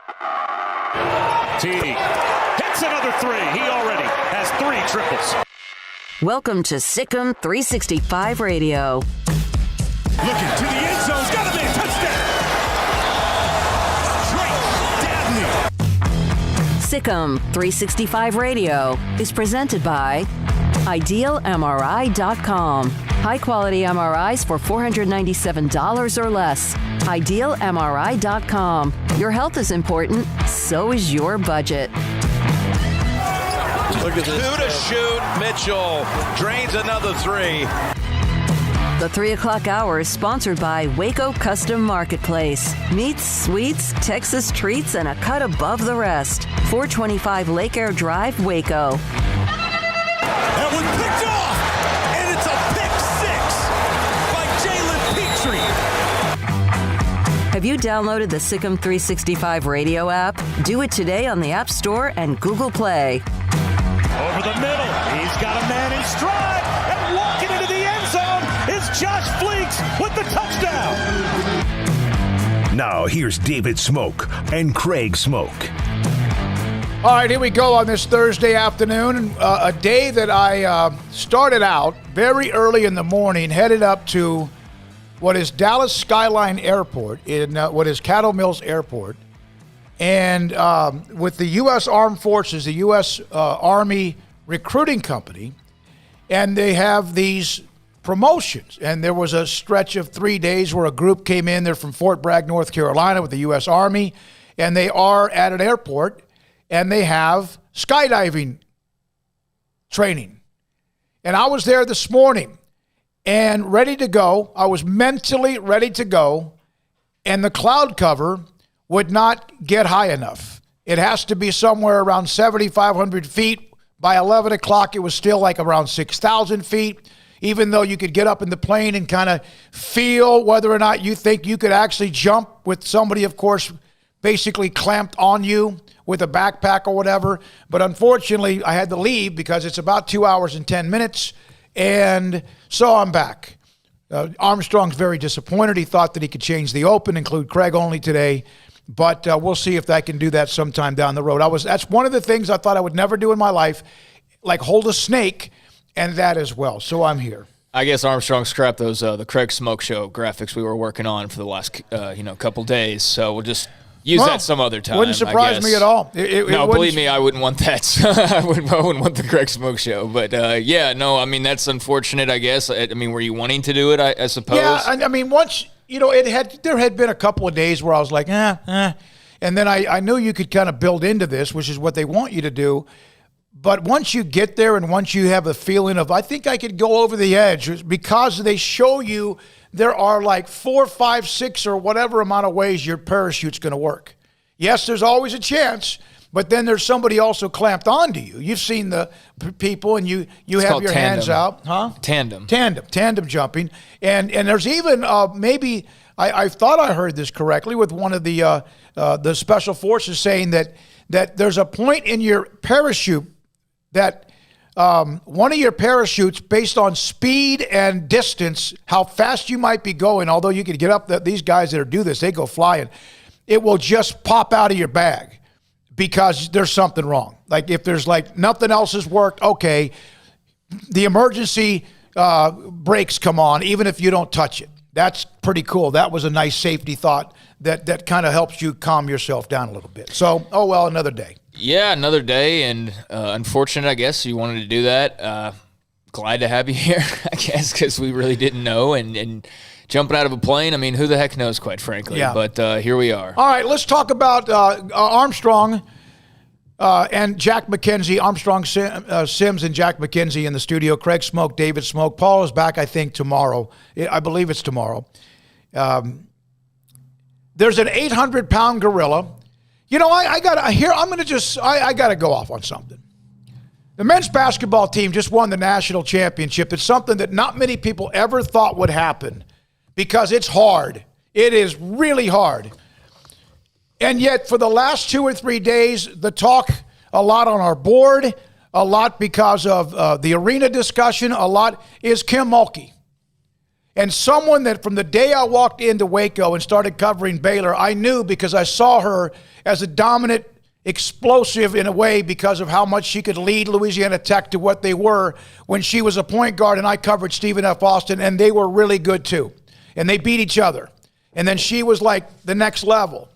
T. hits another three. He already has 3 triples. Welcome to SicEm365 Radio. Looking to the end zone. It's got to be a touchdown. Drake SicEm365 Radio is presented by IdealMRI.com. High-quality MRIs for $497 or less. IdealMRI.com. Your health is important, so is your budget. Look at this. 2 to shoot. Mitchell drains another 3. The 3 o'clock hour is sponsored by Waco Custom Marketplace. Meats, sweets, Texas treats, and a cut above the rest. 425 Lake Air Drive, Waco. That one picked off, and it's a pick 6 by Jalen Petrie. Have you downloaded the SicEm365 Radio app? Do it today on the App Store and Google Play. Over the middle, he's got a man in stride, and walking into the end zone is Josh Fleeks with the touchdown. Now here's David Smoak and Craig Smoak. All right, here we go on this Thursday afternoon, a day that I started out very early in the morning, headed up to what is Dallas Skyline Airport, in what is Cattle Mills Airport, and with the U.S. Armed Forces, the U.S. Army Recruiting Company, and they have these promotions. And there was a stretch of 3 days where a group came in. They're from Fort Bragg, North Carolina, with the U.S. Army, and they are at an airport, and they have skydiving training. And I was there this morning and ready to go. I was mentally ready to go, and the cloud cover would not get high enough. It has to be somewhere around 7,500 feet. By 11 o'clock, it was still like around 6,000 feet, even though you could get up in the plane and kind of feel whether or not you think you could actually jump with somebody, of course, basically clamped on you with a backpack or whatever. But unfortunately, I had to leave because it's about 2 hours and 10 minutes. And so I'm back. Armstrong's very disappointed. He thought that he could change the open, include Craig only today. But we'll see if I can do that sometime down the road. That's one of the things I thought I would never do in my life, like hold a snake, and that as well. So I'm here. I guess Armstrong scrapped those the Craig Smoak show graphics we were working on for the last couple days. So we'll just use that some other time. Wouldn't surprise me at all. Believe me, I wouldn't want that. I wouldn't want the Craig Smoak show. But that's unfortunate, I guess. I mean, were you wanting to do it, I suppose? Yeah, I mean, once, there had been a couple of days where I was like, and then I knew you could kind of build into this, which is what they want you to do. But once you get there and once you have a feeling of, I think I could go over the edge, because they show you there are like 4, 5, 6 or whatever amount of ways your parachute's going to work. Yes, there's always a chance, but then there's somebody also clamped onto you. You've seen the people, and you have your hands out. Huh? Tandem jumping. And there's even maybe, I thought I heard this correctly with one of the special forces saying that there's a point in your parachute that one of your parachutes, based on speed and distance, how fast you might be going, although you could get up, these guys that do this, they go flying, it will just pop out of your bag because there's something wrong. Like if there's like nothing else has worked, okay, the emergency brakes come on even if you don't touch it. That's pretty cool. That was a nice safety thought that kind of helps you calm yourself down a little bit. So, another day. Yeah, another day, and unfortunate, I guess, you wanted to do that. Glad to have you here, I guess, because we really didn't know, and jumping out of a plane, I mean, who the heck knows, quite frankly. Yeah. But here we are. All right, let's talk about Armstrong and Jack McKenzie. Armstrong, Sims, and Jack McKenzie in the studio. Craig Smoak, David Smoak. Paul is back, I think, tomorrow. I believe it's tomorrow. There's an 800-pound gorilla. I got to go off on something. The men's basketball team just won the national championship. It's something that not many people ever thought would happen because it's hard. It is really hard. And yet for the last 2 or 3 days, the talk a lot on our board, a lot because of the arena discussion, a lot is Kim Mulkey. And someone that from the day I walked into Waco and started covering Baylor, I knew because I saw her as a dominant, explosive in a way because of how much she could lead Louisiana Tech to what they were when she was a point guard and I covered Stephen F. Austin, and they were really good too. And they beat each other. And then she was like the next level.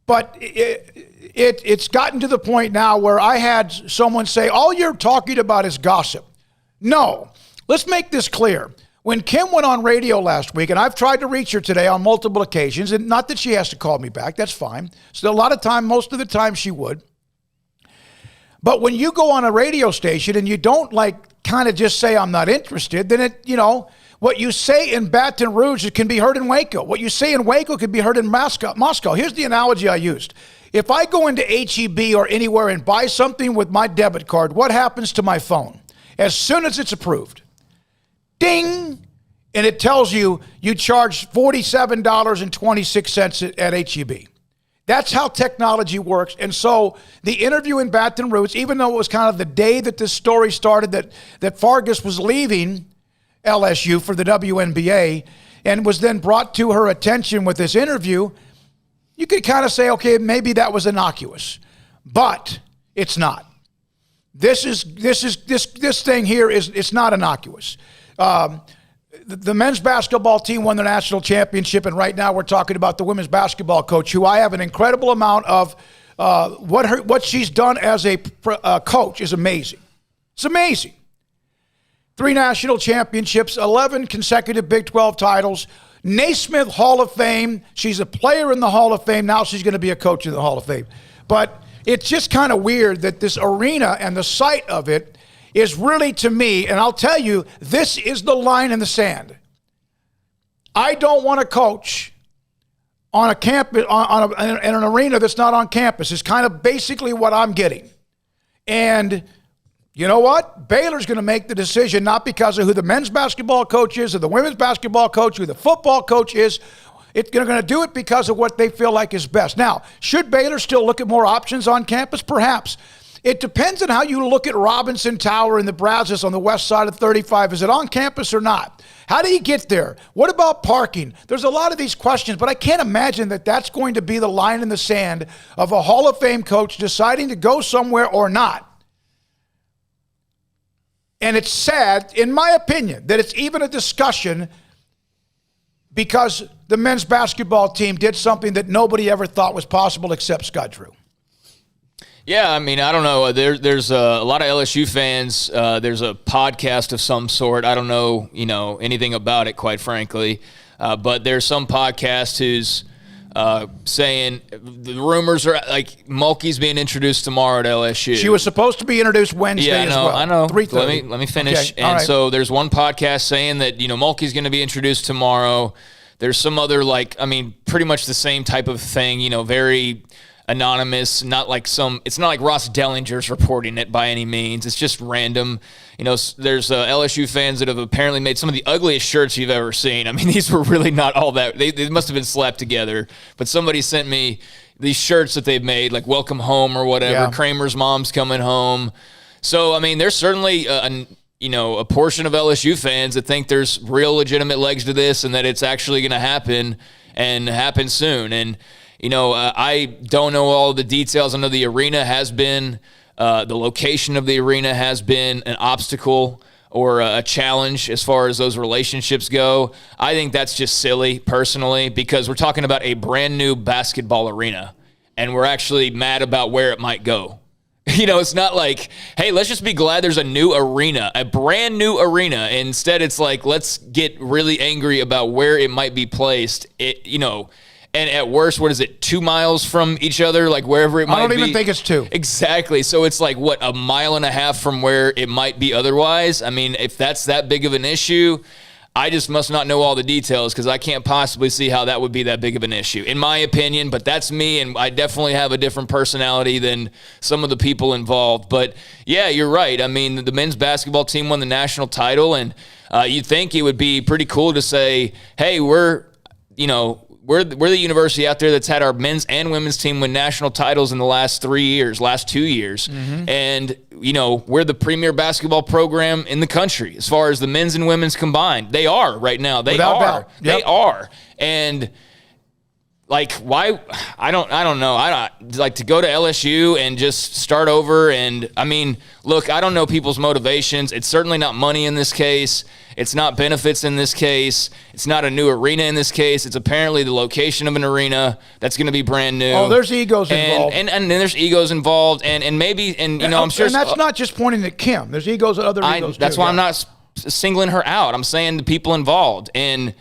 But it's gotten to the point now where I had someone say, all you're talking about is gossip. No. Let's make this clear. When Kim went on radio last week, and I've tried to reach her today on multiple occasions, and not that she has to call me back, that's fine. So a lot of time, most of the time she would. But when you go on a radio station and you don't kind of just say I'm not interested, then what you say in Baton Rouge, it can be heard in Waco. What you say in Waco can be heard in Moscow. Here's the analogy I used. If I go into H-E-B or anywhere and buy something with my debit card, what happens to my phone? As soon as it's approved, ding, and it tells you charge $47.26 at H-E-B. That's how technology works. And so the interview in Baton Rouge, even though it was kind of the day that this story started, that Fargus was leaving LSU for the WNBA and was then brought to her attention with this interview, you could kind of say, okay, maybe that was innocuous. But it's not. This thing here it's not innocuous. The men's basketball team won the national championship, and right now we're talking about the women's basketball coach, who I have an incredible amount of what she's done as a coach is amazing. It's amazing. 3 national championships, 11 consecutive Big 12 titles, Naismith Hall of Fame. She's a player in the Hall of Fame. Now she's going to be a coach in the Hall of Fame. But it's just kind of weird that this arena and the site of it is really, to me, and I'll tell you, this is the line in the sand. I don't want to coach on a campus, in an arena that's not on campus. It's kind of basically what I'm getting. And you know what? Baylor's going to make the decision, not because of who the men's basketball coach is or the women's basketball coach, who the football coach is. They're going to do it because of what they feel like is best. Now, should Baylor still look at more options on campus? Perhaps. It depends on how you look at Robinson Tower and the Brazos on the west side of 35. Is it on campus or not? How do you get there? What about parking? There's a lot of these questions, but I can't imagine that that's going to be the line in the sand of a Hall of Fame coach deciding to go somewhere or not. And it's sad, in my opinion, that it's even a discussion because the men's basketball team did something that nobody ever thought was possible except Scott Drew. Yeah, I mean, I don't know. There's a lot of LSU fans. There's a podcast of some sort. I don't know, anything about it, quite frankly. But there's some podcast who's saying the rumors are like Mulkey's being introduced tomorrow at LSU. She was supposed to be introduced Wednesday as well. I know. 3:30. Let me finish. Okay, and right. So there's one podcast saying that, Mulkey's going to be introduced tomorrow. There's some other, pretty much the same type of thing, very anonymous, it's not like Ross Dellinger's reporting it by any means. It's just random. There's LSU fans that have apparently made some of the ugliest shirts you've ever seen. I mean, these were really not all that. They must have been slapped together. But somebody sent me these shirts that they've made, like Welcome Home or whatever. Yeah. Kramer's mom's coming home. So, I mean, there's certainly a portion of LSU fans that think there's real legitimate legs to this and that it's actually going to happen and happen soon. And I don't know all the details. I know the arena has been, the location of the arena has been an obstacle or a challenge as far as those relationships go. I think that's just silly, personally, because we're talking about a brand new basketball arena, and we're actually mad about where it might go. It's not like, hey, let's just be glad there's a new arena, a brand new arena. Instead, it's like, let's get really angry about where it might be placed. And at worst, what is it, 2 miles from each other, like wherever it might be? I don't even think it's 2. Exactly. So it's like, what, a mile and a half from where it might be otherwise? I mean, if that's that big of an issue, I just must not know all the details because I can't possibly see how that would be that big of an issue, in my opinion. But that's me, and I definitely have a different personality than some of the people involved. But, yeah, you're right. I mean, the men's basketball team won the national title, and you'd think it would be pretty cool to say, hey, we're we're the university out there that's had our men's and women's team win national titles in the last 2 years. And, we're the premier basketball program in the country as far as the men's and women's combined. They are right now. They are. They are. And why? I don't know. I don't like to go to LSU and just start over. And look, I don't know people's motivations. It's certainly not money in this case. It's not benefits in this case. It's not a new arena in this case. It's apparently the location of an arena that's going to be brand new. Oh, there's egos involved. And then there's egos involved. And maybe, I'm sure. And that's not just pointing at Kim. There's egos at other egos, that's why I'm not singling her out. I'm saying the people involved. And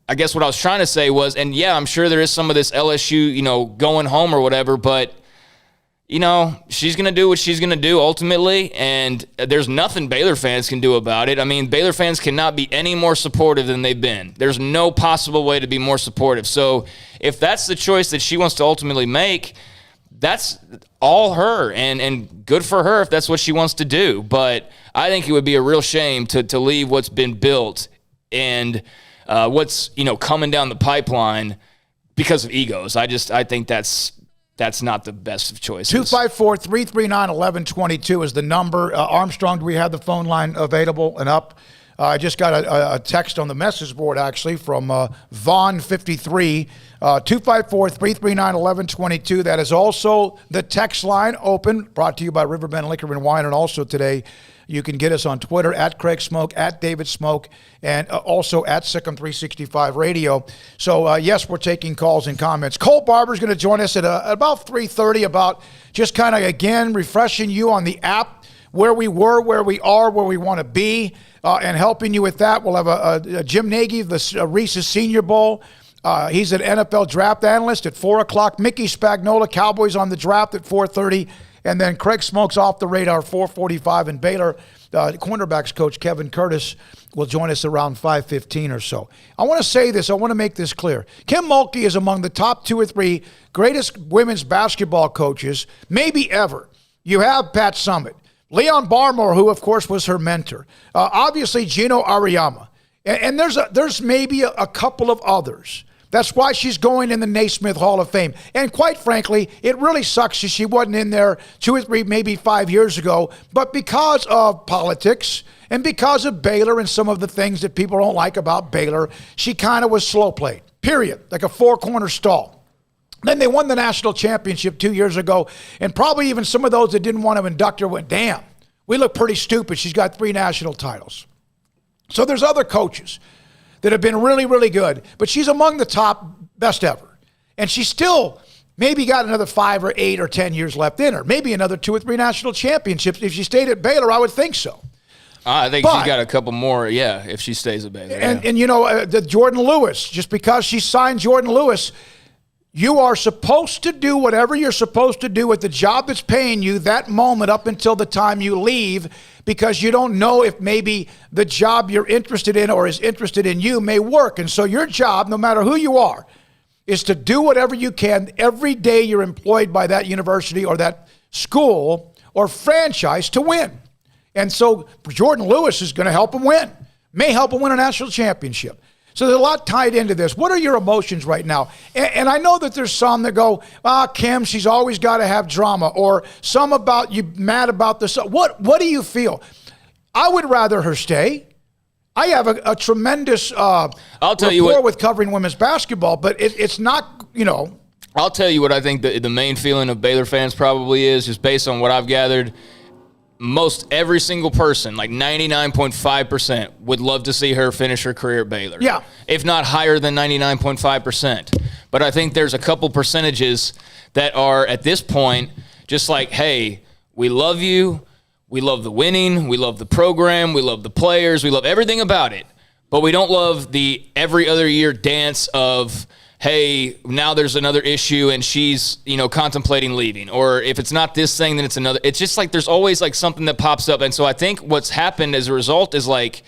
I guess what I was trying to say was, and yeah, I'm sure there is some of this LSU, going home or whatever, but, she's going to do what she's going to do ultimately, and there's nothing Baylor fans can do about it. Baylor fans cannot be any more supportive than they've been. There's no possible way to be more supportive. So if that's the choice that she wants to ultimately make, that's all her, and good for her if that's what she wants to do. But I think it would be a real shame to leave what's been built and what's coming down the pipeline because of egos. I think that's not the best of choices. 254-339-1122 is the number. Armstrong, do we have the phone line available and up? I just got a text on the message board actually from Vaughn53. 254-339-1122. That is also the text line open, brought to you by Riverbend Liquor and Wine. And also today, you can get us on Twitter at Craig Smoak, at David Smoak, and also at SicEm365 Radio. So, yes, we're taking calls and comments. Cole Barber's going to join us at about 3:30 about just kind of, again, refreshing you on the app, where we were, where we are, where we want to be, and helping you with that. We'll have a Jim Nagy, the Reese's Senior Bowl. He's an NFL draft analyst at 4 o'clock. Mickey Spagnola, Cowboys on the draft at 4:30. And then Craig Smoak's off the radar, 4:45. And Baylor cornerbacks coach Kevin Curtis will join us around 5:15 or so. I want to say this. I want to make this clear. Kim Mulkey is among the top 2 or 3 greatest women's basketball coaches, maybe ever. You have Pat Summitt. Leon Barmore, who, of course, was her mentor. Obviously, Gino Auriemma. And there's maybe a couple of others. That's why she's going in the Naismith Hall of Fame. And quite frankly, it really sucks that she wasn't in there 2 or 3, maybe 5 years ago. But because of politics and because of Baylor and some of the things that people don't like about Baylor, she kind of was slow played, period, like a 4-corner stall. Then they won the national championship 2 years ago, and probably even some of those that didn't want to induct her went, damn, we look pretty stupid. She's got 3 national titles. So there's other coaches that have been really, really good, but she's among the top best ever. And she's still maybe got another 5 or 8 or 10 years left in her, maybe another 2 or 3 national championships. If she stayed at Baylor, I would think so. I think she's got a couple more, if she stays at Baylor. And the Jordan Lewis, just because she signed Jordan Lewis, you are supposed to do whatever you're supposed to do with the job that's paying you that moment up until the time you leave, because you don't know if maybe the job you're interested in or is interested in you may work. And so your job, no matter who you are, is to do whatever you can every day you're employed by that university or that school or franchise to win. And so Jordan Lewis is going to help him win, may help him win a national championship. So there's a lot tied into this. What are your emotions right now? And I know that there's some that go, Kim, she's always got to have drama, or some about you mad about this. What do you feel? I would rather her stay. I have a tremendous rapport with covering women's basketball, but it's not, I'll tell you what I think the main feeling of Baylor fans probably is, just based on what I've gathered. Most every single person, like 99.5%, would love to see her finish her career at Baylor. Yeah. If not higher than 99.5%. But I think there's a couple percentages that are, at this point, just like, hey, we love you. We love the winning. We love the program. We love the players. We love everything about it. But we don't love the every other year dance of, hey, now there's another issue and she's, contemplating leaving. Or if it's not this thing, then it's another. It's just like there's always like something that pops up. And so I think what's happened as a result is like,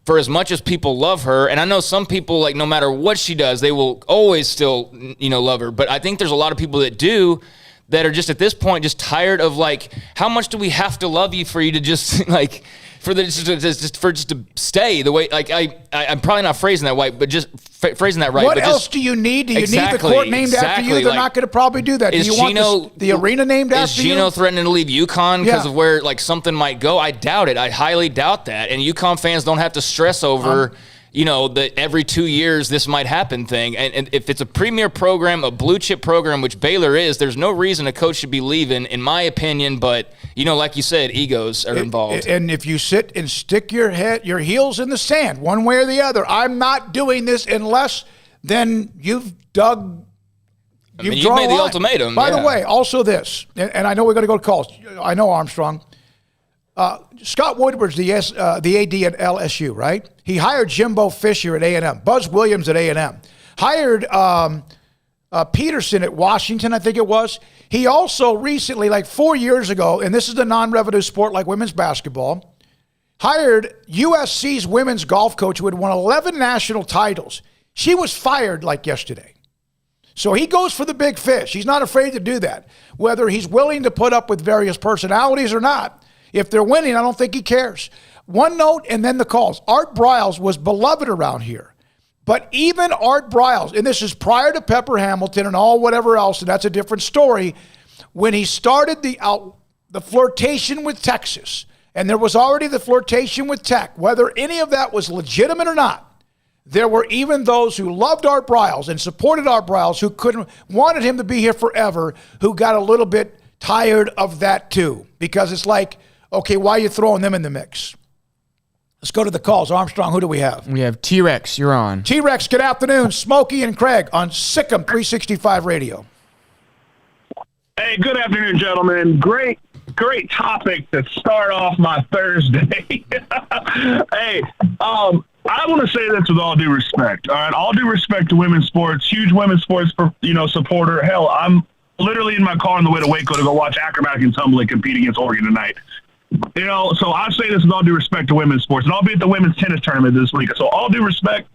for as much as people love her, and I know some people, like, no matter what she does, they will always still, love her. But I think there's a lot of people that do, that are just at this point just tired of, like, how much do we have to love you for you to just, like, for just to stay the way. Like I'm probably not phrasing that right, but just phrasing that right. What but else do you need? Do you need the court named after you? They're not going to probably do that. Do you want the arena named after you? Is Geno threatening to leave UConn because of where like something might go? I doubt it. I highly doubt that. And UConn fans don't have to stress over. The every 2 years this might happen thing. And if it's a premier program, a blue chip program, which Baylor is, there's no reason a coach should be leaving, in my opinion. But, like you said, egos are involved. And if you sit and stick your heels in the sand, one way or the other, I'm not doing this unless then you've made the ultimatum. By the way, also this, and I know we're going to go to calls. I know Armstrong. Scott Woodward's the AD at LSU, right? He hired Jimbo Fisher at A&M, Buzz Williams at A&M, hired Peterson at Washington, I think it was. He also recently, like 4 years ago, and this is a non-revenue sport like women's basketball, hired USC's women's golf coach who had won 11 national titles. She was fired like yesterday. So he goes for the big fish. He's not afraid to do that. Whether he's willing to put up with various personalities or not, if they're winning, I don't think he cares. One note and then the calls. Art Briles was beloved around here. But even Art Briles, and this is prior to Pepper Hamilton and all whatever else, and that's a different story, when he started the flirtation with Texas, and there was already the flirtation with Tech, whether any of that was legitimate or not, there were even those who loved Art Briles and supported Art Briles who wanted him to be here forever, who got a little bit tired of that too. Because it's like, okay, why are you throwing them in the mix? Let's go to the calls. Armstrong, who do we have? We have T-Rex. You're on. T-Rex, good afternoon. Smokey and Craig on SicEm365 Radio. Hey, good afternoon, gentlemen. Great topic to start off my Thursday. Hey, I want to say this with all due respect. All right, all due respect to women's sports, huge women's sports, supporter. Hell, I'm literally in my car on the way to Waco to go watch acrobatic and tumbling compete against Oregon tonight. So I say this with all due respect to women's sports, and I'll be at the women's tennis tournament this week. So all due respect,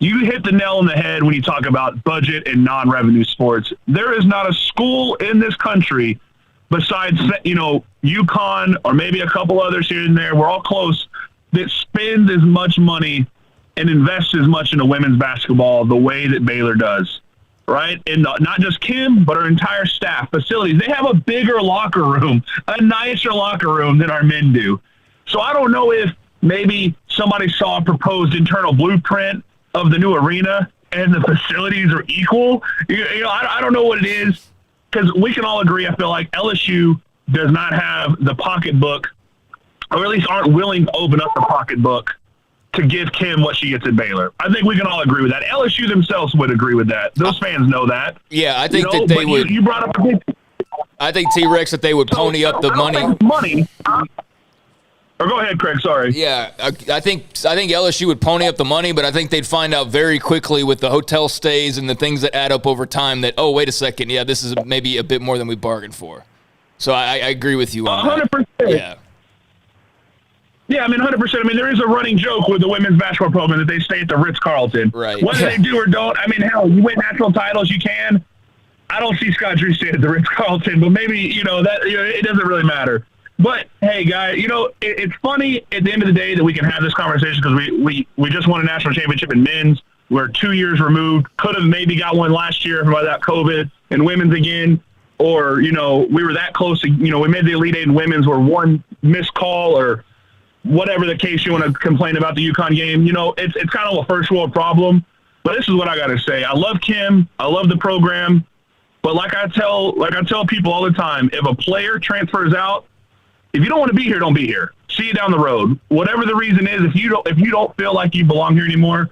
you hit the nail on the head when you talk about budget and non-revenue sports. There is not a school in this country besides, UConn or maybe a couple others here and there, we're all close, that spends as much money and invests as much into women's basketball the way that Baylor does. Right? And not just Kim, but our entire staff, facilities. They have a bigger locker room, a nicer locker room than our men do. So I don't know if maybe somebody saw a proposed internal blueprint of the new arena and the facilities are equal. I don't know what it is, because we can all agree, I feel like LSU does not have the pocketbook, or at least aren't willing to open up the pocketbook to give Kim what she gets at Baylor. I think we can all agree with that. LSU themselves would agree with that. Those fans know that. Yeah, I think that they would. You brought up a big. I think T-Rex that they would pony up the money. Or go ahead, Craig. Sorry. Yeah, I think LSU would pony up the money, but I think they'd find out very quickly with the hotel stays and the things that add up over time that, oh, wait a second, yeah, this is maybe a bit more than we bargained for. So I agree with you on 100%. that. Yeah. Yeah, 100%. There is a running joke with the women's basketball program that they stay at the Ritz-Carlton. Right. Whether they do or don't, hell, you win national titles, you can. I don't see Scott Drew staying at the Ritz-Carlton, but maybe, it doesn't really matter. But, hey, guys, it's funny at the end of the day that we can have this conversation because we just won a national championship in men's. We're 2 years removed. Could have maybe got one last year by that COVID, and women's again. Or, we were that close to, we made the Elite Eight in women's or one missed call or whatever the case you want to complain about the UConn game. It's kind of a first world problem. But this is what I got to say. I love Kim. I love the program. But like I tell people all the time, if a player transfers out, if you don't want to be here, don't be here. See you down the road. Whatever the reason is, if you don't feel like you belong here anymore,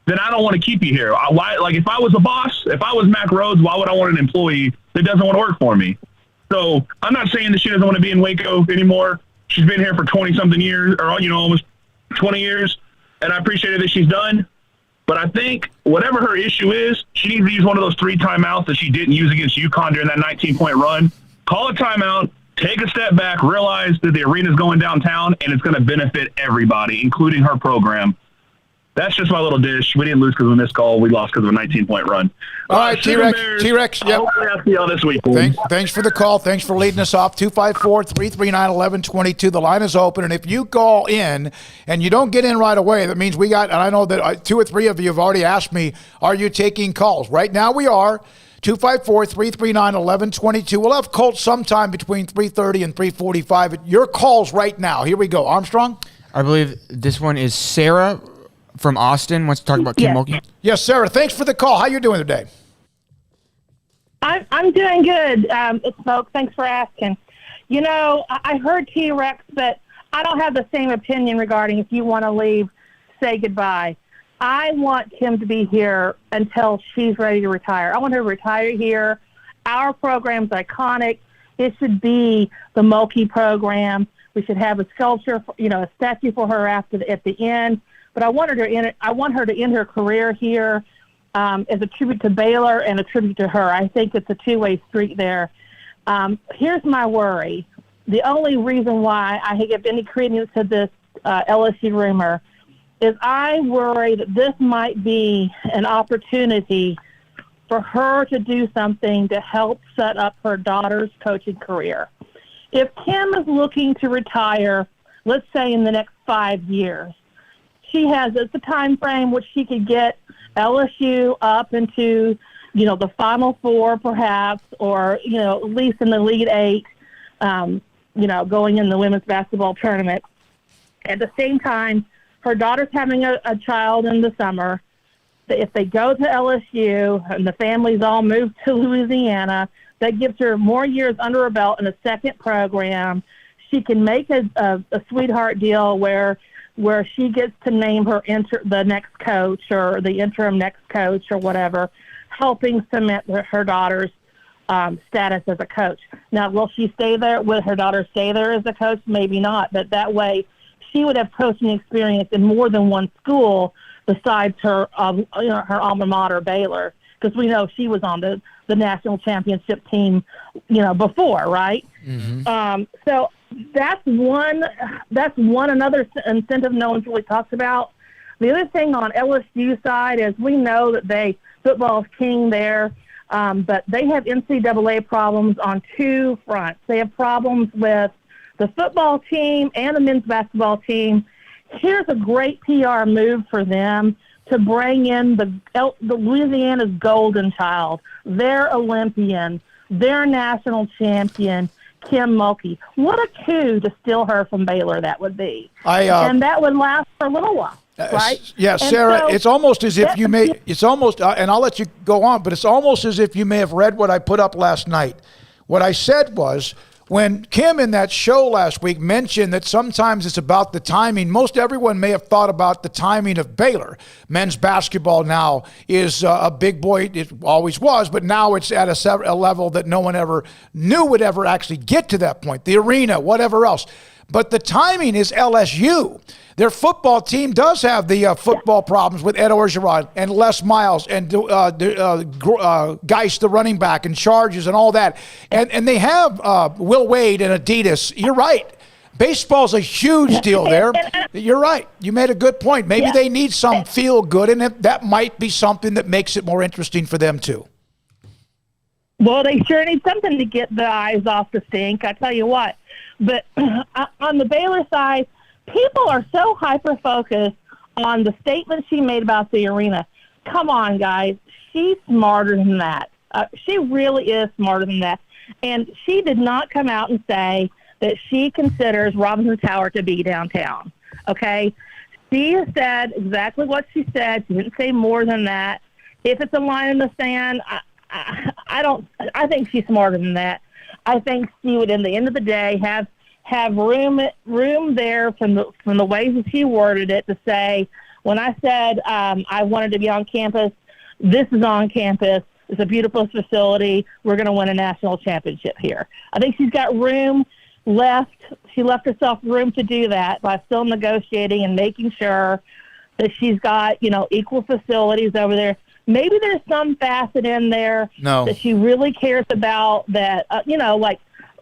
then I don't want to keep you here. If I was a boss, if I was Mac Rhodes, why would I want an employee that doesn't want to work for me? So I'm not saying that she doesn't want to be in Waco anymore. She's been here for 20-something years, or almost 20 years, and I appreciate it that she's done. But I think whatever her issue is, she needs to use one of those 3 timeouts that she didn't use against UConn during that 19-point run. Call a timeout, take a step back, realize that the arena's going downtown, and it's going to benefit everybody, including her program. that's just my little dish. We didn't lose because of a missed call. We lost because of a 19-point run. All right, T-Rex. Yep. I'll see y'all this week. Thanks for the call. Thanks for leading us off. 254-339-1122. The line is open, and if you call in and you don't get in right away, that means we got, and I know that 2 or 3 of you have already asked me, are you taking calls? Right now we are. 254-339-1122. We'll have Colt sometime between 3:30 and 3:45. Your calls right now. Here we go. Armstrong? I believe this one is Sarah from Austin. Wants to talk about Kim Mulkey. Yes, Sarah. Thanks for the call. How you doing today? I'm doing good. It's Smoak. Thanks for asking. You know, I heard T-Rex, but I don't have the same opinion regarding if you want to leave, say goodbye. I want Kim to be here until she's ready to retire. I want her to retire here. Our program's iconic. It should be the Mulkey program. We should have a sculpture, a statue for her at the end. But I want her to end her career here as a tribute to Baylor and a tribute to her. I think it's a two-way street there. Here's my worry. The only reason why I give any credence to this LSU rumor is I worry that this might be an opportunity for her to do something to help set up her daughter's coaching career. If Kim is looking to retire, let's say in the next 5 years, she has the time frame which she could get LSU up into, the Final Four perhaps, or, at least in the Elite Eight, going in the women's basketball tournament. At the same time, her daughter's having a child in the summer. If they go to LSU and the families all move to Louisiana, that gives her more years under her belt in a second program. She can make a sweetheart deal where she gets to name the next coach or the interim next coach or whatever, helping cement her daughter's status as a coach. Now, will she stay there? Will her daughter stay there as a coach? Maybe not, but that way she would have coaching experience in more than one school besides her her alma mater, Baylor, because we know she was on the national championship team, before, right? Mm-hmm. So that's one another incentive no one's really talked about. The other thing on LSU side is we know that football is king there, but they have NCAA problems on two fronts. They have problems with the football team and the men's basketball team. Here's a great PR move for them to bring in the Louisiana's golden child, their Olympian, their national champion, Kim Mulkey. What a coup to steal her from Baylor that would be. And that would last for a little while, right? Yeah, Sarah, so, it's almost as if you may, it's almost, and I'll let you go on, but it's almost as if you may have read what I put up last night. What I said was, when Kim in that show last week mentioned that sometimes it's about the timing, most everyone may have thought about the timing of Baylor. Men's basketball now is a big boy. It always was, but now it's at a level that no one ever knew would ever actually get to that point. The arena, whatever else. But the timing is LSU. Their football team does have the football problems with Ed Orgeron and Les Miles and Geist, the running back, and charges and all that. And they have Will Wade and Adidas. You're right. Baseball's a huge deal there. You're right. You made a good point. Maybe they need some feel good, and that might be something that makes it more interesting for them too. Well, they sure need something to get the eyes off the stink, I tell you what. But on the Baylor side, people are so hyper-focused on the statement she made about the arena. Come on, guys. She's smarter than that. She really is smarter than that. And she did not come out and say that she considers Robinson Tower to be downtown, okay? She said exactly what she said. She didn't say more than that. If it's a line in the sand, I think she's smarter than that. I think she would, in the end of the day, have room there from the ways that she worded it to say, when I said I wanted to be on campus, this is on campus. It's a beautiful facility. We're going to win a national championship here. I think she's got room left. She left herself room to do that by still negotiating and making sure that she's got, equal facilities over there. Maybe there's some facet in there that she really cares about that,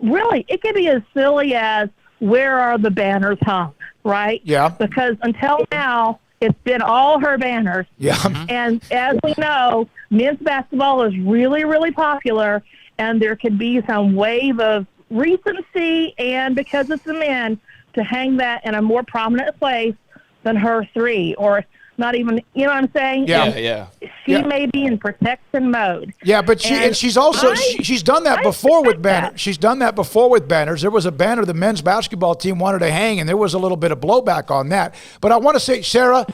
really, it could be as silly as where are the banners hung, right? Yeah. Because until now, It's been all her banners. Yeah. And as we know, men's basketball is really, really popular, and there could be some wave of recency, and because it's the men, to hang that in a more prominent place than her 3, or not even, you know what I'm saying? Yeah, and She may be in protection mode. Yeah, but she's also she's done that before with banners. She's done that before with banners. There was a banner the men's basketball team wanted to hang, and there was a little bit of blowback on that. But I want to say, Sarah,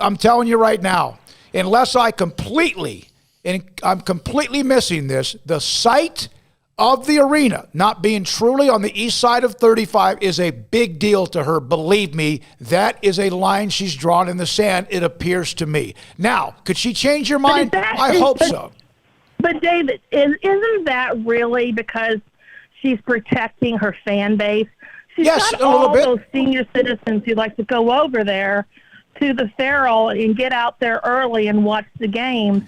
I'm telling you right now, unless I'm completely missing this, the site of the arena not being truly on the east side of 35 is a big deal to her. Believe me, that is a line she's drawn in the sand, it appears to me. Now, could she change your mind? I hope so. But David, isn't that really because she's protecting her fan base? She's got all those senior citizens who like to go over there to the Farrell and get out there early and watch the games.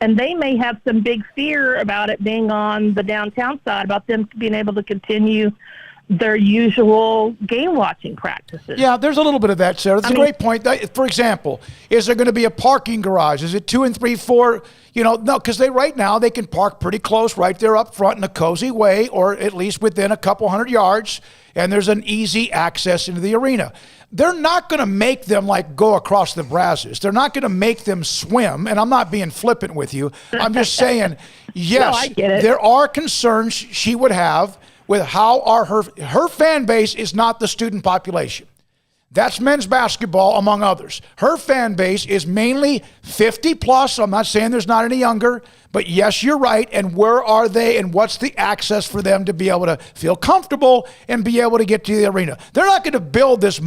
And they may have some big fear about it being on the downtown side, about them being able to continue their usual game-watching practices. Yeah, there's a little bit of that, Sarah. That's a great point. For example, is there going to be a parking garage? Is it 2 and 3, 4? No, because right now they can park pretty close right there up front in a cozy way, or at least within a couple hundred yards, and there's an easy access into the arena. They're not going to make them go across the Brazos. They're not going to make them swim, and I'm not being flippant with you. I'm just saying, yes, I get it. There are concerns she would have with how her fan base is not the student population. That's men's basketball, among others. Her fan base is mainly 50 plus. I'm not saying there's not any younger, but yes, you're right. And where are they, and what's the access for them to be able to feel comfortable and be able to get to the arena? They're not going to build this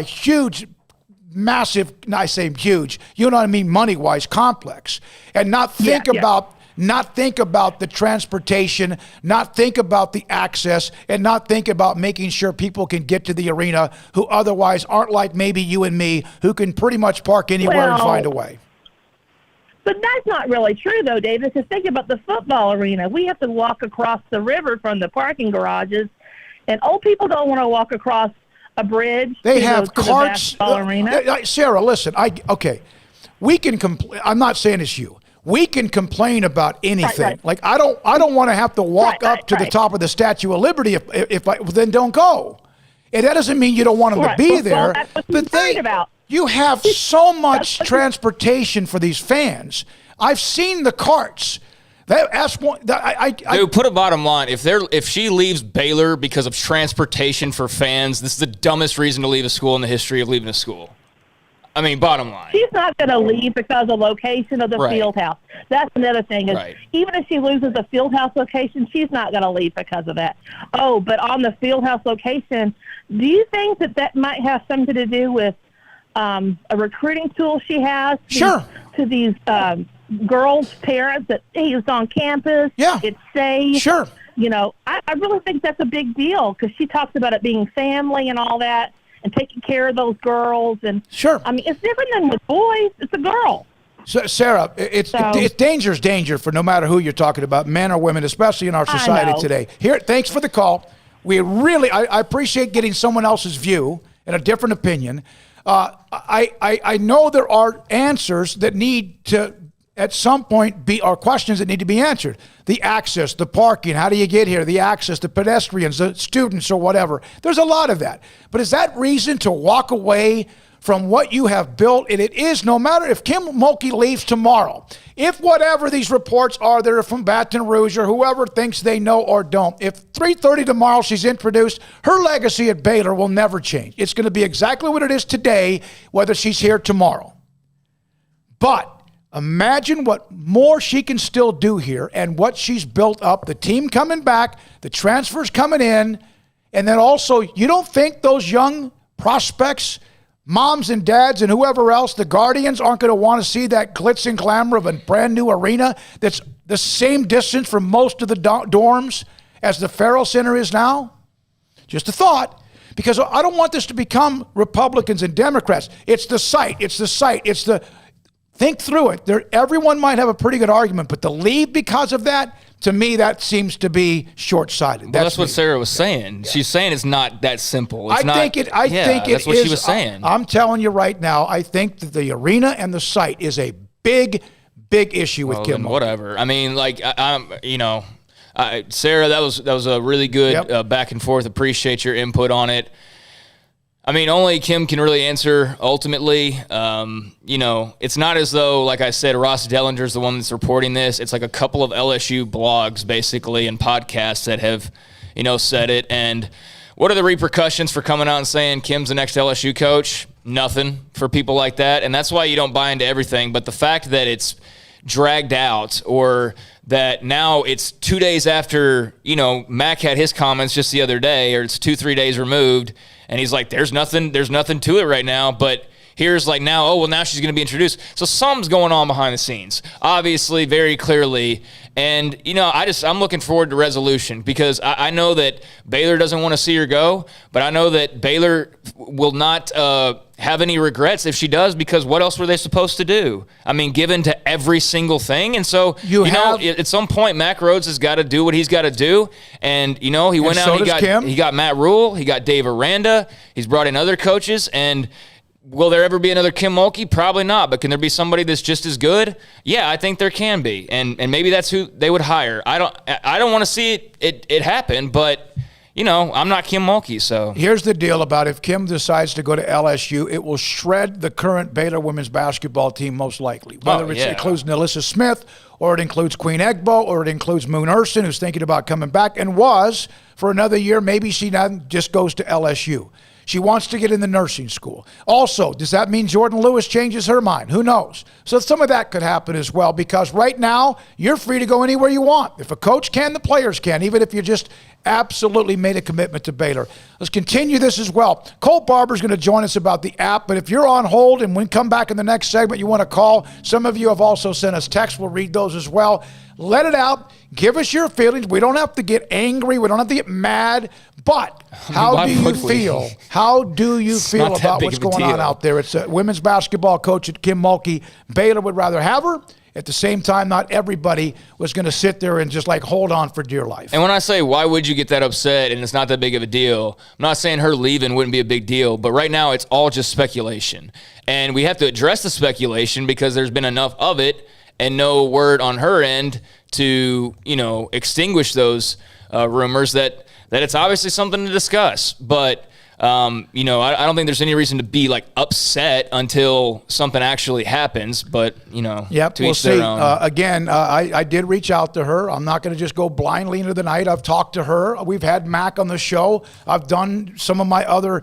huge, massive, I say huge, you know what I mean, money-wise complex, and not think about the transportation, not think about the access, and not think about making sure people can get to the arena who otherwise aren't like maybe you and me, who can pretty much park anywhere and find a way. But that's not really true, though, David, because think about the football arena. We have to walk across the river from the parking garages, and old people don't want to walk across a bridge. They have carts. The arena. Sarah, listen, we can I'm not saying it's you. We can complain about anything. Right. I don't want to have to walk up to the top of the Statue of Liberty if I then don't go. And that doesn't mean you don't want them to be there. That's what I'm worried about. You have so much transportation for these fans. I've seen the carts. Dude, put a bottom line. If she leaves Baylor because of transportation for fans, this is the dumbest reason to leave a school in the history of leaving a school. I mean, bottom line. She's not going to leave because of location of the field house. That's another thing. Even if she loses the field house location, she's not going to leave because of that. Oh, but on the field house location, do you think that might have something to do with a recruiting tool she has to these girls' parents that he's on campus? Yeah. It's safe. Sure. I really think that's a big deal because she talks about it being family and all that, and taking care of those girls. And sure. I mean, it's different than with boys. It's a girl. So, Sarah, it's danger for no matter who you're talking about, men or women, especially in our society today. Here, thanks for the call. I appreciate getting someone else's view and a different opinion. I know there are answers that need to, at some point, are questions that need to be answered. The access, the parking, how do you get here? The access, the pedestrians, the students, or whatever. There's a lot of that. But is that reason to walk away from what you have built? And it is, no matter if Kim Mulkey leaves tomorrow, if whatever these reports are that are from Baton Rouge or whoever thinks they know or don't, if 3:30 tomorrow she's introduced, her legacy at Baylor will never change. It's going to be exactly what it is today, whether she's here tomorrow. But imagine what more she can still do here and what she's built up, the team coming back, the transfers coming in, and then also, you don't think those young prospects, moms and dads and whoever else, the guardians, aren't going to want to see that glitz and glamour of a brand new arena that's the same distance from most of the dorms as the Farrell Center is now? Just a thought. Because I don't want this to become Republicans and Democrats. It's the site. Think through it. Everyone might have a pretty good argument, but to leave because of that, To me, that seems to be short-sighted. Well, that's what Sarah was saying. Yeah. She's saying it's not that simple. It's I think it that's what she was saying. I'm telling you right now, I think that the arena and the site is a big issue with Kim. Whatever. I mean, like, Sarah, that was a really good back and forth. Appreciate your input on it. I mean, only Kim can really answer ultimately. It's not as though, like I said, Ross Dellinger's the one that's reporting this. It's like a couple of LSU blogs, basically, and podcasts that have, said it. And what are the repercussions for coming out and saying Kim's the next LSU coach? Nothing for people like that. And that's why you don't buy into everything. But the fact that it's dragged out, or that now it's 2 days after, Mac had his comments just the other day, or it's 2-3 days removed, and he's like, there's nothing to it right now, but here's like now, now she's going to be introduced. So something's going on behind the scenes, obviously, very clearly. And, I'm looking forward to resolution, because I know that Baylor doesn't want to see her go, but I know that Baylor will not have any regrets if she does, because what else were they supposed to do? I mean, given to every single thing. And so, at some point, Mac Rhodes has got to do what he's got to do. And, he went out, he got Matt Rule, he got Dave Aranda, he's brought in other coaches, and will there ever be another Kim Mulkey? Probably not. But can there be somebody that's just as good? Yeah, I think there can be, and maybe that's who they would hire. I don't want to see it happen, but I'm not Kim Mulkey. So here's the deal about if Kim decides to go to LSU, it will shred the current Baylor women's basketball team most likely. Whether it includes Nalissa Smith, or it includes Queen Egbo, or it includes Moon Urson, who's thinking about coming back and was for another year. Maybe she just goes to LSU. She wants to get in the nursing school. Also, does that mean Jordan Lewis changes her mind? Who knows? So some of that could happen as well, because right now you're free to go anywhere you want. If a coach can, the players can, even if you just absolutely made a commitment to Baylor. Let's continue this as well. Cole Barber's going to join us about the app, but if you're on hold and when come back in the next segment you want to call, some of you have also sent us texts. We'll read those as well. Let it out. Give us your feelings. We don't have to get angry. We don't have to get mad. But how do you feel? How do you feel about what's going on out there? It's a women's basketball coach at Kim Mulkey. Baylor would rather have her. At the same time, not everybody was going to sit there and just hold on for dear life. And when I say, why would you get that upset and it's not that big of a deal, I'm not saying her leaving wouldn't be a big deal, but right now it's all just speculation. And we have to address the speculation because there's been enough of it and no word on her end to, extinguish those rumors that it's obviously something to discuss. But I don't think there's any reason to be upset until something actually happens. But yep, we'll see. Again, I did reach out to her. I'm not going to just go blindly into the night. I've talked to her. We've had Mac on the show. I've done some of my other,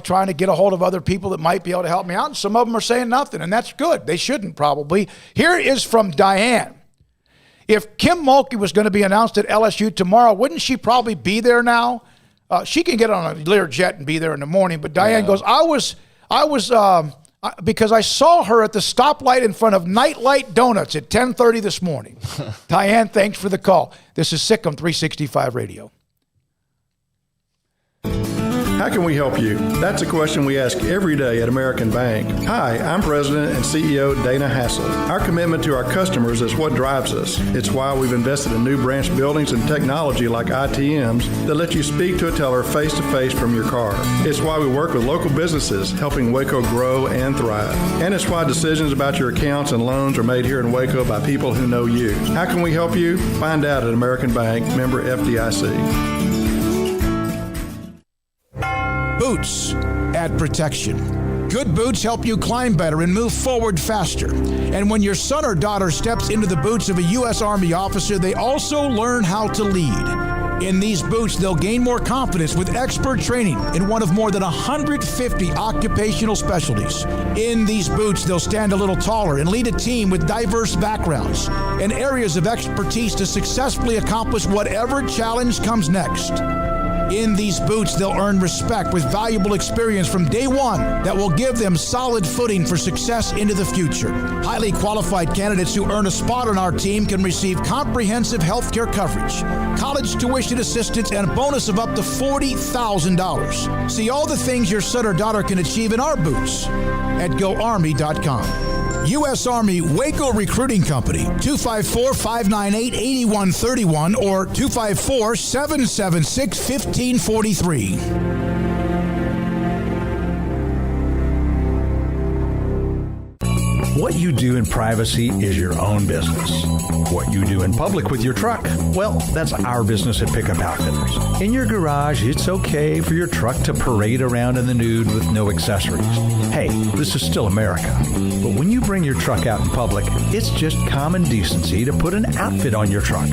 trying to get a hold of other people that might be able to help me out. And some of them are saying nothing, and that's good. They shouldn't probably. Here is from Diane. If Kim Mulkey was going to be announced at LSU tomorrow, wouldn't she probably be there now? She can get on a Learjet and be there in the morning. But Diane goes, I was because I saw her at the stoplight in front of Nightlight Donuts at 10:30 this morning. Diane, thanks for the call. This is SicEm365 Radio. How can we help you? That's a question we ask every day at American Bank. Hi, I'm President and CEO Dana Hassel. Our commitment to our customers is what drives us. It's why we've invested in new branch buildings and technology like ITMs that let you speak to a teller face-to-face from your car. It's why we work with local businesses, helping Waco grow and thrive. And it's why decisions about your accounts and loans are made here in Waco by people who know you. How can we help you? Find out at American Bank, member FDIC. Boots add protection. Good boots help you climb better and move forward faster. And when your son or daughter steps into the boots of a U.S. Army officer, they also learn how to lead. In these boots, they'll gain more confidence with expert training in one of more than 150 occupational specialties. In these boots, they'll stand a little taller and lead a team with diverse backgrounds and areas of expertise to successfully accomplish whatever challenge comes next. In these boots, they'll earn respect with valuable experience from day one that will give them solid footing for success into the future. Highly qualified candidates who earn a spot on our team can receive comprehensive health care coverage, college tuition assistance, and a bonus of up to $40,000. See all the things your son or daughter can achieve in our boots at GoArmy.com. U.S. Army Waco Recruiting Company, 254-598-8131 or 254-776-1543. What you do in privacy is your own business. What you do in public with your truck, well, that's our business at Pickup Outfitters. In your garage, it's okay for your truck to parade around in the nude with no accessories. Hey, this is still America. But when you bring your truck out in public, it's just common decency to put an outfit on your truck.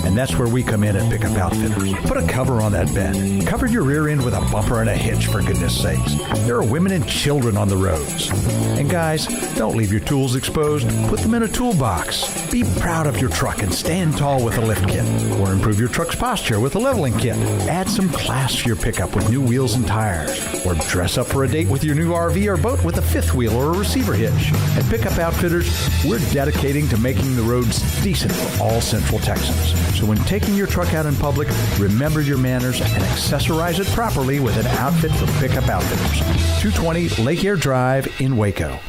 And that's where we come in at Pickup Outfitters. Put a cover on that bed. Cover your rear end with a bumper and a hitch, for goodness sakes. There are women and children on the roads. And guys, don't leave your tools exposed. Put them in a toolbox. Be proud of your truck and stand tall with a lift kit. Or improve your truck's posture with a leveling kit. Add some class to your pickup with new wheels and tires. Or dress up for a date with your new RV or boat with a fifth wheel or a receiver hitch. At Pickup Outfitters, we're dedicating to making the roads decent for all Central Texans. So when taking your truck out in public, remember your manners and accessorize it properly with an outfit from Pickup Outfitters. 220 Lake Air Drive in Waco.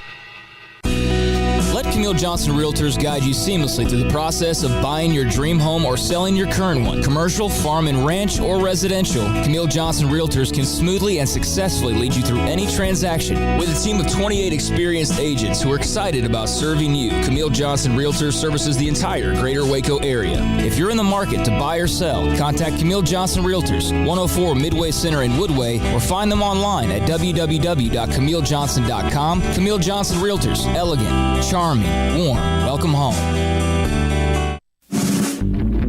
Let Camille Johnson Realtors guide you seamlessly through the process of buying your dream home or selling your current one. Commercial, farm and ranch, or residential, Camille Johnson Realtors can smoothly and successfully lead you through any transaction. With a team of 28 experienced agents who are excited about serving you, Camille Johnson Realtors services the entire greater Waco area. If you're in the market to buy or sell, contact Camille Johnson Realtors, 104 Midway Center in Woodway, or find them online at www.camillejohnson.com. Camille Johnson Realtors, elegant, charming, warm. Welcome home.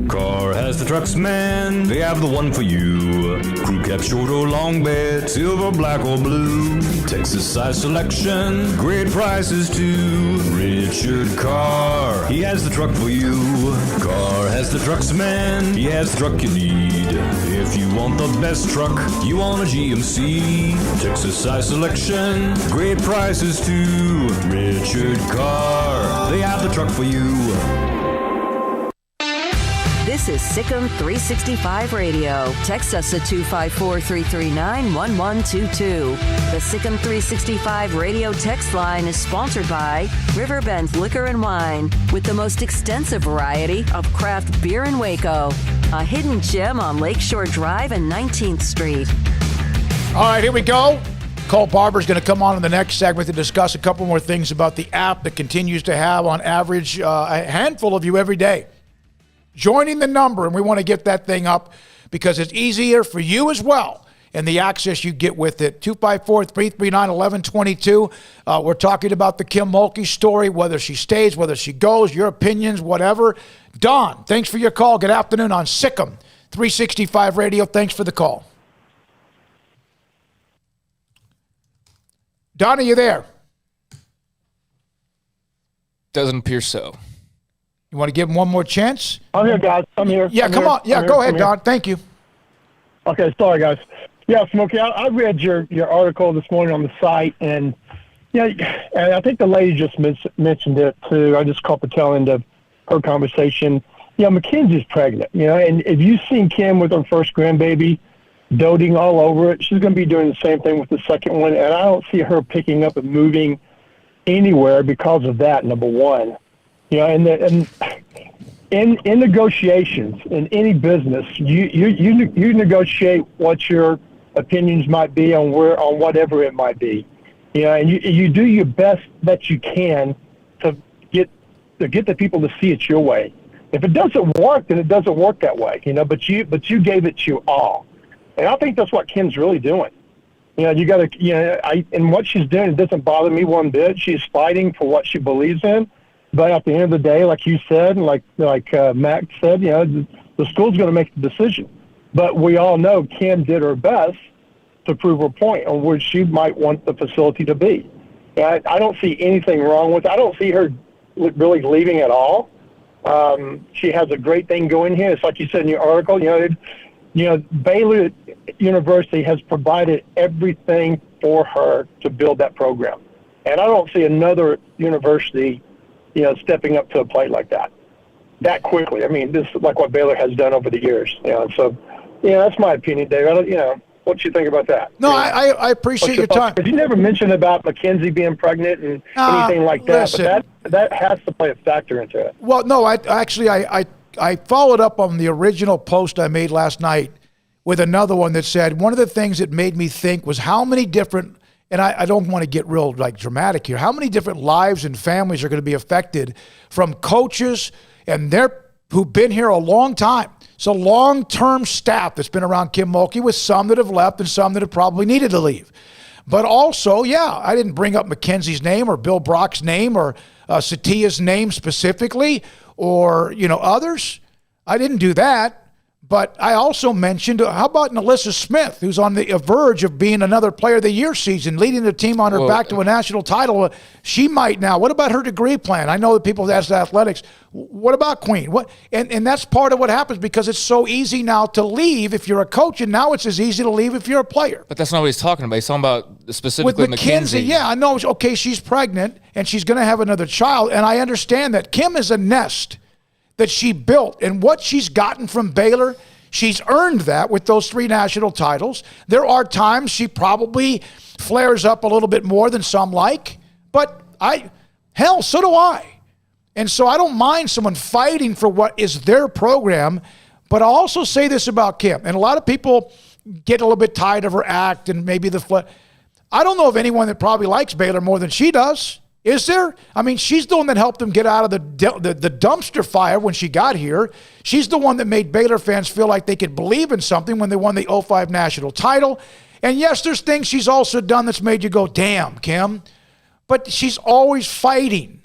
Car has the trucks, man. They have the one for you. Crew cab, short or long bed, silver, black or blue. Texas size selection, great prices too. Richard Carr, he has the truck for you. Carr has the trucks, man. He has the truck you need. If you want the best truck, you want a GMC. Texas size selection, great prices too. Richard Carr, they have the truck for you. This is SicEm365 Radio. Text us at 254-339-1122. The SicEm365 Radio text line is sponsored by Riverbend Liquor and Wine, with the most extensive variety of craft beer in Waco. A hidden gem on Lakeshore Drive and 19th Street. All right, here we go. Cole Barber's going to come on in the next segment to discuss a couple more things about the app that continues to have, on average, a handful of you every day joining the number, and we want to get that thing up because it's easier for you as well, and the access you get with it. 254-339-1122. We're talking about the Kim Mulkey story, whether she stays, whether she goes, your opinions, whatever. Don, thanks for your call. Good afternoon on SicEm365 Radio. Thanks for the call. Don, are you there? Doesn't appear so. You want to give him one more chance? I'm here, guys. I'm here. Yeah, come on. Yeah, go ahead, Don. Thank you. Okay, sorry, guys. Yeah, Smokey, I read your article this morning on the site, and and I think the lady just mentioned it too. I just caught the tail end of her conversation. Mackenzie's pregnant, and if you've seen Kim with her first grandbaby, doting all over it, she's going to be doing the same thing with the second one, and I don't see her picking up and moving anywhere because of that, number one. And in negotiations in any business, you negotiate what your opinions might be on whatever it might be, and you do your best that you can to get the people to see it your way. If it doesn't work, then it doesn't work that way, But you gave it your all, and I think that's what Kim's really doing. You got to, and what she's doing, it doesn't bother me one bit. She's fighting for what she believes in. But at the end of the day, like you said, and like Mac said, the school's going to make the decision. But we all know Kim did her best to prove her point on where she might want the facility to be. I don't see anything wrong with it. I don't see her really leaving at all. She has a great thing going here. It's like you said in your article, Baylor University has provided everything for her to build that program. And I don't see another university stepping up to a plate like that quickly. I mean, this is like what Baylor has done over the years. So, that's my opinion, Dave. What you think about that? No, I appreciate your time. Because you never mentioned about Mackenzie being pregnant and anything like that, listen. but that has to play a factor into it. Well, no, I followed up on the original post I made last night with another one that said one of the things that made me think was how many different, and I don't want to get real dramatic here, how many different lives and families are going to be affected from coaches and who've been here a long time. It's a long-term staff that's been around Kim Mulkey with some that have left and some that have probably needed to leave. But also, I didn't bring up Mackenzie's name or Bill Brock's name or Satia's name specifically or, others. I didn't do that. But I also mentioned, how about Nalissa Smith, who's on the verge of being another Player of the Year season, leading the team on her back to a national title. She might now. What about her degree plan? I know that people have asked athletics. What about Queen? And that's part of what happens because it's so easy now to leave if you're a coach, and now it's as easy to leave if you're a player. But that's not what he's talking about. He's talking about specifically with Mackenzie. Yeah, I know. Okay, she's pregnant, and she's going to have another child, and I understand that. Kim is a nest that she built, and what she's gotten from Baylor, she's earned that with those 3 national titles. There are times she probably flares up a little bit more than some like, but so do I. And so I don't mind someone fighting for what is their program, but I'll also say this about Kim, and a lot of people get a little bit tired of her act and maybe I don't know of anyone that probably likes Baylor more than she does. Is there? I mean, she's the one that helped them get out of the dumpster fire when she got here. She's the one that made Baylor fans feel like they could believe in something when they won the 2005 national title. And yes, there's things she's also done that's made you go, damn, Kim. But she's always fighting.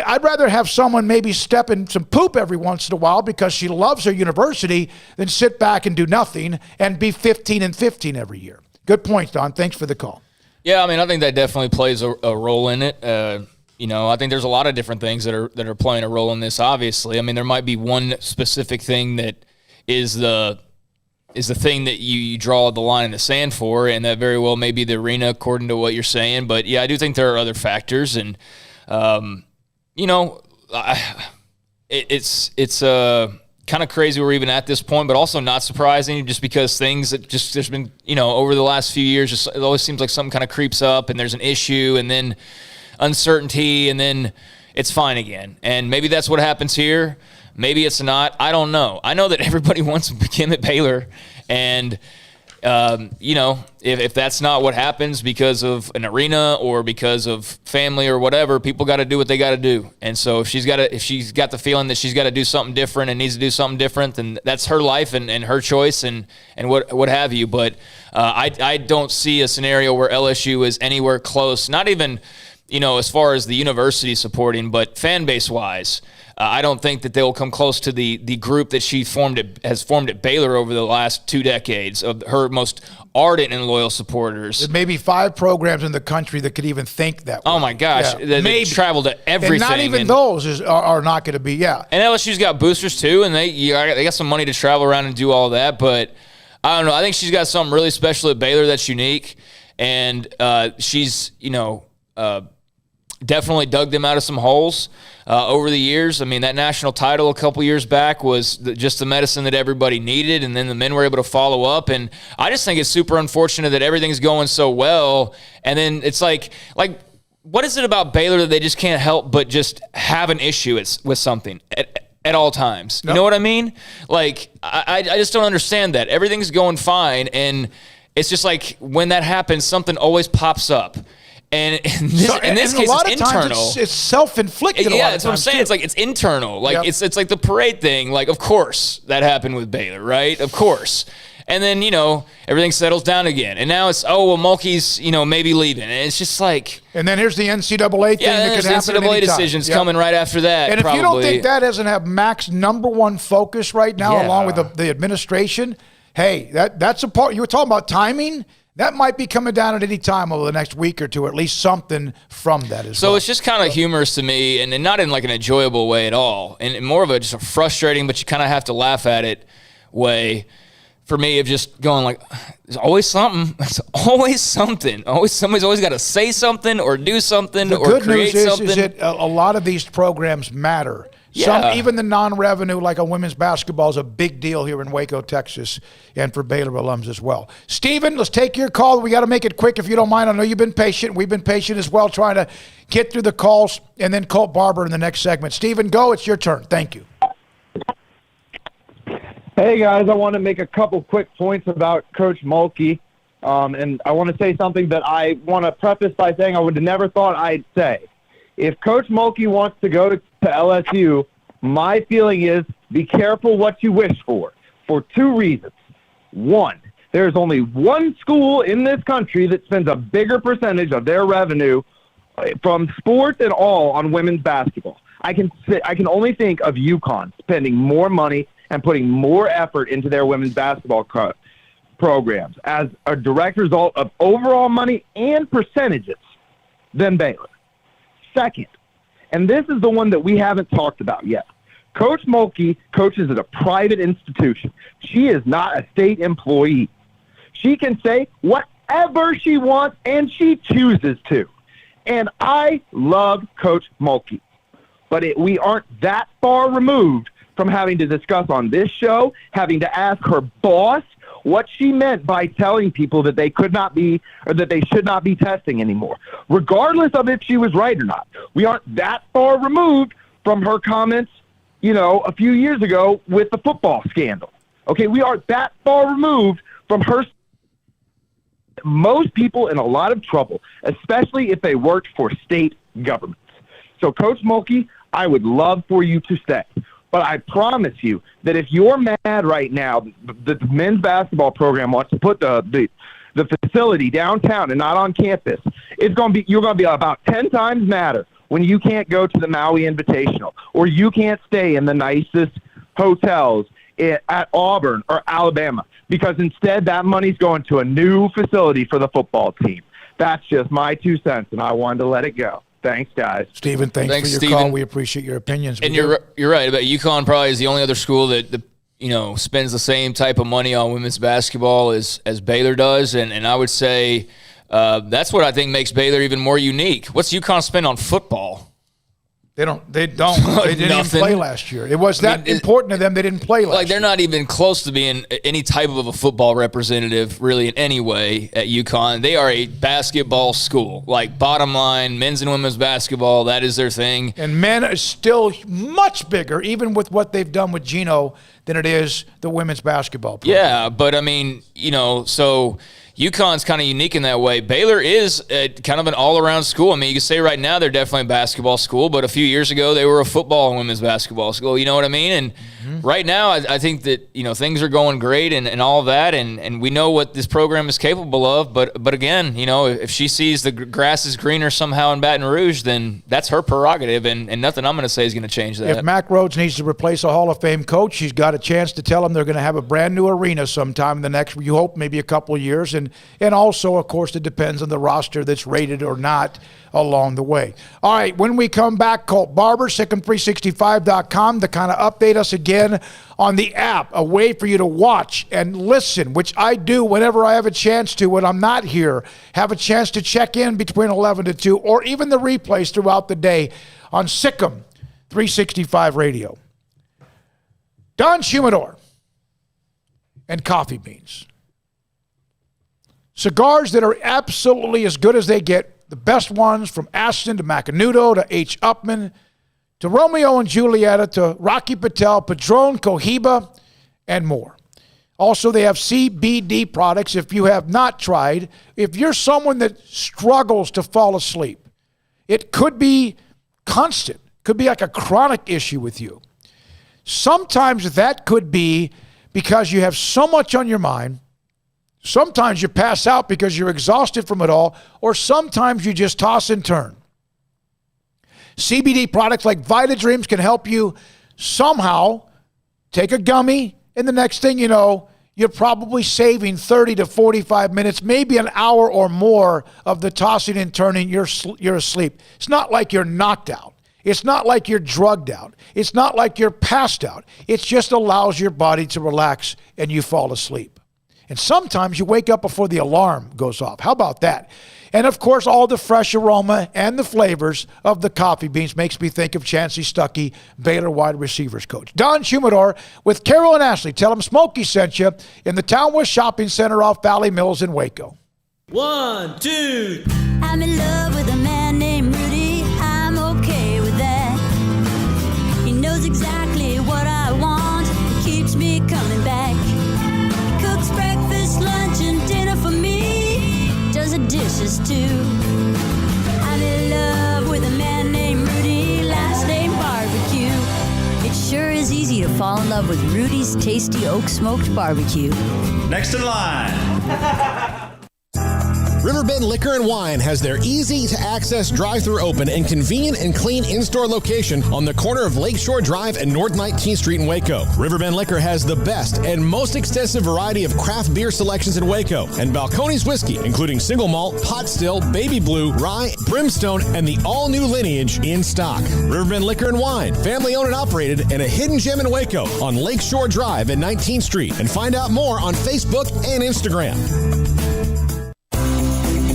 I'd rather have someone maybe step in some poop every once in a while because she loves her university than sit back and do nothing and be 15-15 every year. Good point, Don. Thanks for the call. Yeah, I mean, I think that definitely plays a role in it. I think there's a lot of different things that are playing a role in this, obviously. I mean, there might be one specific thing that is the thing that you draw the line in the sand for, and that very well may be the arena, according to what you're saying. But, yeah, I do think there are other factors. And, it's kind of crazy we're even at this point, but also not surprising just because things that there's been, over the last few years, it always seems like something kind of creeps up and there's an issue and then uncertainty and then it's fine again. And maybe that's what happens here. Maybe it's not. I don't know. I know that everybody wants Kim at Baylor, and if that's not what happens because of an arena or because of family or whatever, people got to do what they got to do. And so if she's got the feeling that she's got to do something different and needs to do something different, then that's her life and her choice and what have you. But I don't see a scenario where LSU is anywhere close, not even, as far as the university supporting, but fan base wise. I don't think that they will come close to the group that she has formed at Baylor over the last 2 decades of her most ardent and loyal supporters. There's maybe 5 programs in the country that could even think that way. Oh, my gosh. Yeah. They travel to everything. And not even those are not going to be, yeah. And LSU's got boosters, too, and they got some money to travel around and do all that. But I don't know. I think she's got something really special at Baylor that's unique. And she's, definitely dug them out of some holes over the years. I mean, that national title a couple years back was just the medicine that everybody needed, and then the men were able to follow up. And I just think it's super unfortunate that everything's going so well, and then it's like what is it about Baylor that they just can't help but just have an issue with something at all times? You know what I mean? Like, I just don't understand that. Everything's going fine, and it's just like when that happens, something always pops up. And in this case, it's internal. It's self-inflicted. Yeah, that's what I'm saying. It's like it's internal. Like it's like the parade thing. Like, of course that happened with Baylor, right? Of course. And then everything settles down again. And now it's Mulkey's maybe leaving. And it's just like. And then here's the NCAA thing that could happen at any time. decisions coming right after that. And if you don't think that doesn't have Mac's number one focus right now, along with the administration, hey, that's a part. You were talking about timing. That might be coming down at any time over the next week or two, at least something from that as well. So it's just kind of humorous to me, and not in like an enjoyable way at all, and more of just a frustrating, but you kind of have to laugh at it way for me of just going like, there's always something. There's always something. Somebody's always got to say something or do something or create something. The good news is that a lot of these programs matter. Yeah. Even the non-revenue, like a women's basketball, is a big deal here in Waco, Texas, and for Baylor alums as well. Steven, let's take your call. We got to make it quick if you don't mind. I know you've been patient. We've been patient as well, trying to get through the calls, and then Colt Barber in the next segment. Steven, go. It's your turn. Thank you. Hey, guys. I want to make a couple quick points about Coach Mulkey, and I want to say something that I want to preface by saying I would have never thought I'd say. If Coach Mulkey wants to go to LSU, my feeling is be careful what you wish for 2 reasons. One, there's only one school in this country that spends a bigger percentage of their revenue from sports and all on women's basketball. I can only think of UConn spending more money and putting more effort into their women's basketball programs as a direct result of overall money and percentages than Baylor. Second, and this is the one that we haven't talked about yet, Coach Mulkey coaches at a private institution. She is not a state employee. She can say whatever she wants, and she chooses to. And I love Coach Mulkey. But we aren't that far removed from having to discuss on this show, having to ask her boss what she meant by telling people that they could not be, or that they should not be testing anymore, regardless of if she was right or not. We aren't that far removed from her comments, a few years ago with the football scandal. Okay, we are that far removed from her. Most people in a lot of trouble, especially if they worked for state governments. So, Coach Mulkey, I would love for you to stay. But I promise you that if you're mad right now, the men's basketball program wants to put the facility downtown and not on campus, you're going to be about 10 times madder when you can't go to the Maui Invitational, or you can't stay in the nicest hotels at Auburn or Alabama, because instead that money's going to a new facility for the football team. That's just my 2 cents, and I wanted to let it go. Thanks, guys. Stephen, thanks for your Steven. call. We appreciate your opinions. And you're right about UConn. Probably is the only other school that spends the same type of money on women's basketball as Baylor does, and I would say that's what I think makes Baylor even more unique. What's UConn spend on football? They don't. They didn't even play last year. It was important to them. They didn't play last year. Like, they're not even close to being any type of a football representative, really, in any way at UConn. They are a basketball school. Like, bottom line, men's and women's basketball, that is their thing. And men are still much bigger, even with what they've done with Gino, than it is the women's basketball program. Yeah, but I mean, so UConn's kind of unique in that way. Baylor is kind of an all-around school. I mean, you can say right now they're definitely a basketball school, but a few years ago they were a football and women's basketball school. You know what I mean? And right now I think that, things are going great and all of that, and we know what this program is capable of. But again, if she sees the grass is greener somehow in Baton Rouge, then that's her prerogative, and nothing I'm going to say is going to change that. If Mack Rhodes needs to replace a Hall of Fame coach, he's got a chance to tell him they're going to have a brand new arena sometime in the next, you hope, maybe a couple of years. And also, of course, it depends on the roster that's rated or not along the way. All right, when we come back, Colt Barber, SicEm365.com, to kind of update us again on the app, a way for you to watch and listen, which I do whenever I have a chance to when I'm not here, have a chance to check in between 11 to 2, or even the replays throughout the day on SicEm365 Radio. Don Humidor and coffee beans. Cigars that are absolutely as good as they get, the best ones from Aston to Macanudo to H. Upman to Romeo and Julieta to Rocky Patel, Padron, Cohiba, and more. Also, they have CBD products if you have not tried. If you're someone that struggles to fall asleep, it could be constant, could be like a chronic issue with you. Sometimes that could be because you have so much on your mind. Sometimes you pass out because you're exhausted from it all, or sometimes you just toss and turn. CBD products like VitaDreams can help you somehow take a gummy, and the next thing you know, you're probably saving 30 to 45 minutes, maybe an hour or more of the tossing and turning. You're asleep. It's not like you're knocked out. It's not like you're drugged out. It's not like you're passed out. It just allows your body to relax and you fall asleep. And sometimes you wake up before the alarm goes off. How about that? And, of course, all the fresh aroma and the flavors of the coffee beans makes me think of Chancey Stuckey, Baylor wide receivers coach. Don Shumador with Carol and Ashley. Tell them Smokey sent you in the Town West Shopping Center off Valley Mills in Waco. 1, 2. I'm in love with a man named Rudy. I'm okay with that. He knows exactly what I want. He keeps me coming back. He cooks breakfast, lunch, and dinner for me. Does the dishes too. I'm in love with a man named Rudy. Last name Barbecue. It sure is easy to fall in love with Rudy's tasty oak smoked barbecue. Next in line. Riverbend Liquor and Wine has their easy-to-access drive-thru open and convenient and clean in-store location on the corner of Lakeshore Drive and North 19th Street in Waco. Riverbend Liquor has the best and most extensive variety of craft beer selections in Waco, and Balcones Whiskey, including single malt, pot still, baby blue, rye, brimstone, and the all-new lineage in stock. Riverbend Liquor and Wine, family-owned and operated, and a hidden gem in Waco on Lakeshore Drive and 19th Street. And find out more on Facebook and Instagram.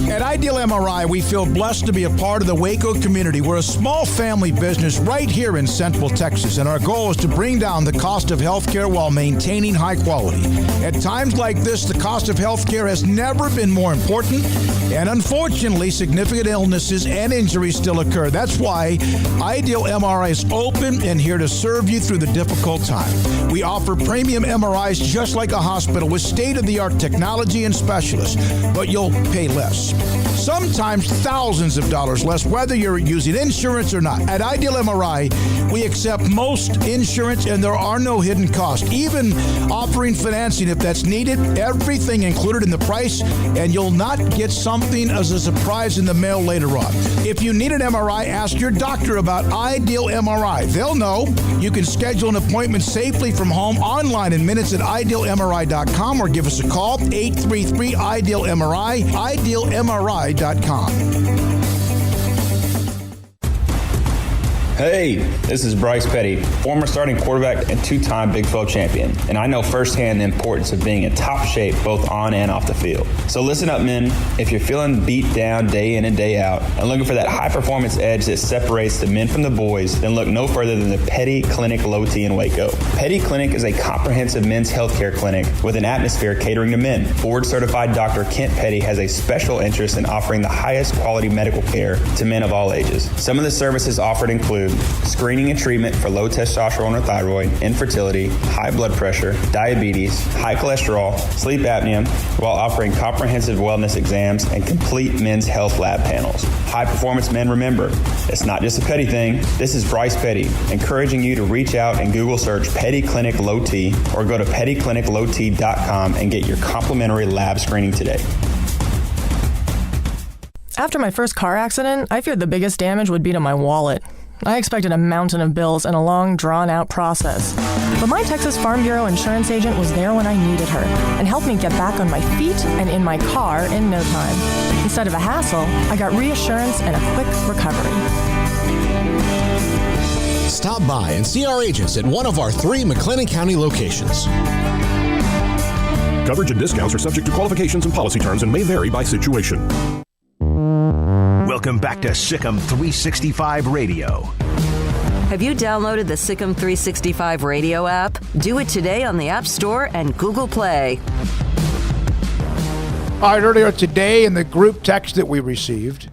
At Ideal MRI, we feel blessed to be a part of the Waco community. We're a small family business right here in Central Texas, and our goal is to bring down the cost of healthcare while maintaining high quality. At times like this, the cost of healthcare has never been more important, and unfortunately, significant illnesses and injuries still occur. That's why Ideal MRI is open and here to serve you through the difficult time. We offer premium MRIs just like a hospital with state-of-the-art technology and specialists, but you'll pay less. Sometimes thousands of dollars less, whether you're using insurance or not. At Ideal MRI, we accept most insurance and there are no hidden costs, even offering financing if that's needed. Everything included in the price, and you'll not get something as a surprise in the mail later on. If you need an MRI, ask your doctor about Ideal MRI. They'll know. You can schedule an appointment safely from home online in minutes at idealmri.com or give us a call, 833-IDEAL-MRI, idealmri.com. Hey, this is Bryce Petty, former starting quarterback and two-time Big 12 champion, and I know firsthand the importance of being in top shape both on and off the field. So listen up, men. If you're feeling beat down day in and day out and looking for that high-performance edge that separates the men from the boys, then look no further than the Petty Clinic Low T in Waco. Petty Clinic is a comprehensive men's healthcare clinic with an atmosphere catering to men. Board-certified Dr. Kent Petty has a special interest in offering the highest quality medical care to men of all ages. Some of the services offered include screening and treatment for low testosterone or thyroid, infertility, high blood pressure, diabetes, high cholesterol, sleep apnea, while offering comprehensive wellness exams and complete men's health lab panels. High performance men, remember, it's not just a Petty thing. This is Bryce Petty, encouraging you to reach out and Google search Petty Clinic Low T or go to pettycliniclowt.com and get your complimentary lab screening today. After my first car accident, I feared the biggest damage would be to my wallet. I expected a mountain of bills and a long, drawn-out process. But my Texas Farm Bureau insurance agent was there when I needed her and helped me get back on my feet and in my car in no time. Instead of a hassle, I got reassurance and a quick recovery. Stop by and see our agents at one of our 3 McLennan County locations. Coverage and discounts are subject to qualifications and policy terms and may vary by situation. Welcome back to SicEm365 Radio. Have you downloaded the SicEm365 Radio app? Do it today on the App Store and Google Play. All right, earlier today in the group text that we received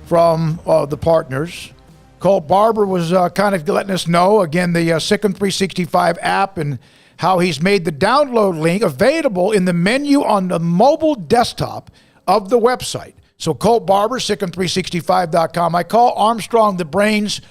from the partners, Colt Barber was kind of letting us know, again, the SicEm365 app and how he's made the download link available in the menu on the mobile desktop of the website. So Colt Barber, SicEm365.com. I call Armstrong the brains.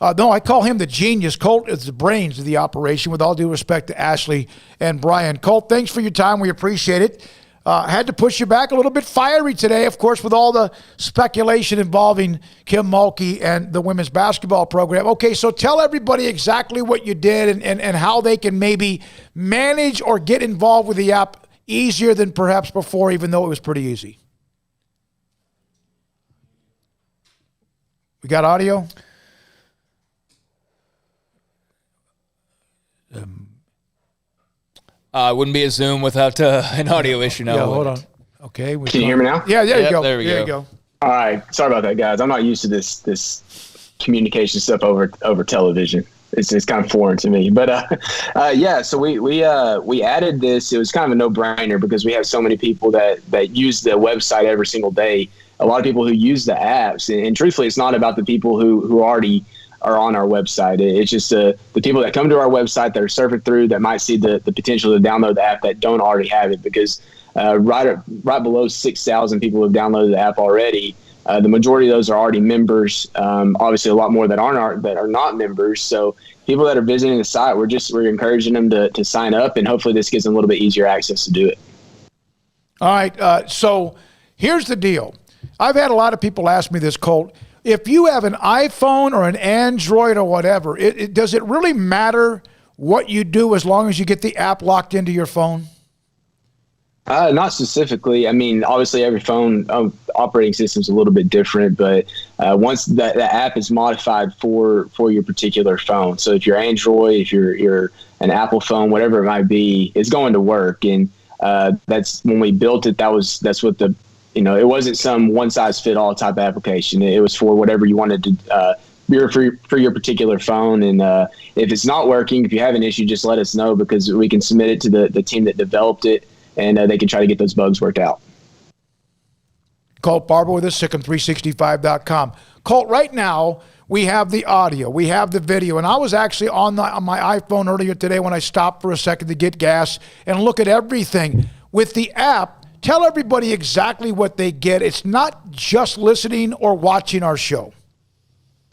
No, I call him the genius. Colt is the brains of the operation, with all due respect to Ashley and Brian. Colt, thanks for your time. We appreciate it. Had to push you back a little bit fiery today, of course, with all the speculation involving Kim Mulkey and the women's basketball program. Okay, so tell everybody exactly what you did and how they can maybe manage or get involved with the app easier than perhaps before, even though it was pretty easy. We got audio? It wouldn't be a Zoom without an audio issue now. Yeah, hold on. Okay. Can you hear me now? Yeah, there you go. There we go. You go. All right. Sorry about that, guys. I'm not used to this communication stuff over television. It's kind of foreign to me. But so we added this. It was kind of a no-brainer because we have so many people that use the website every single day. A lot of people who use the apps, and truthfully, it's not about the people who already are on our website. It's just the people that come to our website that are surfing through that might see the potential to download the app that don't already have it, because right below 6,000 people have downloaded the app already. The majority of those are already members. Obviously, a lot more that are not members. So people that are visiting the site, we're encouraging them to sign up, and hopefully this gives them a little bit easier access to do it. All right. So here's the deal. I've had a lot of people ask me this, Colt. If you have an iPhone or an Android or whatever, does it really matter what you do as long as you get the app locked into your phone? Not specifically. I mean, obviously every phone operating system is a little bit different, but once the app is modified for your particular phone. So if you're Android, if you're an Apple phone, whatever it might be, it's going to work. And that's when we built it. That's what it wasn't some one size fit all type of application. It was for whatever you wanted to for your particular phone. And if it's not working, if you have an issue, just let us know, because we can submit it to the team that developed it, and they can try to get those bugs worked out. Colt Barber with us, SicEm365.com. Colt, right now we have the audio, we have the video, and I was actually on my iPhone earlier today when I stopped for a second to get gas and look at everything. With the app, tell everybody exactly what they get. It's not just listening or watching our show.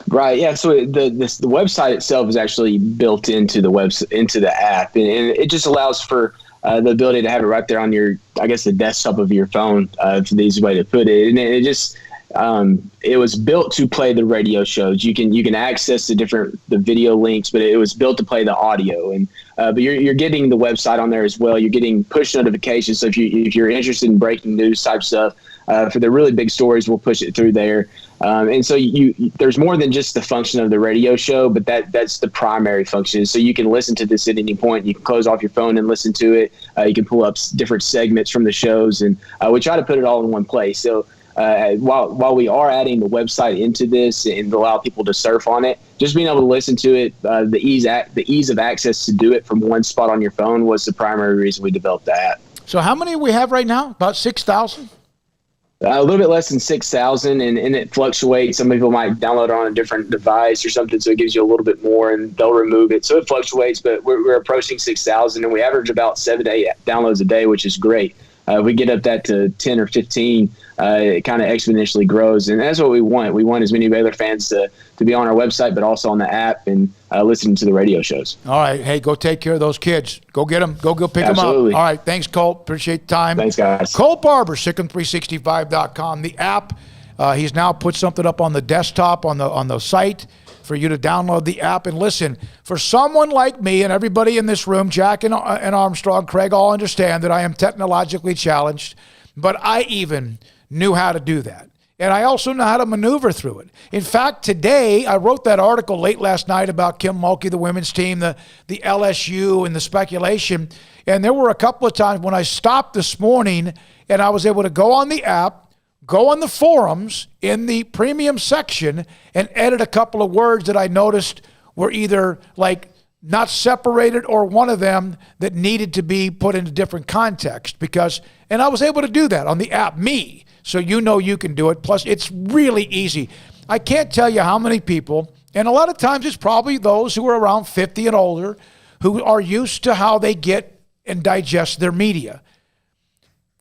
Right. Yeah. So the website itself is actually built into the app, and it just allows for the ability to have it right there on the desktop of your phone, for the easy way to put it. And it just, it was built to play the radio shows. You can access the video links, but it was built to play the audio. And but you're getting the website on there as well. You're getting push notifications. So if you're interested in breaking news type stuff, for the really big stories, we'll push it through there. And so there's more than just the function of the radio show, but that's the primary function. So you can listen to this at any point. You can close off your phone and listen to it. You can pull up different segments from the shows, and we try to put it all in one place. So while we are adding the website into this and allow people to surf on it, just being able to listen to it, the ease of access to do it from one spot on your phone was the primary reason we developed the app. So how many we have right now? About 6,000? A little bit less than 6,000, and it fluctuates. Some people might download it on a different device or something, so it gives you a little bit more, and they'll remove it. So it fluctuates, but we're approaching 6,000, and we average about 7 to 8 downloads a day, which is great. We get up that to 10 or 15, it kind of exponentially grows, and that's what we want. We want as many Baylor fans to be on our website, but also on the app and listening to the radio shows. All right. Hey, go take care of those kids. Go get them. Go pick Absolutely. them up. All right. Thanks, Colt. Appreciate the time. Thanks, guys. Colt Barber, SicEm365.com. The app, he's now put something up on the desktop on the site for you to download the app and listen. For someone like me and everybody in this room, Jack and Armstrong, Craig, all understand that I am technologically challenged, but I even knew how to do that. And I also know how to maneuver through it. In fact, today, I wrote that article late last night about Kim Mulkey, the women's team, the LSU, and the speculation. And there were a couple of times when I stopped this morning and I was able to go on the app, go on the forums in the premium section, and edit a couple of words that I noticed were either like not separated or one of them that needed to be put into different context. And I was able to do that on the app, me. So you know you can do it. Plus, it's really easy. I can't tell you how many people, and a lot of times it's probably those who are around 50 and older, who are used to how they get and digest their media.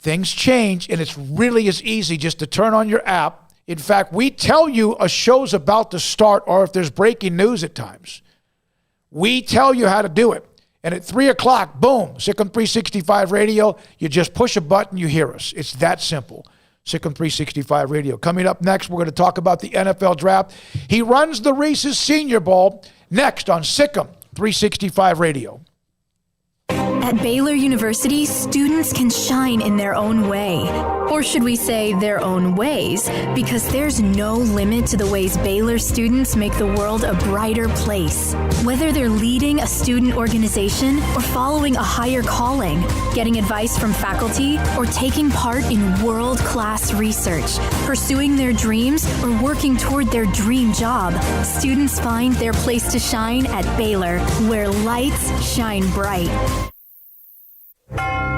Things change, and it's really as easy just to turn on your app. In fact, we tell you a show's about to start or if there's breaking news at times. We tell you how to do it. And at 3 o'clock, boom, SicEm365 Radio, you just push a button, you hear us. It's that simple. SicEm365 Radio. Coming up next, we're going to talk about the NFL draft. He runs the Reese's Senior Bowl next on SicEm365 Radio. At Baylor University, students can shine in their own way. Or should we say their own ways? Because there's no limit to the ways Baylor students make the world a brighter place. Whether they're leading a student organization or following a higher calling, getting advice from faculty, or taking part in world-class research, pursuing their dreams, or working toward their dream job, students find their place to shine at Baylor, where lights shine bright.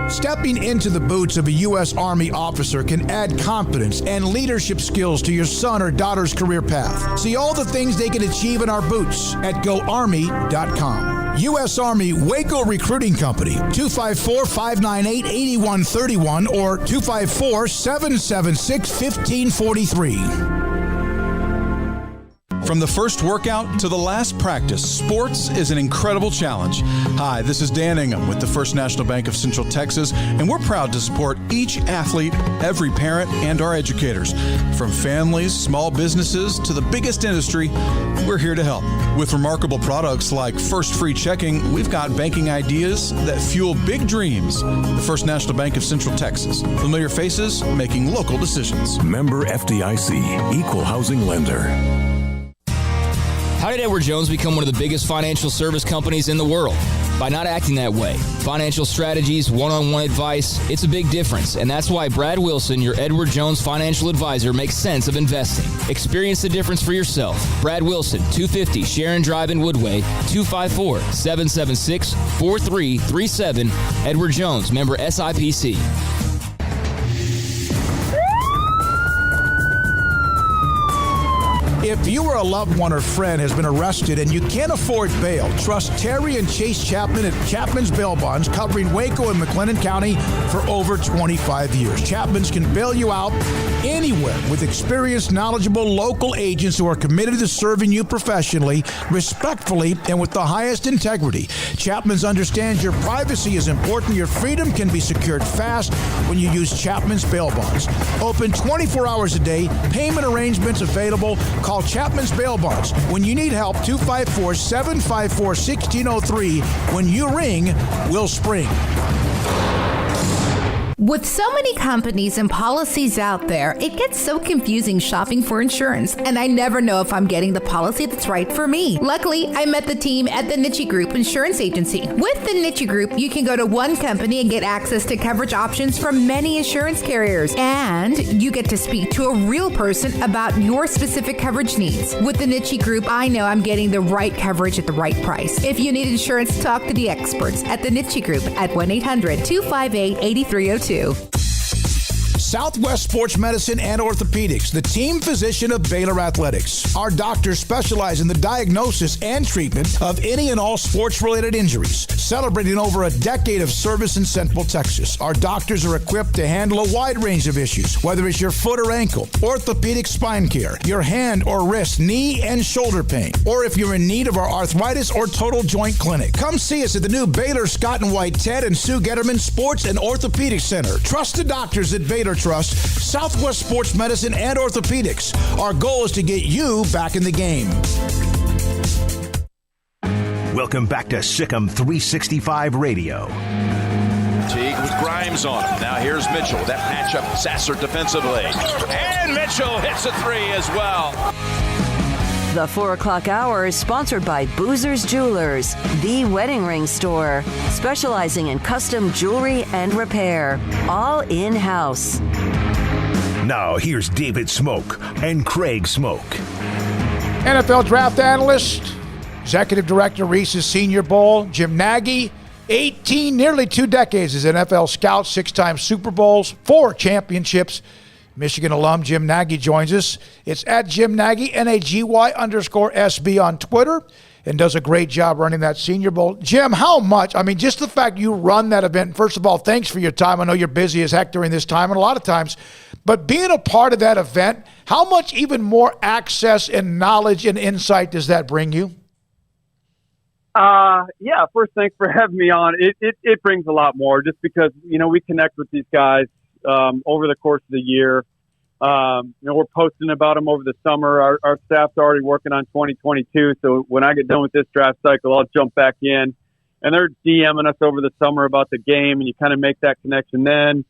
Stepping into the boots of a U.S. Army officer can add confidence and leadership skills to your son or daughter's career path. See all the things they can achieve in our boots at GoArmy.com. U.S. Army Waco Recruiting Company, 254-598-8131 or 254-776-1543. From the first workout to the last practice, sports is an incredible challenge. Hi, this is Dan Ingham with the First National Bank of Central Texas, and we're proud to support each athlete, every parent, and our educators. From families, small businesses, to the biggest industry, we're here to help. With remarkable products like First Free Checking, we've got banking ideas that fuel big dreams. The First National Bank of Central Texas. Familiar faces making local decisions. Member FDIC, Equal Housing Lender. How did Edward Jones become one of the biggest financial service companies in the world? By not acting that way. Financial strategies, one-on-one advice, it's a big difference. And that's why Brad Wilson, your Edward Jones financial advisor, makes sense of investing. Experience the difference for yourself. Brad Wilson, 250 Sharon Drive in Woodway, 254-776-4337. Edward Jones, member SIPC. If you or a loved one or friend has been arrested and you can't afford bail, trust Terry and Chase Chapman at Chapman's Bail Bonds, covering Waco and McLennan County for over 25 years. Chapman's can bail you out anywhere with experienced, knowledgeable local agents who are committed to serving you professionally, respectfully, and with the highest integrity. Chapman's understands your privacy is important. Your freedom can be secured fast when you use Chapman's Bail Bonds. Open 24 hours a day. Payment arrangements available. Call Chapman's Bail Bonds. When you need help, 254-754-1603. When you ring, we'll spring. With so many companies and policies out there, it gets so confusing shopping for insurance, and I never know if I'm getting the policy that's right for me. Luckily, I met the team at the Niche Group Insurance Agency. With the Niche Group, you can go to one company and get access to coverage options from many insurance carriers, and you get to speak to a real person about your specific coverage needs. With the Niche Group, I know I'm getting the right coverage at the right price. If you need insurance, talk to the experts at the Niche Group at 1-800-258-8302. Southwest Sports Medicine and Orthopedics, the team physician of Baylor Athletics. Our doctors specialize in the diagnosis and treatment of any and all sports-related injuries. Celebrating over a decade of service in Central Texas, our doctors are equipped to handle a wide range of issues, whether it's your foot or ankle, orthopedic spine care, your hand or wrist, knee and shoulder pain, or if you're in need of our arthritis or total joint clinic. Come see us at the new Baylor Scott and White Ted and Sue Getterman Sports and Orthopedic Center. Trust the doctors at Baylor Trust, Southwest Sports Medicine and Orthopedics. Our goal is to get you back in the game. Welcome back to SicEm365 Radio. Teague with Grimes on him. Now here's Mitchell. That matchup, Sasser defensively. And Mitchell hits a three as well. The 4 o'clock hour is sponsored by Boozer's Jewelers, the wedding ring store, specializing in custom jewelry and repair, all in-house. Now here's David Smoak and Craig Smoak. NFL draft analyst, executive director, Reese's Senior Bowl, Jim Nagy, 18, nearly 2 decades as NFL scout, 6-time Super Bowls, 4 championships. Michigan alum Jim Nagy joins us. It's at Jim Nagy, NAGY_SB on Twitter, and does a great job running that Senior Bowl. Jim, how much, I mean, just the fact you run that event, first of all, thanks for your time. I know you're busy as heck during this time and a lot of times, but being a part of that event, how much even more access and knowledge and insight does that bring you? Yeah, first, thanks for having me on. It brings a lot more just because, you know, we connect with these guys over the course of the year. You know, we're posting about them over the summer. Our staff's already working on 2022. So when I get done with this draft cycle, I'll jump back in and they're DMing us over the summer about the game, and you kind of make that connection then.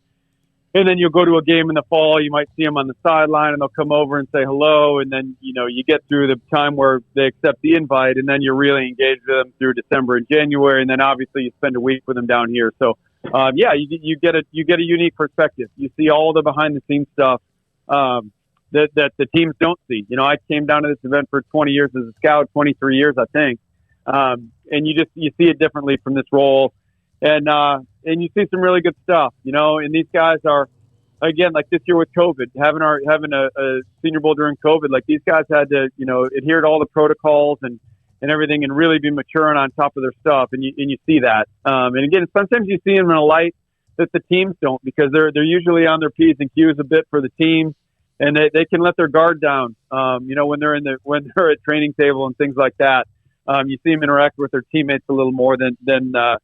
And then you'll go to a game in the fall. You might see them on the sideline, and they'll come over and say hello. And then, you get through the time where they accept the invite, and then you're really engaged with them through December and January. And then obviously you spend a week with them down here. So, you get a unique perspective. You see all the behind the scenes stuff that the teams don't see. I came down to this event for 20 years as a scout, 23 years, I think. And you see it differently from this role. And you see some really good stuff, and these guys are, again, like this year with COVID, having a Senior Bowl during COVID, like these guys had to, adhere to all the protocols and everything and really be mature and on top of their stuff. And you see that. And again, sometimes you see them in a light that the teams don't, because they're usually on their P's and Q's a bit for the team, and they can let their guard down, when they're at training table and things like that. You see them interact with their teammates a little more than the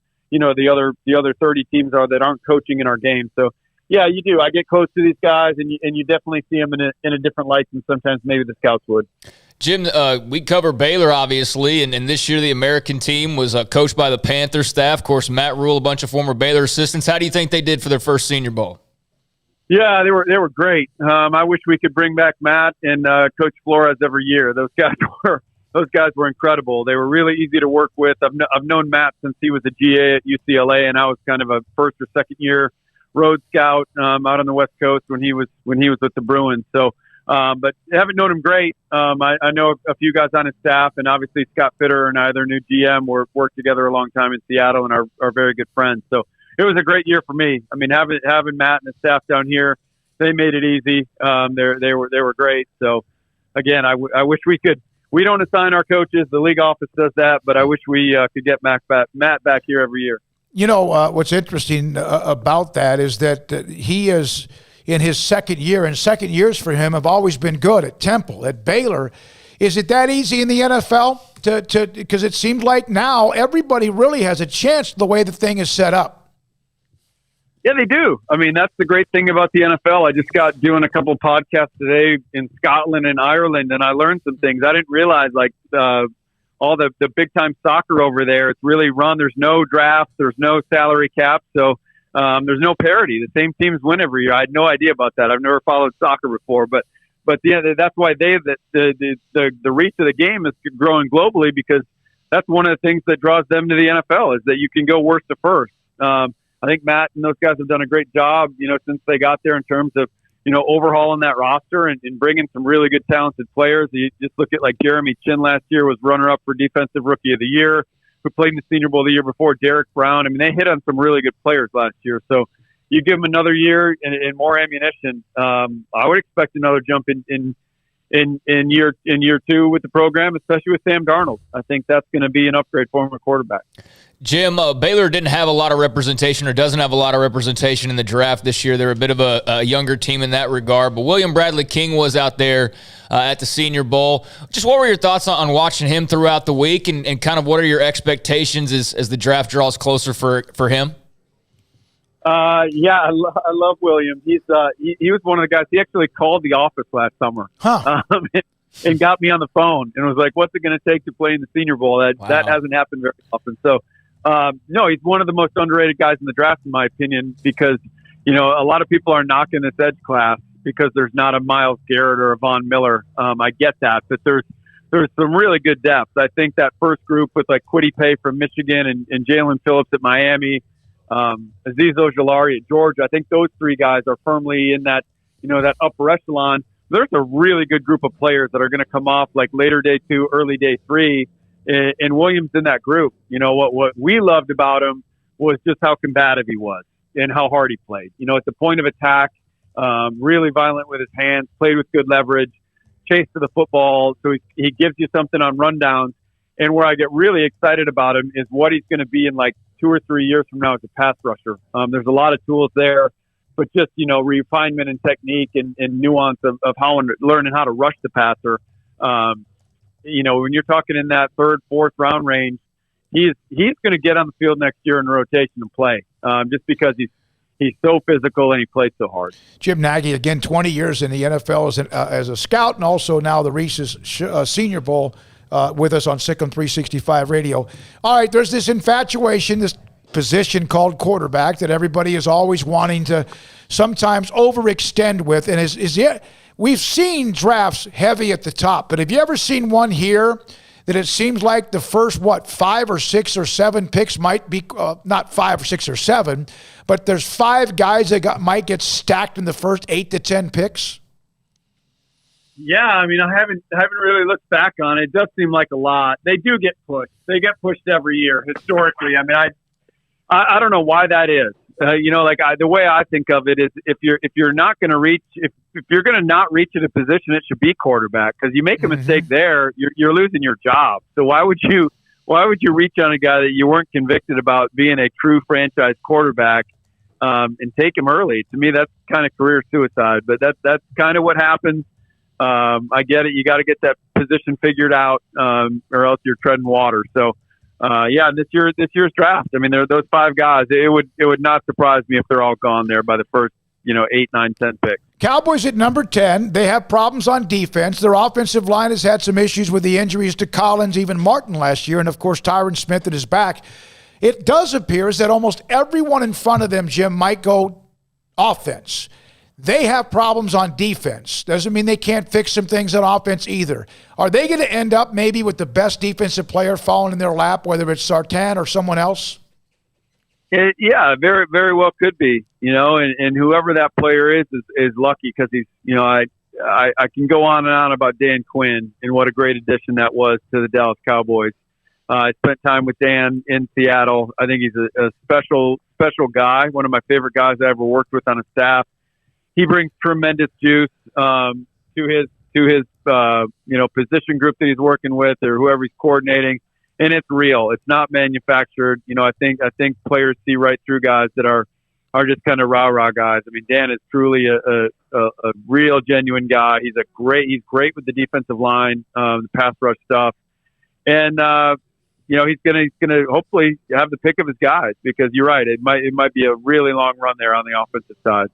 other 30 teams that aren't coaching in our game. So yeah, you do. I get close to these guys, and you definitely see them in a different light than sometimes maybe the scouts would. Jim, we cover Baylor, obviously, and this year the American team was coached by the Panther staff. Of course, Matt Rule, a bunch of former Baylor assistants. How do you think they did for their first Senior Bowl? Yeah, they were great. I wish we could bring back Matt and Coach Flores every year. Those guys were incredible. They were really easy to work with. I've known Matt since he was a GA at UCLA, and I was kind of a first or second year road scout out on the West Coast when he was with the Bruins. So, but I haven't known him great. I know a few guys on his staff, and obviously Scott Fitter and I, their new GM, worked together a long time in Seattle and are very good friends. So it was a great year for me. I mean, having Matt and his staff down here, they made it easy. They were great. So again, I wish we could. We don't assign our coaches. The league office does that, but I wish we could get Matt back here every year. What's interesting about that is that he is in his second year, and second years for him have always been good at Temple, at Baylor. Is it that easy in the NFL? Because it seems like now everybody really has a chance the way the thing is set up. Yeah, they do. I mean, that's the great thing about the NFL. I just got doing a couple podcasts today in Scotland and Ireland, and I learned some things. I didn't realize, like, all the big-time soccer over there, it's really run. There's no draft. There's no salary cap. So there's no parity. The same teams win every year. I had no idea about that. I've never followed soccer before. But yeah, that's why the reach of the game is growing globally, because that's one of the things that draws them to the NFL, is that you can go worst to first. I think Matt and those guys have done a great job, since they got there in terms of, overhauling that roster and bringing some really good talented players. You just look at, like, Jeremy Chin last year was runner-up for Defensive Rookie of the Year, who played in the Senior Bowl the year before, Derek Brown. I mean, they hit on some really good players last year. So you give them another year and more ammunition. I would expect another jump in year two with the program, especially with Sam Darnold. I think that's going to be an upgrade for him at quarterback. Jim, Baylor didn't have a lot of representation, or doesn't have a lot of representation in the draft this year. They're a bit of a younger team in that regard, but William Bradley King was out there at the Senior Bowl. Just what were your thoughts on watching him throughout the week, and kind of what are your expectations as the draft draws closer for him? Yeah, I love William. He was one of the guys. He actually called the office last summer. And got me on the phone and was like, "What's it going to take to play in the Senior Bowl?" That hasn't happened very often. So, no, he's one of the most underrated guys in the draft, in my opinion, because a lot of people are knocking this edge class because there's not a Myles Garrett or a Von Miller. I get that, but there's some really good depth. I think that first group with, like, Kwity Paye from Michigan and Jalen Phillips at Miami, Azeez Ojulari at Georgia. I think those three guys are firmly in that that upper echelon. There's a really good group of players that are going to come off, like, later day 2, early day 3, and Williams in that group. What we loved about him was just how combative he was and how hard he played. At the point of attack, really violent with his hands, played with good leverage, chased to the football. So he gives you something on rundowns. And where I get really excited about him is what he's going to be in, like, 2 or 3 years from now as a pass rusher. There's a lot of tools there, but just, refinement and technique and nuance of how learning how to rush the passer. When you're talking in that 3rd, 4th round range, he's going to get on the field next year in rotation and play, just because he's so physical and he plays so hard. Jim Nagy, again, 20 years in the NFL as a scout, and also now the Reese's Senior Bowl with us on SicEm365 Radio. All right, there's this infatuation, this position called quarterback that everybody is always wanting to sometimes overextend with. And we've seen drafts heavy at the top, but have you ever seen one here that it seems like the first, 5 or 6 or 7 picks might be, not 5 or 6 or 7, but there's 5 guys that might get stacked in the first 8 to 10 picks? Yeah, I mean, I haven't really looked back on it. It does seem like a lot. They do get pushed. They get pushed every year historically. I mean, I don't know why that is. The way I think of it is if you're not going to reach, if you're going to not reach at a position, it should be quarterback, because you make a mistake there, you're losing your job. So why would you reach on a guy that you weren't convicted about being a true franchise quarterback and take him early? To me, that's kind of career suicide. But that's kind of what happens. I get it. You got to get that position figured out, or else you're treading water. So. This year's draft. I mean, there are those 5 guys. It would not surprise me if they're all gone there by the first, 8, 9, 10 picks. Cowboys at number 10. They have problems on defense. Their offensive line has had some issues with the injuries to Collins, even Martin last year, and of course Tyron Smith at his back. It does appear as that almost everyone in front of them, Jim, might go offense. They have problems on defense. Doesn't mean they can't fix some things on offense either. Are they going to end up maybe with the best defensive player falling in their lap, whether it's Sartan or someone else? Yeah, very, very well could be. And whoever that player is lucky, because he's. I can go on and on about Dan Quinn and what a great addition that was to the Dallas Cowboys. I spent time with Dan in Seattle. I think he's a special guy. One of my favorite guys I ever worked with on a staff. He brings tremendous juice to his position group that he's working with, or whoever he's coordinating, and it's real. It's not manufactured. I think players see right through guys that are just kind of rah-rah guys. I mean, Dan is truly a real genuine guy. He's great with the defensive line, the pass rush stuff, and he's gonna hopefully have the pick of his guys, because you're right. It might be a really long run there on the offensive side.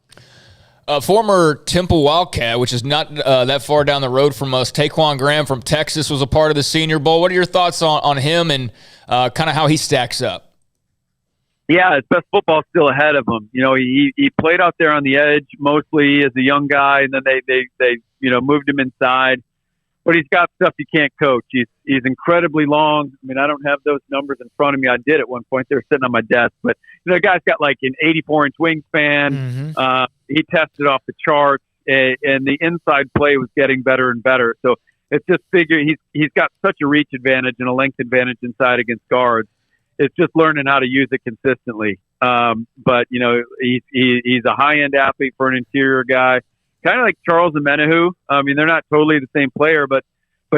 Former Temple Wildcat, which is not that far down the road from us, Taquan Graham from Texas was a part of the Senior Bowl. What are your thoughts on him and kind of how he stacks up? Yeah, his best football is still ahead of him. He played out there on the edge mostly as a young guy, and then they moved him inside. But he's got stuff you can't coach. He's incredibly long. I mean, I don't have those numbers in front of me. I did at one point. They were sitting on my desk. But the guy's got like an 84-inch wingspan. He tested off the charts, and the inside play was getting better and better. So it's just he's got such a reach advantage and a length advantage inside against guards. It's just learning how to use it consistently. But he's a high-end athlete for an interior guy. Kind of like Charles Omenihu. I mean, they're not totally the same player, but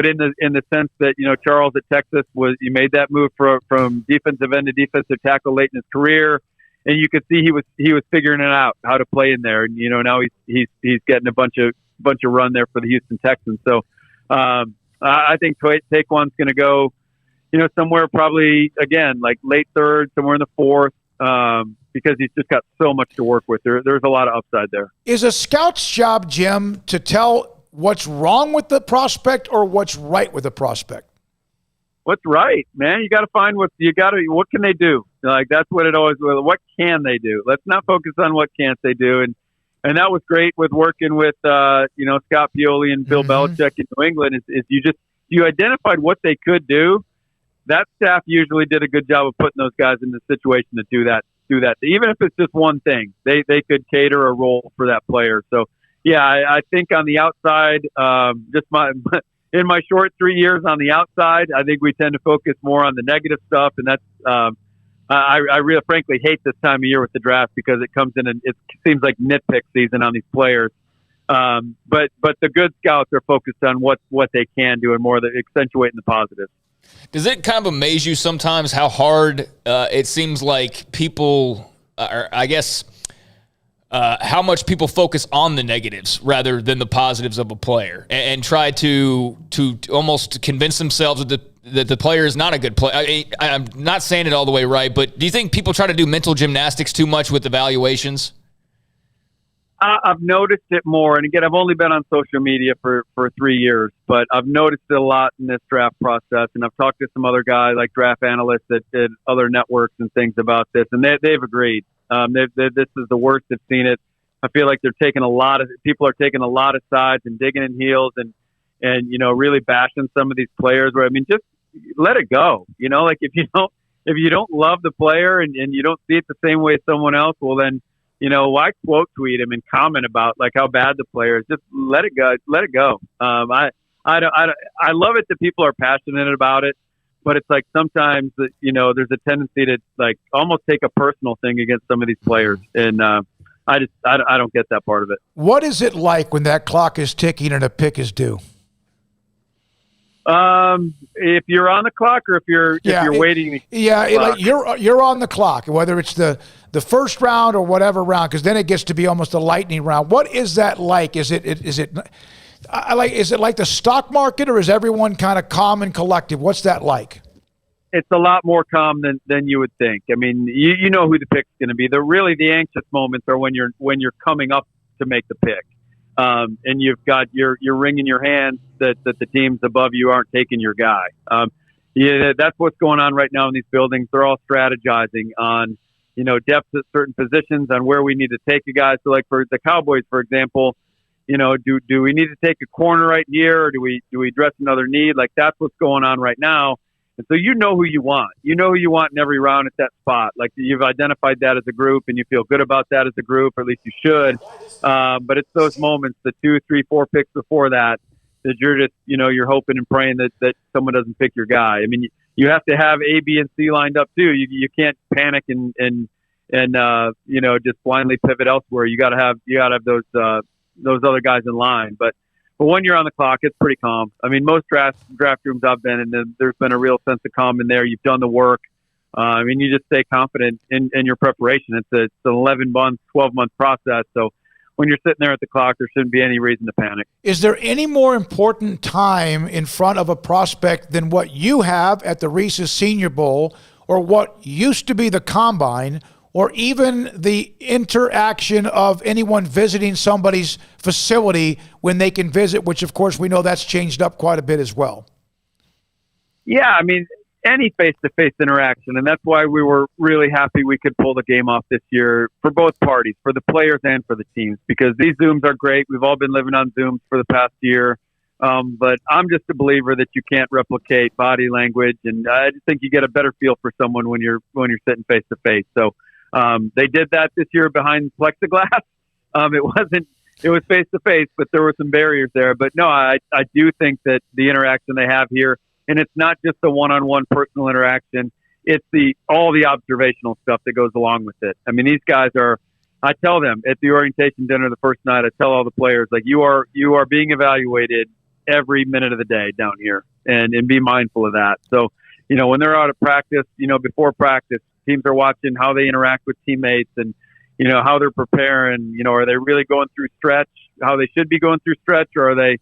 in the sense that Charles at Texas he made that move from defensive end to defensive tackle late in his career, and you could see he was figuring it out how to play in there. And now he's getting a bunch of run there for the Houston Texans. So I think Taquan's going to go somewhere probably again like late third, somewhere in the fourth. Because he's just got so much to work with. There's a lot of upside there. Is a scout's job, Jim, to tell what's wrong with the prospect or what's right with the prospect? What's right, man? You got to find what can they do? Like, that's what it always was. What can they do? Let's not focus on what can't they do. And that was great with working with, Scott Pioli and Bill Belichick in New England is you identified what they could do. That staff usually did a good job of putting those guys in the situation to do that. Even if it's just one thing, they could cater a role for that player. So, yeah, I think on the outside, in my short 3 years on the outside, I think we tend to focus more on the negative stuff, and that's I really frankly hate this time of year with the draft, because it comes in and it seems like nitpick season on these players. But the good scouts are focused on what they can do and more accentuating the positives. Does it kind of amaze you sometimes how hard it seems like people, or I guess, how much people focus on the negatives rather than the positives of a player, and try to almost convince themselves that the player is not a good player? I'm not saying it all the way right, but do you think people try to do mental gymnastics too much with evaluations? I've noticed it more, and again, I've only been on social media for 3 years, but I've noticed it a lot in this draft process, and I've talked to some other guys, like draft analysts at other networks and things about this, and they've agreed. This is the worst they've seen it. I feel like people are taking a lot of sides and digging in heels and really bashing some of these players. Where, I mean, just let it go. Like if you don't love the player and you don't see it the same way as someone else, well then, why quote tweet him and comment about like how bad the player is? Just let it go. Let it go. I love it that people are passionate about it, but it's like sometimes there's a tendency to like almost take a personal thing against some of these players, and I don't get that part of it. What is it like when that clock is ticking and a pick is due? If you're on the clock or if you're waiting. Like you're on the clock, whether it's the first round or whatever round, because then it gets to be almost a lightning round. What is that like? Is it like the stock market, or is everyone kind of calm and collective? What's that like? It's a lot more calm than you would think. I mean, you know who the pick's going to be. The anxious moments are when you're coming up to make the pick. And you've got you're wringing your hands that the teams above you aren't taking your guy. That's what's going on right now in these buildings. They're all strategizing on, depth at certain positions, on where we need to take a guy. So like for the Cowboys, for example, do we need to take a corner right here, or do we address another need? Like that's what's going on right now. And so you know who you want. You know who you want in every round at that spot. Like you've identified that as a group, and you feel good about that as a group, or at least you should. But it's those moments, the 2, 3, 4 picks before that you're just, you're hoping and praying that someone doesn't pick your guy. I mean, you have to have A, B, and C lined up too. You can't panic and just blindly pivot elsewhere. You got to have those other guys in line. But when you're on the clock, it's pretty calm. I mean, most draft rooms I've been in, there's been a real sense of calm in there. You've done the work. I mean, you just stay confident in your preparation. It's an 11-month, 12-month process. So when you're sitting there at the clock, there shouldn't be any reason to panic. Is there any more important time in front of a prospect than what you have at the Reese's Senior Bowl, or what used to be the Combine, or even the interaction of anyone visiting somebody's facility when they can visit, which, of course, we know that's changed up quite a bit as well? Yeah, I mean, any face-to-face interaction, and that's why we were really happy we could pull the game off this year for both parties, for the players and for the teams, because these Zooms are great. We've all been living on Zooms for the past year, but I'm just a believer that you can't replicate body language, and I just think you get a better feel for someone when you're sitting face-to-face. So they did that this year behind plexiglass. It was face-to-face, but there were some barriers there. But no, I do think that the interaction they have here, and it's not just the one-on-one personal interaction, it's all the observational stuff that goes along with it. I mean, these guys I tell them at the orientation dinner the first night, I tell all the players, like, you are being evaluated every minute of the day down here, and be mindful of that. So, when they're out of practice, before practice, teams are watching how they interact with teammates and, how they're preparing. Are they really going through stretch, how they should be going through stretch, or are they,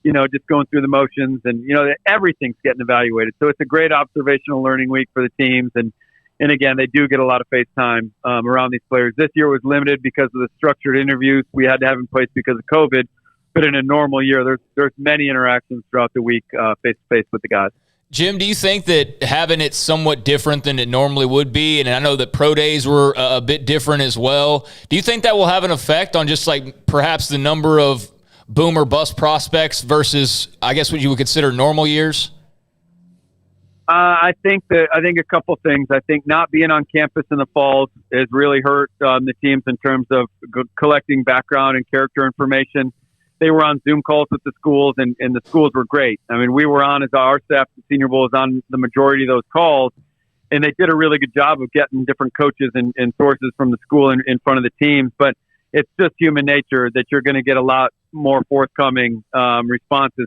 just going through the motions? And, everything's getting evaluated. So it's a great observational learning week for the teams. And again, they do get a lot of face time around these players. This year was limited because of the structured interviews we had to have in place because of COVID. But in a normal year, there's many interactions throughout the week face-to-face with the guys. Jim, do you think that having it somewhat different than it normally would be, and I know that pro days were a bit different as well, do you think that will have an effect on just like perhaps the number of boom or bust prospects versus, I guess, what you would consider normal years? I think a couple things. I think not being on campus in the falls has really hurt the teams in terms of collecting background and character information. They were on Zoom calls with the schools, and the schools were great. I mean, we were on, as our staff at the Senior Bowl is on the majority of those calls, and they did a really good job of getting different coaches and sources from the school in front of the teams. But it's just human nature that you're going to get a lot more forthcoming responses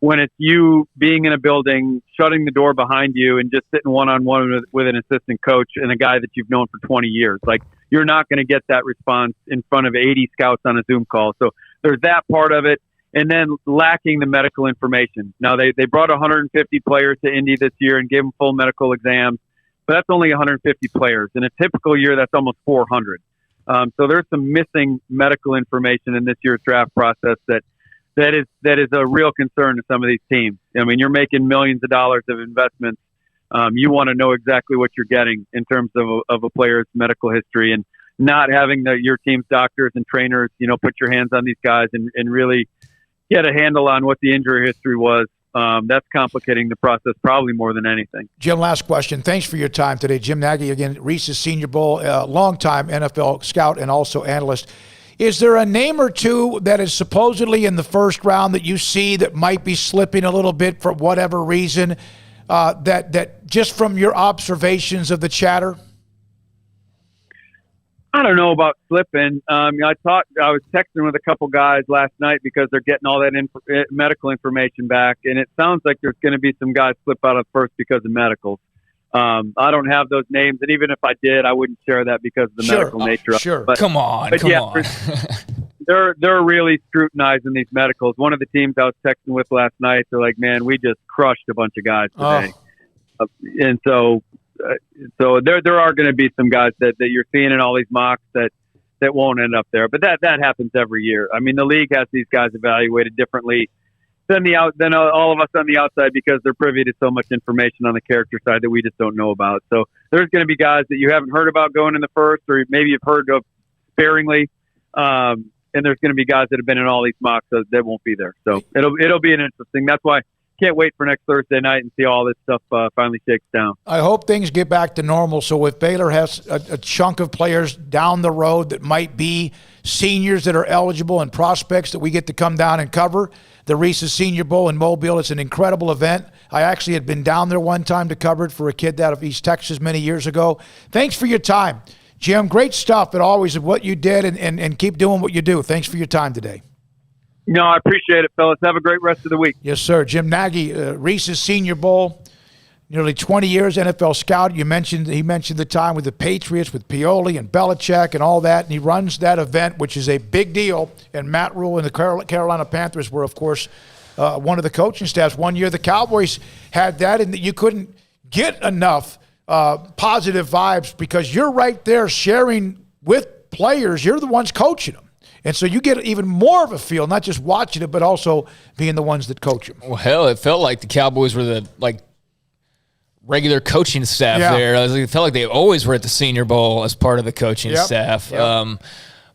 when it's you being in a building, shutting the door behind you, and just sitting one-on-one with an assistant coach and a guy that you've known for 20 years. Like, you're not going to get that response in front of 80 scouts on a Zoom call. So there's that part of it. And then lacking the medical information. Now, they brought 150 players to Indy this year and gave them full medical exams, but that's only 150 players. In a typical year, that's almost 400. So there's some missing medical information in this year's draft process that is a real concern to some of these teams. I mean, you're making millions of dollars of investments. You want to know exactly what you're getting in terms of a player's medical history, and not having your team's doctors and trainers, put your hands on these guys and really get a handle on what the injury history was. That's complicating the process probably more than anything. Jim, last question. Thanks for your time today. Jim Nagy, again, Reese's Senior Bowl, longtime NFL scout and also analyst. Is there a name or two that is supposedly in the first round that you see that might be slipping a little bit for whatever reason, that just from your observations of the chatter? I don't know about slipping. I was texting with a couple guys last night because they're getting all that medical information back, and it sounds like there's going to be some guys slip out of first because of medicals. I don't have those names, and even if I did, I wouldn't share that because of the medical nature of it. But, come on. They're really scrutinizing these medicals. One of the teams I was texting with last night, they're like, man, we just crushed a bunch of guys today. And so there are going to be some guys that you're seeing in all these mocks that won't end up there. But that happens every year. I mean, the league has these guys evaluated differently than all of us on the outside because they're privy to so much information on the character side that we just don't know about. So there's going to be guys that you haven't heard about going in the first, or maybe you've heard of sparingly. And there's going to be guys that have been in all these mocks that won't be there. So it'll be an interesting. That's why. Can't wait for next Thursday night and see all this stuff finally shakes down. I hope things get back to normal. So if Baylor has a chunk of players down the road that might be seniors that are eligible and prospects that we get to come down and cover, the Reese's Senior Bowl in Mobile, it's an incredible event. I actually had been down there one time to cover it for a kid out of East Texas many years ago. Thanks for your time, Jim. Great stuff, and always what you did, and keep doing what you do. Thanks for your time today. No, I appreciate it, fellas. Have a great rest of the week. Yes, sir. Jim Nagy, Reese's Senior Bowl, nearly 20 years NFL scout. He mentioned the time with the Patriots, with Pioli and Belichick and all that, and he runs that event, which is a big deal. And Matt Rule and the Carolina Panthers were, of course, one of the coaching staffs. One year the Cowboys had that, and you couldn't get enough positive vibes because you're right there sharing with players. You're the ones coaching them. And so you get even more of a feel, not just watching it, but also being the ones that coach them. Well, hell, it felt like the Cowboys were the regular coaching staff there. It felt like they always were at the Senior Bowl as part of the coaching staff. Yep.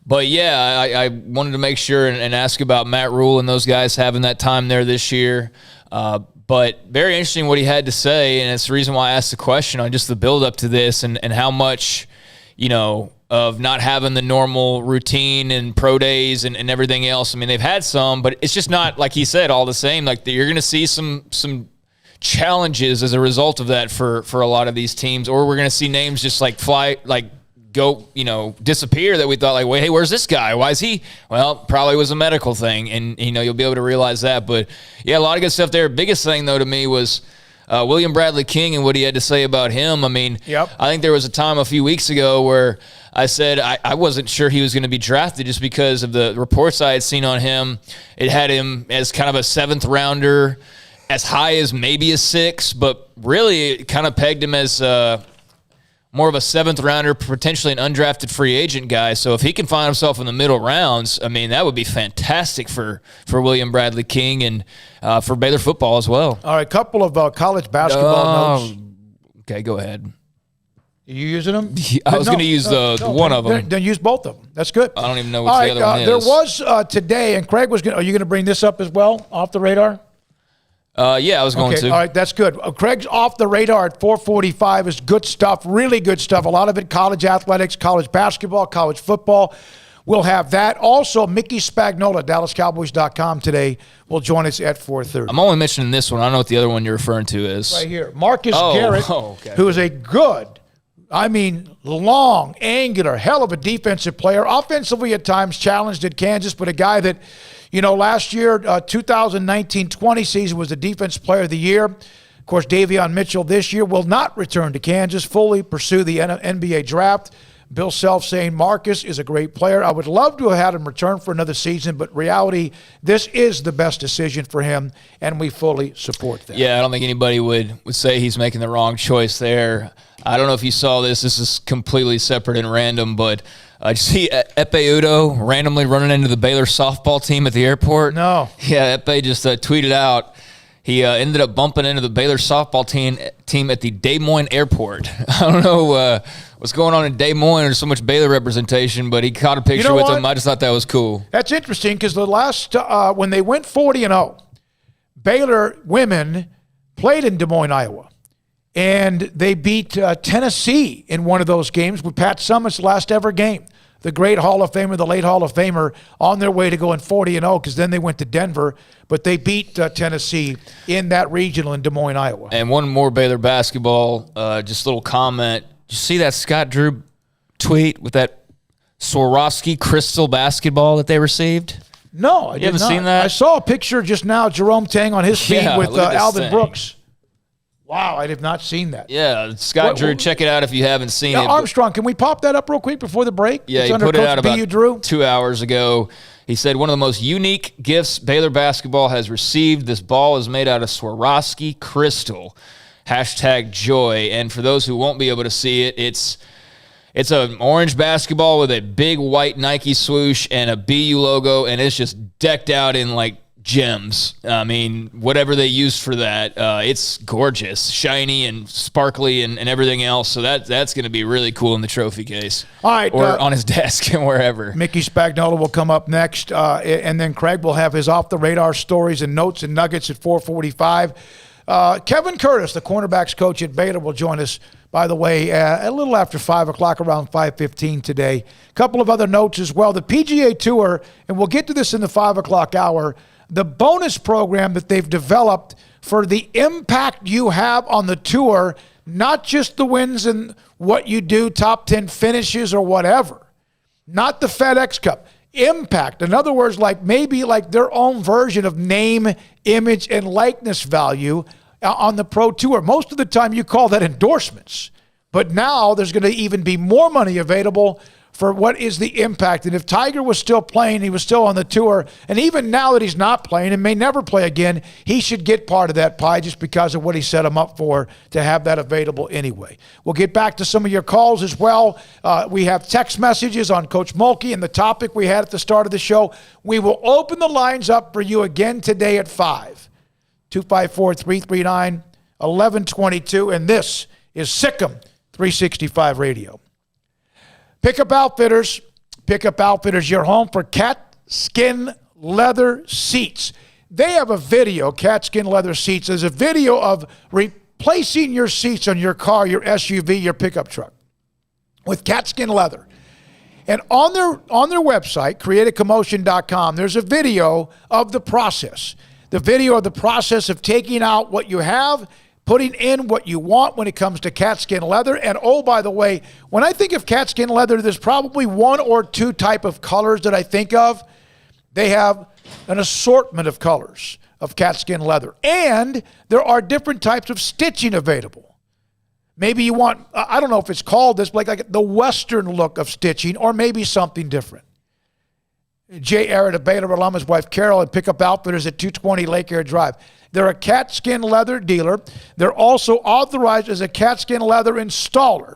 But, yeah, I wanted to make sure and ask about Matt Rule and those guys having that time there this year. But very interesting what he had to say, and it's the reason why I asked the question on just the build-up to this and how much, of not having the normal routine and pro days and everything else. I mean, they've had some, but it's just not, like he said, all the same. Like, you're going to see some challenges as a result of that for a lot of these teams, or we're going to see names just disappear that we thought like, wait, hey, where's this guy? Why is he? Well, probably was a medical thing, and, you'll be able to realize that. But, yeah, a lot of good stuff there. Biggest thing, though, to me was William Bradley King and what he had to say about him. I mean, I think there was a time a few weeks ago where I said I wasn't sure he was going to be drafted just because of the reports I had seen on him. It had him as kind of a seventh rounder, as high as maybe a 6, but really it kind of pegged him as more of a seventh rounder, potentially an undrafted free agent guy. So if he can find himself in the middle rounds, I mean, that would be fantastic for William Bradley King and for Baylor football as well. All right, couple of college basketball notes. Okay, go ahead. Are you using them? I was going to use one of them. Then use both of them. That's good. I don't even know what the other one is. There was today, and Craig was going. Are you going to bring this up as well, off the radar? Yeah, I was going to. All right, that's good. Craig's off the radar at 4:45 is good stuff, really good stuff. A lot of it college athletics, college basketball, college football. We'll have that. Also, Mickey Spagnola, DallasCowboys.com today, will join us at 4:30. I'm only mentioning this one. I don't know what the other one you're referring to is. Right here. Marcus Garrett, who is a good, long, angular, hell of a defensive player. Offensively at times challenged at Kansas, but a guy that, last year, 2019-20 season was the Defensive Player of the Year. Of course, Davion Mitchell this year will not return to Kansas, fully pursue the NBA draft. Bill Self saying Marcus is a great player. I would love to have had him return for another season, but reality, this is the best decision for him, and we fully support that. Yeah, I don't think anybody would say he's making the wrong choice there. I don't know if you saw this. This is completely separate and random, but did you see Epe Udo randomly running into the Baylor softball team at the airport? No. Yeah, Epe just tweeted out he ended up bumping into the Baylor softball team at the Des Moines airport. I don't know what's going on in Des Moines. There's so much Baylor representation, but he caught a picture with him. I just thought that was cool. That's interesting because the last when they went 40-0, Baylor women played in Des Moines, Iowa. And they beat Tennessee in one of those games with Pat Summitt's last ever game. The great Hall of Famer, the late Hall of Famer, on their way to going 40-0 because then they went to Denver. But they beat Tennessee in that regional in Des Moines, Iowa. And one more Baylor basketball, just a little comment. Did you see that Scott Drew tweet with that Swarovski crystal basketball that they received? No, I haven't seen that? I saw a picture just now, Jerome Tang on his feed with Alvin Brooks. Wow, I have not seen that. Yeah, Scott Drew, check it out if you haven't seen it. Armstrong, can we pop that up real quick before the break? Yeah, he put it out about 2 hours ago. He said, one of the most unique gifts Baylor basketball has received. This ball is made out of Swarovski crystal. #joy. And for those who won't be able to see it, it's an orange basketball with a big white Nike swoosh and a BU logo, and it's just decked out in like gems. I mean, whatever they used for that, it's gorgeous, shiny and sparkly and everything else. So that's going to be really cool in the trophy case. All right. Or on his desk and wherever. Mickey Spagnola will come up next, and then Craig will have his off-the-radar stories and notes and nuggets at 4:45. Kevin Curtis, the cornerbacks coach at Baylor, will join us, by the way, a little after 5 o'clock, around 5:15 today. A couple of other notes as well. The PGA Tour, and we'll get to this in the 5 o'clock hour, the bonus program that they've developed for the impact you have on the tour, not just the wins and what you do, top 10 finishes or whatever, not the FedEx Cup. Impact. In other words, like maybe like their own version of name, image, and likeness value on the Pro Tour. Most of the time you call that endorsements. But now there's going to even be more money available for what is the impact. And if Tiger was still playing, he was still on the tour, and even now that he's not playing and may never play again, he should get part of that pie just because of what he set him up for to have that available anyway. We'll get back to some of your calls as well. We have text messages on Coach Mulkey and the topic we had at the start of the show. We will open the lines up for you again today at 5. 254-339-1122, and this is SicEm365 Radio. Pickup Outfitters, your home for cat skin leather seats. They have a video, cat skin leather seats. There's a video of replacing your seats on your car, your SUV, your pickup truck with cat skin leather. And on their website, createacommotion.com, there's a video of the process. The video of the process of taking out what you have, putting in what you want when it comes to cat skin leather. And oh, by the way, when I think of cat skin leather, there's probably one or two type of colors that I think of. They have an assortment of colors of cat skin leather. And there are different types of stitching available. Maybe you want, I don't know if it's called this, but like the Western look of stitching, or maybe something different. Jay Arrett, a Baylor alum, his wife Carol, at Pickup Outfitters at 220 Lake Air Drive. They're a cat skin leather dealer. They're also authorized as a cat skin leather installer.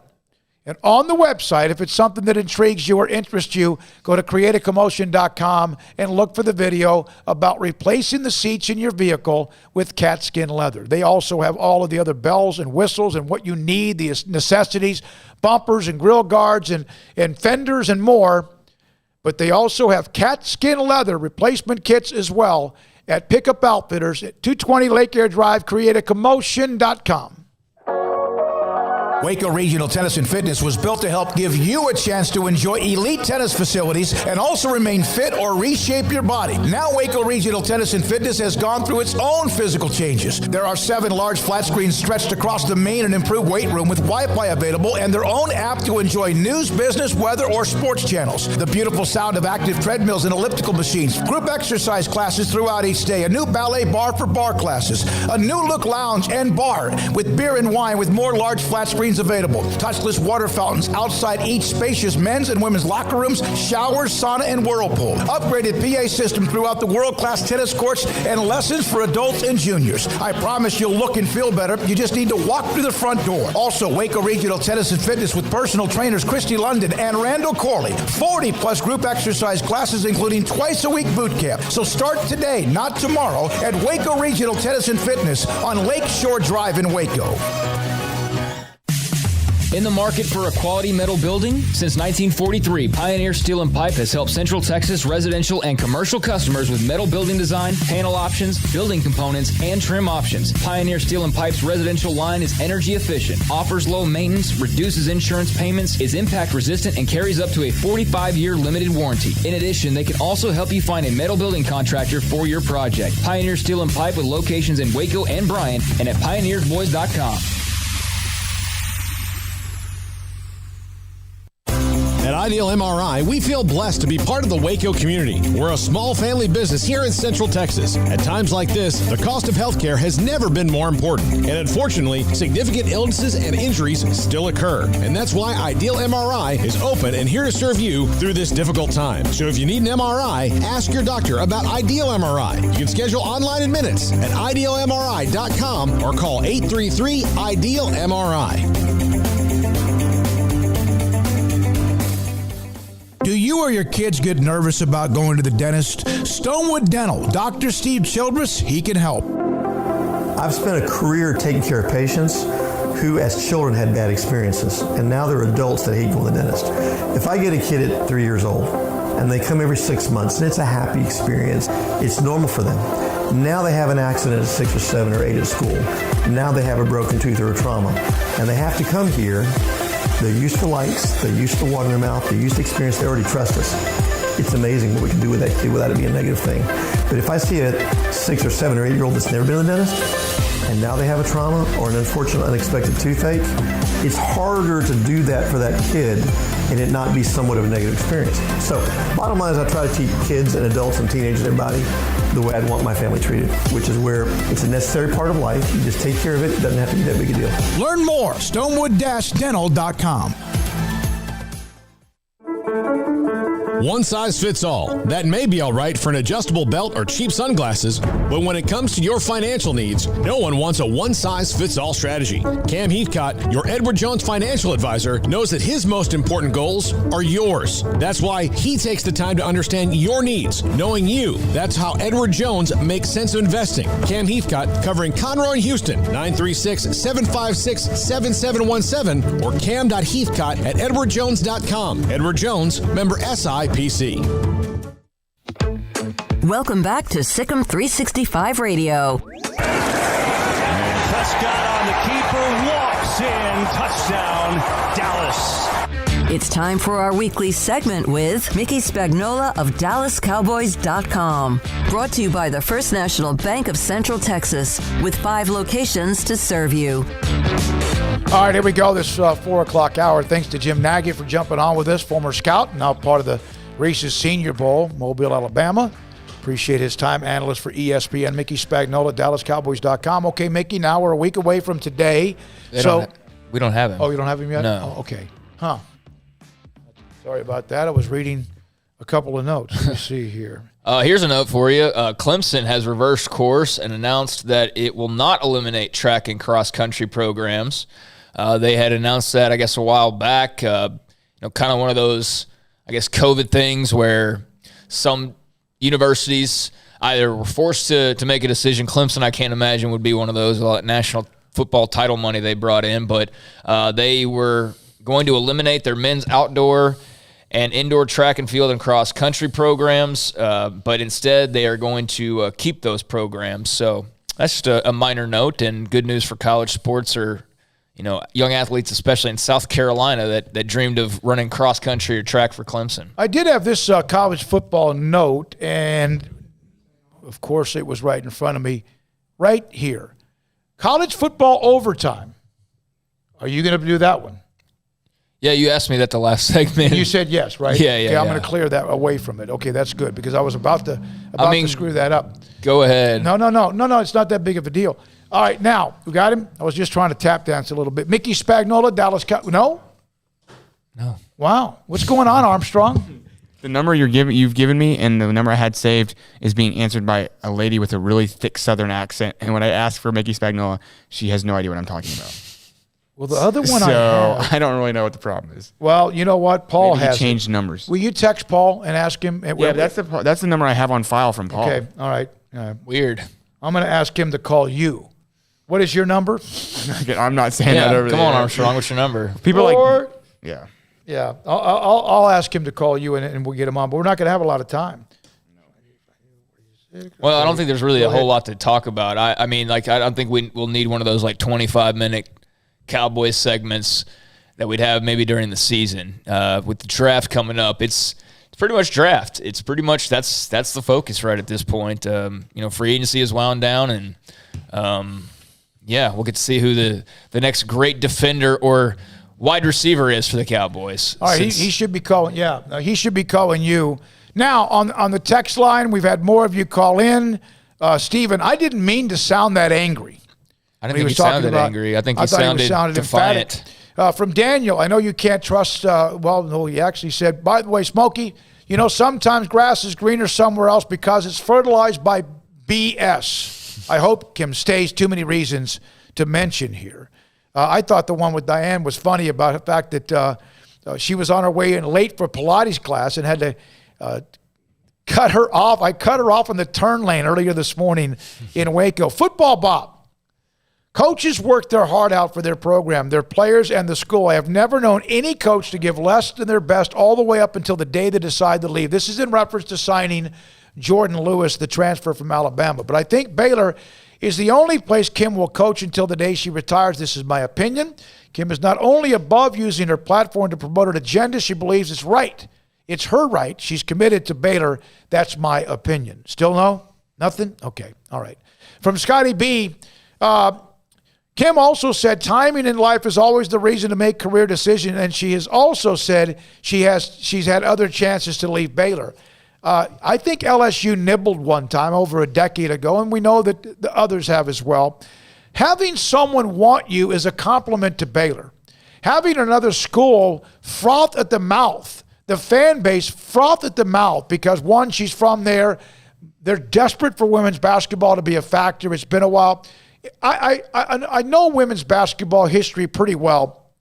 And on the website, if it's something that intrigues you or interests you, go to createacommotion.com and look for the video about replacing the seats in your vehicle with cat skin leather. They also have all of the other bells and whistles and what you need, the necessities, bumpers and grill guards and fenders and more. But they also have cat skin leather replacement kits as well at Pickup Outfitters at 220 Lake Air Drive, createacommotion.com. Waco Regional Tennis and Fitness was built to help give you a chance to enjoy elite tennis facilities and also remain fit or reshape your body. Now Waco Regional Tennis and Fitness has gone through its own physical changes. There are 7 large flat screens stretched across the main and improved weight room with Wi-Fi available and their own app to enjoy news, business, weather, or sports channels. The beautiful sound of active treadmills and elliptical machines, group exercise classes throughout each day, a new ballet bar for bar classes, a new look lounge and bar with beer and wine with more large flat screen screens available, touchless water fountains outside each spacious men's and women's locker rooms, showers, sauna, and whirlpool. Upgraded PA system throughout the world-class tennis courts and lessons for adults and juniors. I promise you'll look and feel better. You just need to walk through the front door. Also, Waco Regional Tennis and Fitness with personal trainers Christy London and Randall Corley. 40-plus group exercise classes, including twice-a-week boot camp. So start today, not tomorrow, at Waco Regional Tennis and Fitness on Lakeshore Drive in Waco. In the market for a quality metal building? Since 1943, Pioneer Steel and Pipe has helped Central Texas residential and commercial customers with metal building design, panel options, building components, and trim options. Pioneer Steel and Pipe's residential line is energy efficient, offers low maintenance, reduces insurance payments, is impact resistant, and carries up to a 45-year limited warranty. In addition, they can also help you find a metal building contractor for your project. Pioneer Steel and Pipe with locations in Waco and Bryan and at pioneersboys.com. At Ideal MRI, we feel blessed to be part of the Waco community. We're a small family business here in Central Texas. At times like this, the cost of healthcare has never been more important. And unfortunately, significant illnesses and injuries still occur. And that's why Ideal MRI is open and here to serve you through this difficult time. So if you need an MRI, ask your doctor about Ideal MRI. You can schedule online in minutes at idealmri.com or call 833-IDEAL-MRI. Do you or your kids get nervous about going to the dentist? Stonewood Dental, Dr. Steve Childress, he can help. I've spent a career taking care of patients who as children had bad experiences, and now they're adults that hate going to the dentist. If I get a kid at 3 years old and they come every 6 months and it's a happy experience, it's normal for them. Now they have an accident at 6 or 7 or 8 at school. Now they have a broken tooth or a trauma, and they have to come here. They're used to lights, they're used to water in their mouth, they're used to experience, they already trust us. It's amazing what we can do with that kid without it being a negative thing. But if I see a 6 or 7 or 8 year old that's never been to the dentist, and now they have a trauma or an unfortunate unexpected toothache, it's harder to do that for that kid and it not be somewhat of a negative experience. So bottom line is I try to teach kids and adults and teenagers and everybody the way I'd want my family treated, which is where it's a necessary part of life. You just take care of it. It doesn't have to be that big a deal. Learn more, stonewood-dental.com. One size fits all. That may be all right for an adjustable belt or cheap sunglasses, but when it comes to your financial needs, no one wants a one-size-fits-all strategy. Cam Heathcott, your Edward Jones financial advisor, knows that his most important goals are yours. That's why he takes the time to understand your needs, knowing you. That's how Edward Jones makes sense of investing. Cam Heathcott, covering Conroe and Houston, 936-756-7717 or cam.heathcott@edwardjones.com. Edward Jones, member SIPC. Welcome back to SicEm365 Radio. And Prescott on the keeper, walks in, touchdown, Dallas. It's time for our weekly segment with Mickey Spagnola of DallasCowboys.com. Brought to you by the First National Bank of Central Texas, with 5 locations to serve you. All right, here we go, this 4 o'clock hour. Thanks to Jim Nagy for jumping on with us, former scout, now part of the Reese's Senior Bowl, Mobile, Alabama. Appreciate his time. Analyst for ESPN, Mickey Spagnola, DallasCowboys.com. Okay, Mickey, now we're a week away from today. We don't have him. Oh, you don't have him yet? No. Oh, okay. Huh. Sorry about that. I was reading a couple of notes. Let me see here. Here's a note for you. Clemson has reversed course and announced that it will not eliminate track and cross-country programs. They had announced that, I guess, a while back. Kind of one of those, I guess, COVID things where some universities either were forced to make a decision. Clemson, I can't imagine, would be one of those. National football title money they brought in, but they were going to eliminate their men's outdoor and indoor track and field and cross-country programs, but instead they are going to keep those programs. So that's just a minor note, and good news for college sports or young athletes, especially in South Carolina, that dreamed of running cross-country or track for Clemson. I did have this college football note, and, of course, it was right in front of me right here. College football overtime. Are you going to do that one? Yeah, you asked me that the last segment. You said yes, right? Yeah. Okay, I'm going to clear that away from it. Okay, that's good, because I was about to screw that up. Go ahead. No, it's not that big of a deal. All right, now, we got him? I was just trying to tap dance a little bit. Mickey Spagnola, Dallas No? No. Wow. What's going on, Armstrong? The number you've given me and the number I had saved is being answered by a lady with a really thick Southern accent. And when I ask for Mickey Spagnola, she has no idea what I'm talking about. Well, the other one I don't really know what the problem is. Well, you know what? Paul Maybe has changed numbers. Will you text Paul and ask him? Yeah, that's the number I have on file from Paul. Okay, all right. Weird. I'm going to ask him to call you. What is your number? I'm not saying that over there. Come on, Armstrong. What's your number? People yeah. Yeah, I'll ask him to call you and we'll get him on, but we're not going to have a lot of time. Well, I don't think there's really a whole lot to talk about. I mean, I don't think we'll need one of those 25-minute Cowboys segments that we'd have maybe during the season. With the draft coming up, it's pretty much draft. It's pretty much that's the focus right at this point. Free agency is wound down, and we'll get to see who the next great defender or wide receiver is for the Cowboys. All right, he should be calling. Yeah, he should be calling you. Now, on the text line, we've had more of you call in. Stephen, I didn't mean to sound that angry. I didn't think he sounded angry. I think he sounded defiant. From Daniel, I know you can't trust, he actually said, by the way, Smokey, sometimes grass is greener somewhere else because it's fertilized by BS. I hope Kim stays. Too many reasons to mention here. I thought the one with Diane was funny about the fact that she was on her way in late for Pilates class and had to cut her off. I cut her off in the turn lane earlier this morning in Waco. Football Bob. Coaches work their heart out for their program, their players, and the school. I have never known any coach to give less than their best all the way up until the day they decide to leave. This is in reference to signing Jordan Lewis, the transfer from Alabama. But I think Baylor is the only place Kim will coach until the day she retires. This is my opinion. Kim is not only above using her platform to promote an agenda, she believes it's right. It's her right. She's committed to Baylor. That's my opinion. Still no? Nothing? Okay. All right. From Scotty B., Kim also said timing in life is always the reason to make career decisions, and she has also said she's had other chances to leave Baylor. I think LSU nibbled one time over a decade ago, and we know that the others have as well. Having someone want you is a compliment to Baylor. Having another school froth at the mouth, the fan base froth at the mouth because, one, she's from there. They're desperate for women's basketball to be a factor. It's been a while. I know women's basketball history pretty well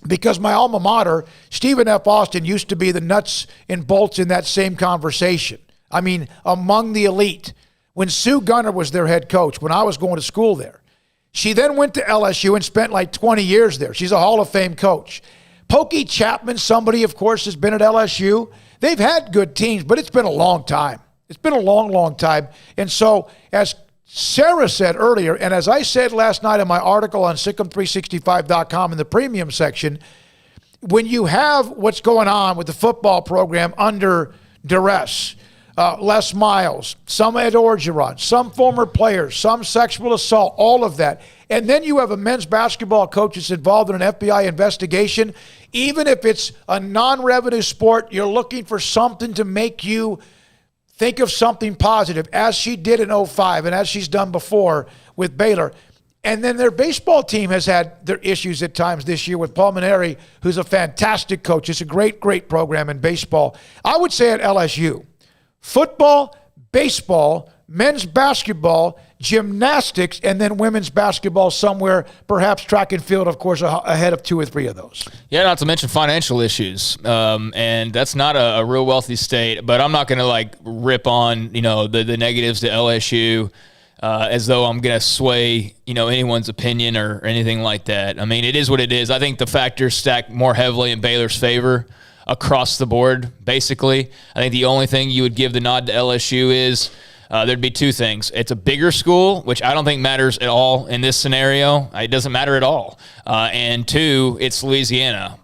because my alma mater, Stephen F. Austin, used to be the nuts and bolts in that same conversation. I mean, among the elite. When Sue Gunner was their head coach, when I was going to school there. She then went to LSU and spent 20 years there. She's a Hall of Fame coach. Pokey Chapman, somebody, of course, has been at LSU. They've had good teams, but it's been a long time. It's been a long, long time. And so, as Sarah said earlier, and as I said last night in my article on SicEm365.com in the premium section, when you have what's going on with the football program under duress, Les Miles, some Ed Orgeron, some former players, some sexual assault, all of that, and then you have a men's basketball coach that's involved in an FBI investigation, even if it's a non-revenue sport, you're looking for something to make you think of something positive, as she did in 2005 and as she's done before with Baylor. And then their baseball team has had their issues at times this year with Paul Maneri, who's a fantastic coach. It's a great, great program in baseball. I would say at LSU, football, baseball, men's basketball, gymnastics, and then women's basketball somewhere, perhaps track and field, of course, ahead of 2 or 3 of those. Yeah, not to mention financial issues. And that's not a real wealthy state, but I'm not going to rip on, the negatives to LSU as though I'm going to sway, anyone's opinion or anything like that. I mean, it is what it is. I think the factors stack more heavily in Baylor's favor across the board, basically. I think the only thing you would give the nod to LSU is there'd be 2 things. It's a bigger school, which I don't think matters at all in this scenario. It doesn't matter at all. And 2, it's Louisiana.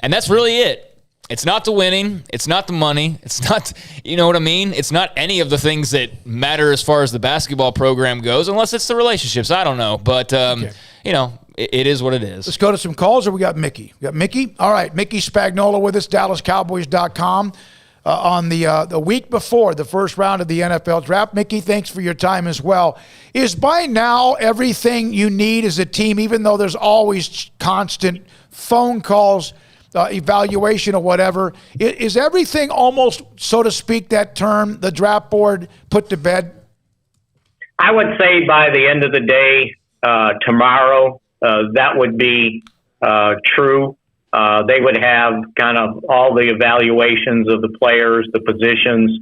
And that's really it. It's not the winning. It's not the money. It's not, you know what I mean? It's not any of the things that matter as far as the basketball program goes, unless it's the relationships. I don't know. But, it is what it is. Let's go to some calls, or we got Mickey? We got Mickey? All right, Mickey Spagnola with us, DallasCowboys.com. on the week before the first round of the NFL draft. Mickey, thanks for your time as well. Is by now everything you need as a team, even though there's always constant phone calls, evaluation or whatever, is everything almost, so to speak, that term, the draft board, put to bed? I would say by the end of the day, tomorrow, that would be true. They would have kind of all the evaluations of the players, the positions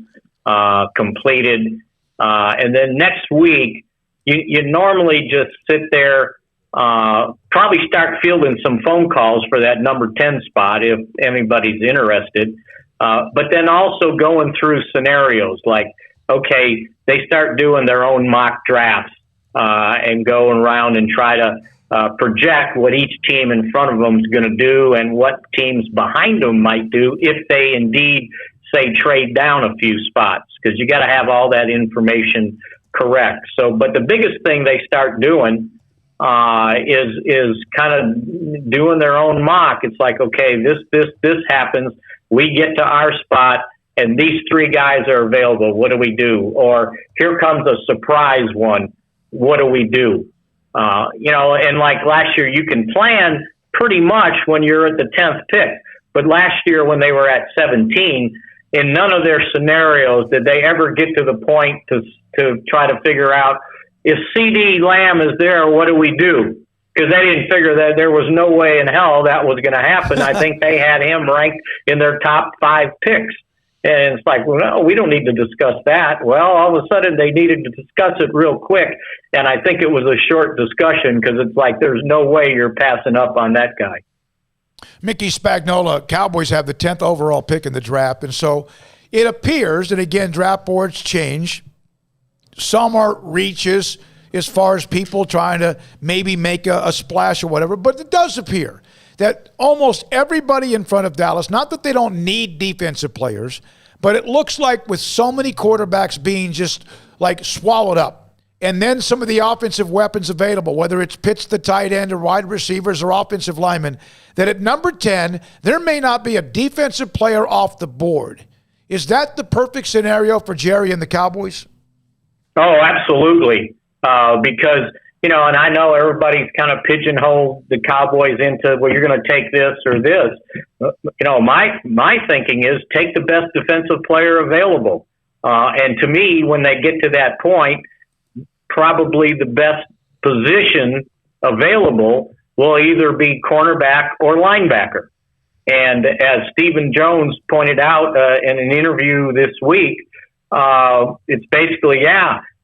completed. And then next week, you normally just sit there, probably start fielding some phone calls for that number 10 spot if anybody's interested. But then also going through scenarios like, okay, they start doing their own mock drafts and going around and try to project what each team in front of them is going to do and what teams behind them might do if they indeed, say, trade down a few spots, because you got to have all that information correct. So, but the biggest thing they start doing is kind of doing their own mock. It's like, okay, this happens. We get to our spot, and these three guys are available. What do we do? Or here comes a surprise one. What do we do? And like last year, you can plan pretty much when you're at the 10th pick. But last year, when they were at 17, in none of their scenarios did they ever get to the point to try to figure out, if CD Lamb is there, what do we do? Because they didn't figure that there was no way in hell that was going to happen. I think they had him ranked in their top 5 picks. And it's like, well, no, we don't need to discuss that. Well, all of a sudden they needed to discuss it real quick. And I think it was a short discussion because it's like, there's no way you're passing up on that guy. Mickey Spagnola, Cowboys have the 10th overall pick in the draft. And so it appears that, again, draft boards change. Some are reaches as far as people trying to maybe make a splash or whatever. But it does appear that almost everybody in front of Dallas, not that they don't need defensive players, but it looks like with so many quarterbacks being just like swallowed up, and then some of the offensive weapons available, whether it's Pitts the tight end or wide receivers or offensive linemen, that at number 10, there may not be a defensive player off the board. Is that the perfect scenario for Jerry and the Cowboys? Oh, absolutely. Because, and I know everybody's kind of pigeonholed the Cowboys into, well, you're going to take this or this. My thinking is take the best defensive player available. And to me, when they get to that point, probably the best position available will either be cornerback or linebacker. And as Stephen Jones pointed out in an interview this week, it's basically,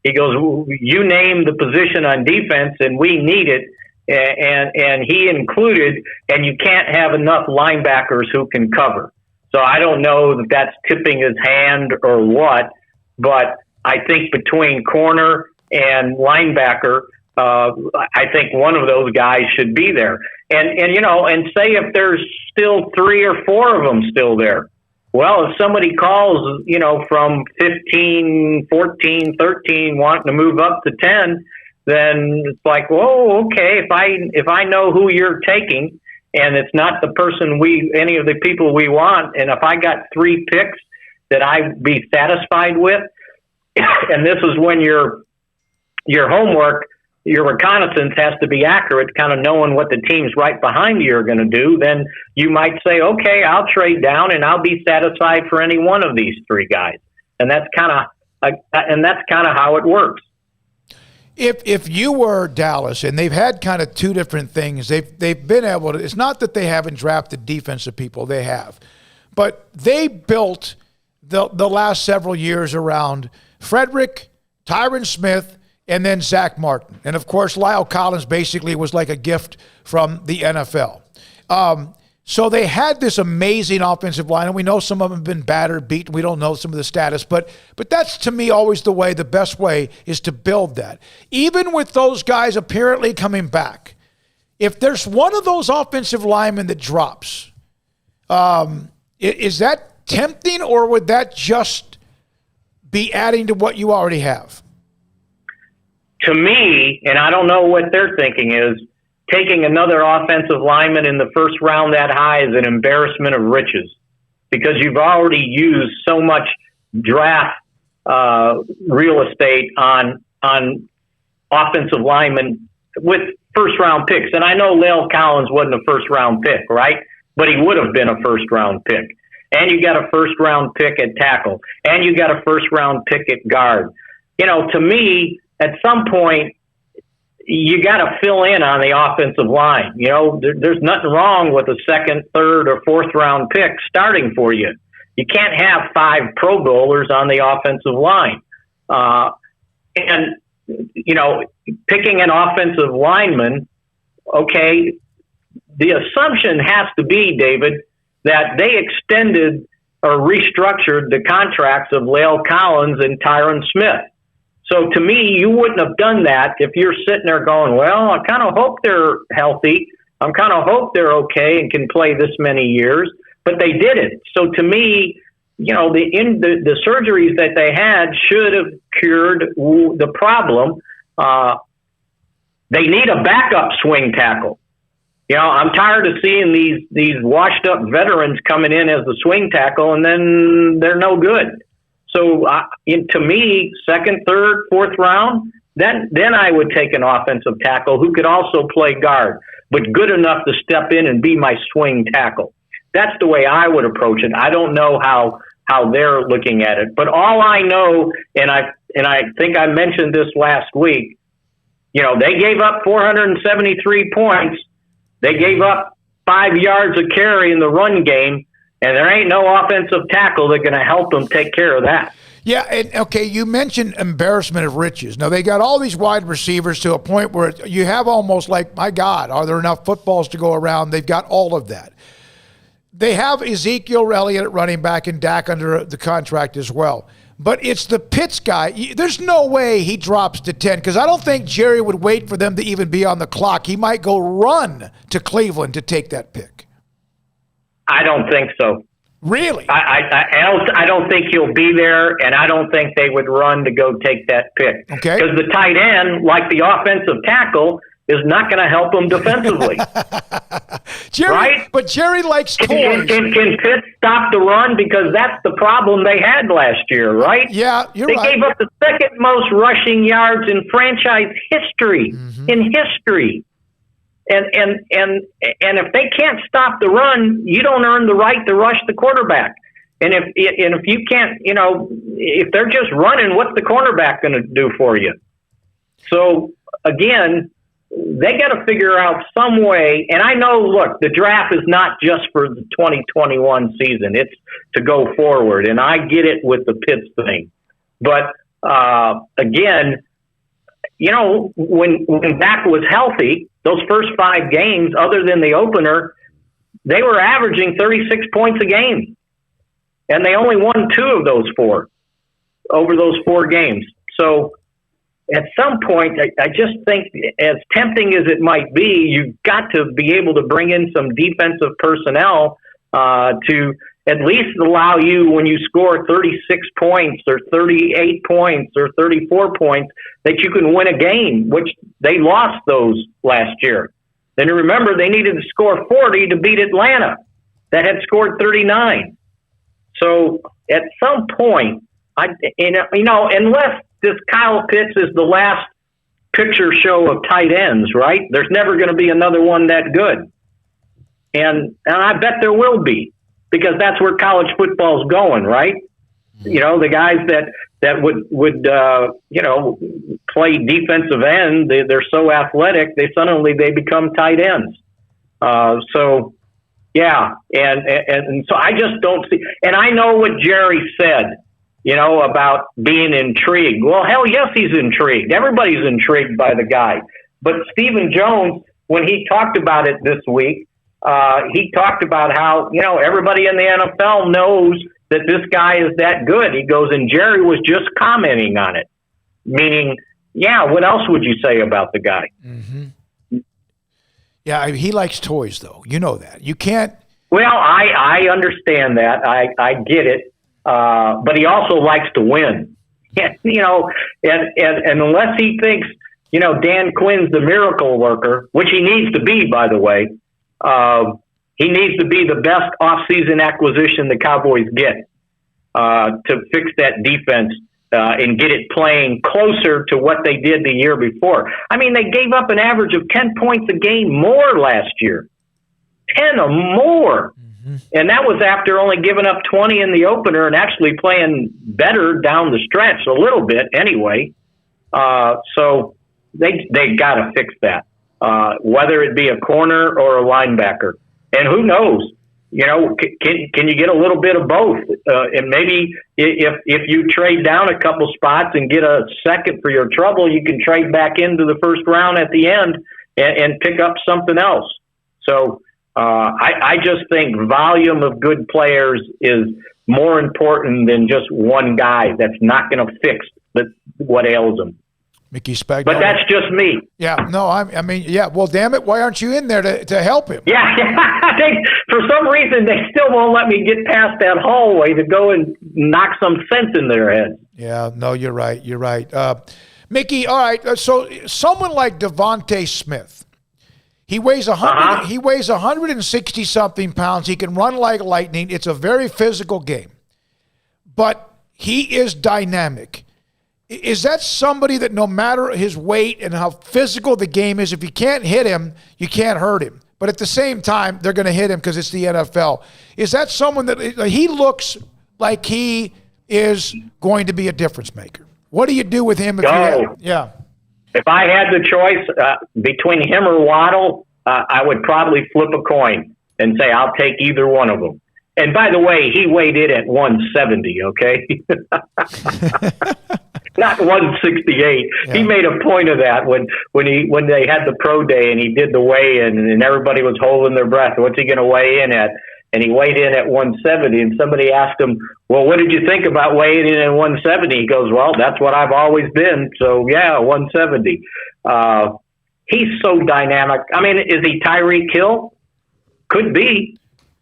he goes, you name the position on defense and we need it. And he included, and you can't have enough linebackers who can cover. So I don't know that that's tipping his hand or what, but I think between corner and linebacker, I think one of those guys should be there. And say if there's still 3 or 4 of them still there. Well, if somebody calls, from 15, 14, 13, wanting to move up to 10, then it's like, whoa, okay, if I know who you're taking and it's not the person any of the people we want, and if I got 3 picks that I'd be satisfied with, and this is when your homework, your reconnaissance has to be accurate, kind of knowing what the teams right behind you are going to do, then you might say, okay, I'll trade down and I'll be satisfied for any one of these 3 guys. And that's kind of how it works. If you were Dallas, and they've had kind of 2 different things, they've been able to, it's not that they haven't drafted defensive people, they have, but they built the last several years around Frederick, Tyron Smith, and then Zach Martin. And, of course, Lyle Collins basically was like a gift from the NFL. So they had this amazing offensive line, and we know some of them have been battered, beaten. We don't know some of the status. But that's, to me, always the best way is to build that. Even with those guys apparently coming back, if there's one of those offensive linemen that drops, is that tempting, or would that just be adding to what you already have? To me, and I don't know what their thinking is, taking another offensive lineman in the first round that high is an embarrassment of riches. because you've already used so much draft real estate on offensive linemen with first-round picks. And I know La'el Collins wasn't a first-round pick, right? But he would have been a first-round pick. And you got a first-round pick at tackle. And you got a first-round pick at guard. You know, to me, at some point, you got to fill in on the offensive line. You know, there's nothing wrong with a second, third, or fourth-round pick starting for you. You can't have 5 Pro Bowlers on the offensive line. And, you know, picking an offensive lineman, okay, the assumption has to be, David, that they extended or restructured the contracts of La'el Collins and Tyron Smith. So to me, you wouldn't have done that if you're sitting there going, well, I kind of hope they're healthy. I kind of hope they're okay and can play this many years. But they didn't. So to me, you know, the surgeries that they had should have cured the problem. They need a backup swing tackle. You know, I'm tired of seeing these washed up veterans coming in as the swing tackle and then they're no good. So to me, second, third, fourth round, then I would take an offensive tackle who could also play guard, but good enough to step in and be my swing tackle. That's the way I would approach it. I don't know how they're looking at it, but all I know, and I think I mentioned this last week, you know, they gave up 473 points. They gave up 5 yards of carry in the run game, and there ain't no offensive tackle that's going to help them take care of that. Yeah, and okay, you mentioned embarrassment of riches. Now, they got all these wide receivers to a point where you have almost like, my God, are there enough footballs to go around? They've got all of that. They have Ezekiel Elliott at running back and Dak under the contract as well. But it's the Pitts guy. There's no way he drops to 10 because I don't think Jerry would wait for them to even be on the clock. He might go run to Cleveland to take that pick. I don't think so. Really? I don't think he'll be there, and I don't think they would run to go take that pick. Okay. Because the tight end, like the offensive tackle, is not going to help them defensively. Jerry, right? But Jerry likes toys. Can Pitts stop the run? Because that's the problem they had last year, right? Yeah, you're right. They gave up the second most rushing yards in franchise history. And if they can't stop the run, you don't earn the right to rush the quarterback. And if you can't, you know, if they're just running, what's the cornerback going to do for you? So again, they got to figure out some way. And I know, look, the draft is not just for the 2021 season; it's to go forward. And I get it with the Pitts thing, but again, you know, when Dak was healthy, those first 5 games, other than the opener, they were averaging 36 points a game. And they only won 2 of those 4 over those 4 games. So at some point, I just think, as tempting as it might be, you've got to be able to bring in some defensive personnel to at least allow you, when you score 36 points or 38 points or 34 points, that you can win a game, which they lost those last year. Then remember, they needed to score 40 to beat Atlanta that had scored 39. So at some point, unless this Kyle Pitts is the last picture show of tight ends, right? There's never going to be another one that good. And I bet there will be, because that's where college football's going, right? You know, the guys that would play defensive end, they're so athletic, they become tight ends. So yeah, and so I just don't see. And I know what Jerry said, you know, about being intrigued. Well, hell yes, he's intrigued. Everybody's intrigued by the guy. But Stephen Jones, when he talked about it this week, he talked about how, you know, everybody in the NFL knows that this guy is that good. He goes, and Jerry was just commenting on it, meaning, yeah, what else would you say about the guy? Mm-hmm. Yeah, he likes toys, though. You know that. You can't. Well, I understand that. I get it. But he also likes to win. You know, and unless he thinks, you know, Dan Quinn's the miracle worker, which he needs to be, by the way, he needs to be the best offseason acquisition the Cowboys get to fix that defense and get it playing closer to what they did the year before. I mean, they gave up an average of 10 points a game more last year. 10 or more. Mm-hmm. And that was after only giving up 20 in the opener and actually playing better down the stretch, a little bit anyway. So they got to fix that, whether it be a corner or a linebacker. And who knows? You know, can you get a little bit of both? And maybe if you trade down a couple spots and get a second for your trouble, you can trade back into the first round at the end and pick up something else. So I just think volume of good players is more important than just one guy that's not going to fix what ails them. Mickey Spagnuolo. But that's just me. Yeah, no, I mean, yeah. Well, damn it, why aren't you in there to help him? Yeah, for some reason they still won't let me get past that hallway to go and knock some sense in their head. Yeah, no, you're right. You're right, Mickey. All right, so someone like Devontae Smith, he weighs 100. He weighs 160 something pounds. He can run like lightning. It's a very physical game, but he is dynamic. Is that somebody that no matter his weight and how physical the game is, if you can't hit him, you can't hurt him? But at the same time, they're going to hit him because it's the NFL. Is that someone that he looks like he is going to be a difference maker? What do you do with him? If If I had the choice between him or Waddle, I would probably flip a coin and say I'll take either one of them. And by the way, he weighed in at 170, okay? Not 168. Yeah. He made a point of that when they had the pro day and he did the weigh-in and everybody was holding their breath. What's he going to weigh in at? And he weighed in at 170. And somebody asked him, well, what did you think about weighing in at 170? He goes, well, that's what I've always been. So, yeah, 170. He's so dynamic. I mean, is he Tyreek Hill? Could be.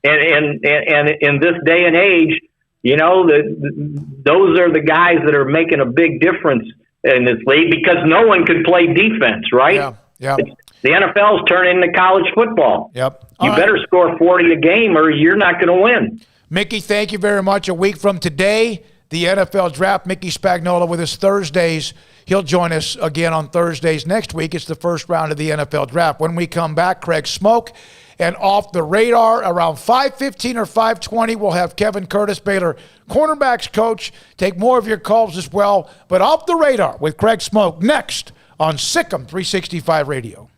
And in this day and age, you know, those are the guys that are making a big difference in this league because no one could play defense, right? Yeah. The NFL's turning into college football. Yep. You better score 40 a game or you're not going to win. Mickey, thank you very much. A week from today, the NFL draft. Mickey Spagnuolo with us Thursdays. He'll join us again on Thursdays next week. It's the first round of the NFL draft. When we come back, Craig Smoak. And off the radar, around 5:15 or 5:20, we'll have Kevin Curtis, Baylor cornerbacks coach, take more of your calls as well. But off the radar with Craig Smoak next on SicEm365 Radio.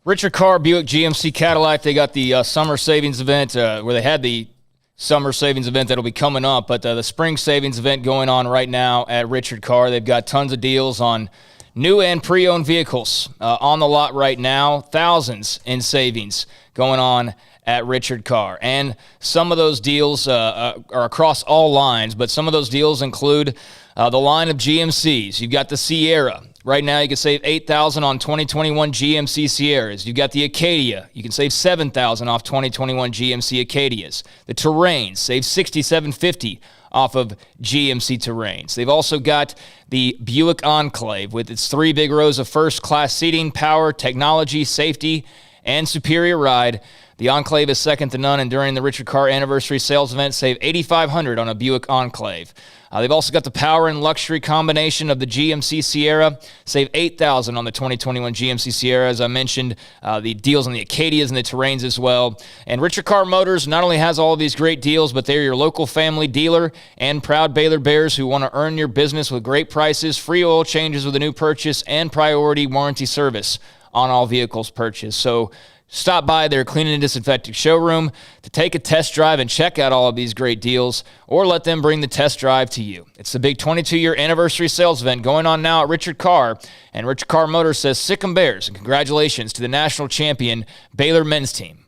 Richard Carr, Buick GMC Cadillac, they got the summer savings event where they had the summer savings event that'll be coming up. But the spring savings event going on right now at Richard Carr. They've got tons of deals on new and pre-owned vehicles on the lot right now. Thousands in savings going on at Richard Carr. And some of those deals are across all lines, but some of those deals include the line of GMCs. You've got the Sierra. Right now you can save $8,000 on 2021 GMC Sierras. You've got the Acadia. You can save $7,000 off 2021 GMC Acadias. The Terrains, save $6,750 off of GMC Terrains. They've also got the Buick Enclave with its 3 big rows of first-class seating, power, technology, safety, and superior ride. The Enclave is second to none, and during the Richard Carr Anniversary Sales Event, save $8,500 on a Buick Enclave. They've also got the power and luxury combination of the GMC Sierra. Save $8,000 on the 2021 GMC Sierra. As I mentioned, the deals on the Acadias and the Terrains as well. And Richard Carr Motors not only has all of these great deals, but they're your local family dealer and proud Baylor Bears who want to earn your business with great prices, free oil changes with a new purchase, and priority warranty service on all vehicles purchased. So stop by their cleaning and disinfecting showroom to take a test drive and check out all of these great deals, or let them bring the test drive to you. It's the big 22-year anniversary sales event going on now at Richard Carr, and Richard Carr Motors says Sic'em Bears, and congratulations to the national champion Baylor men's team.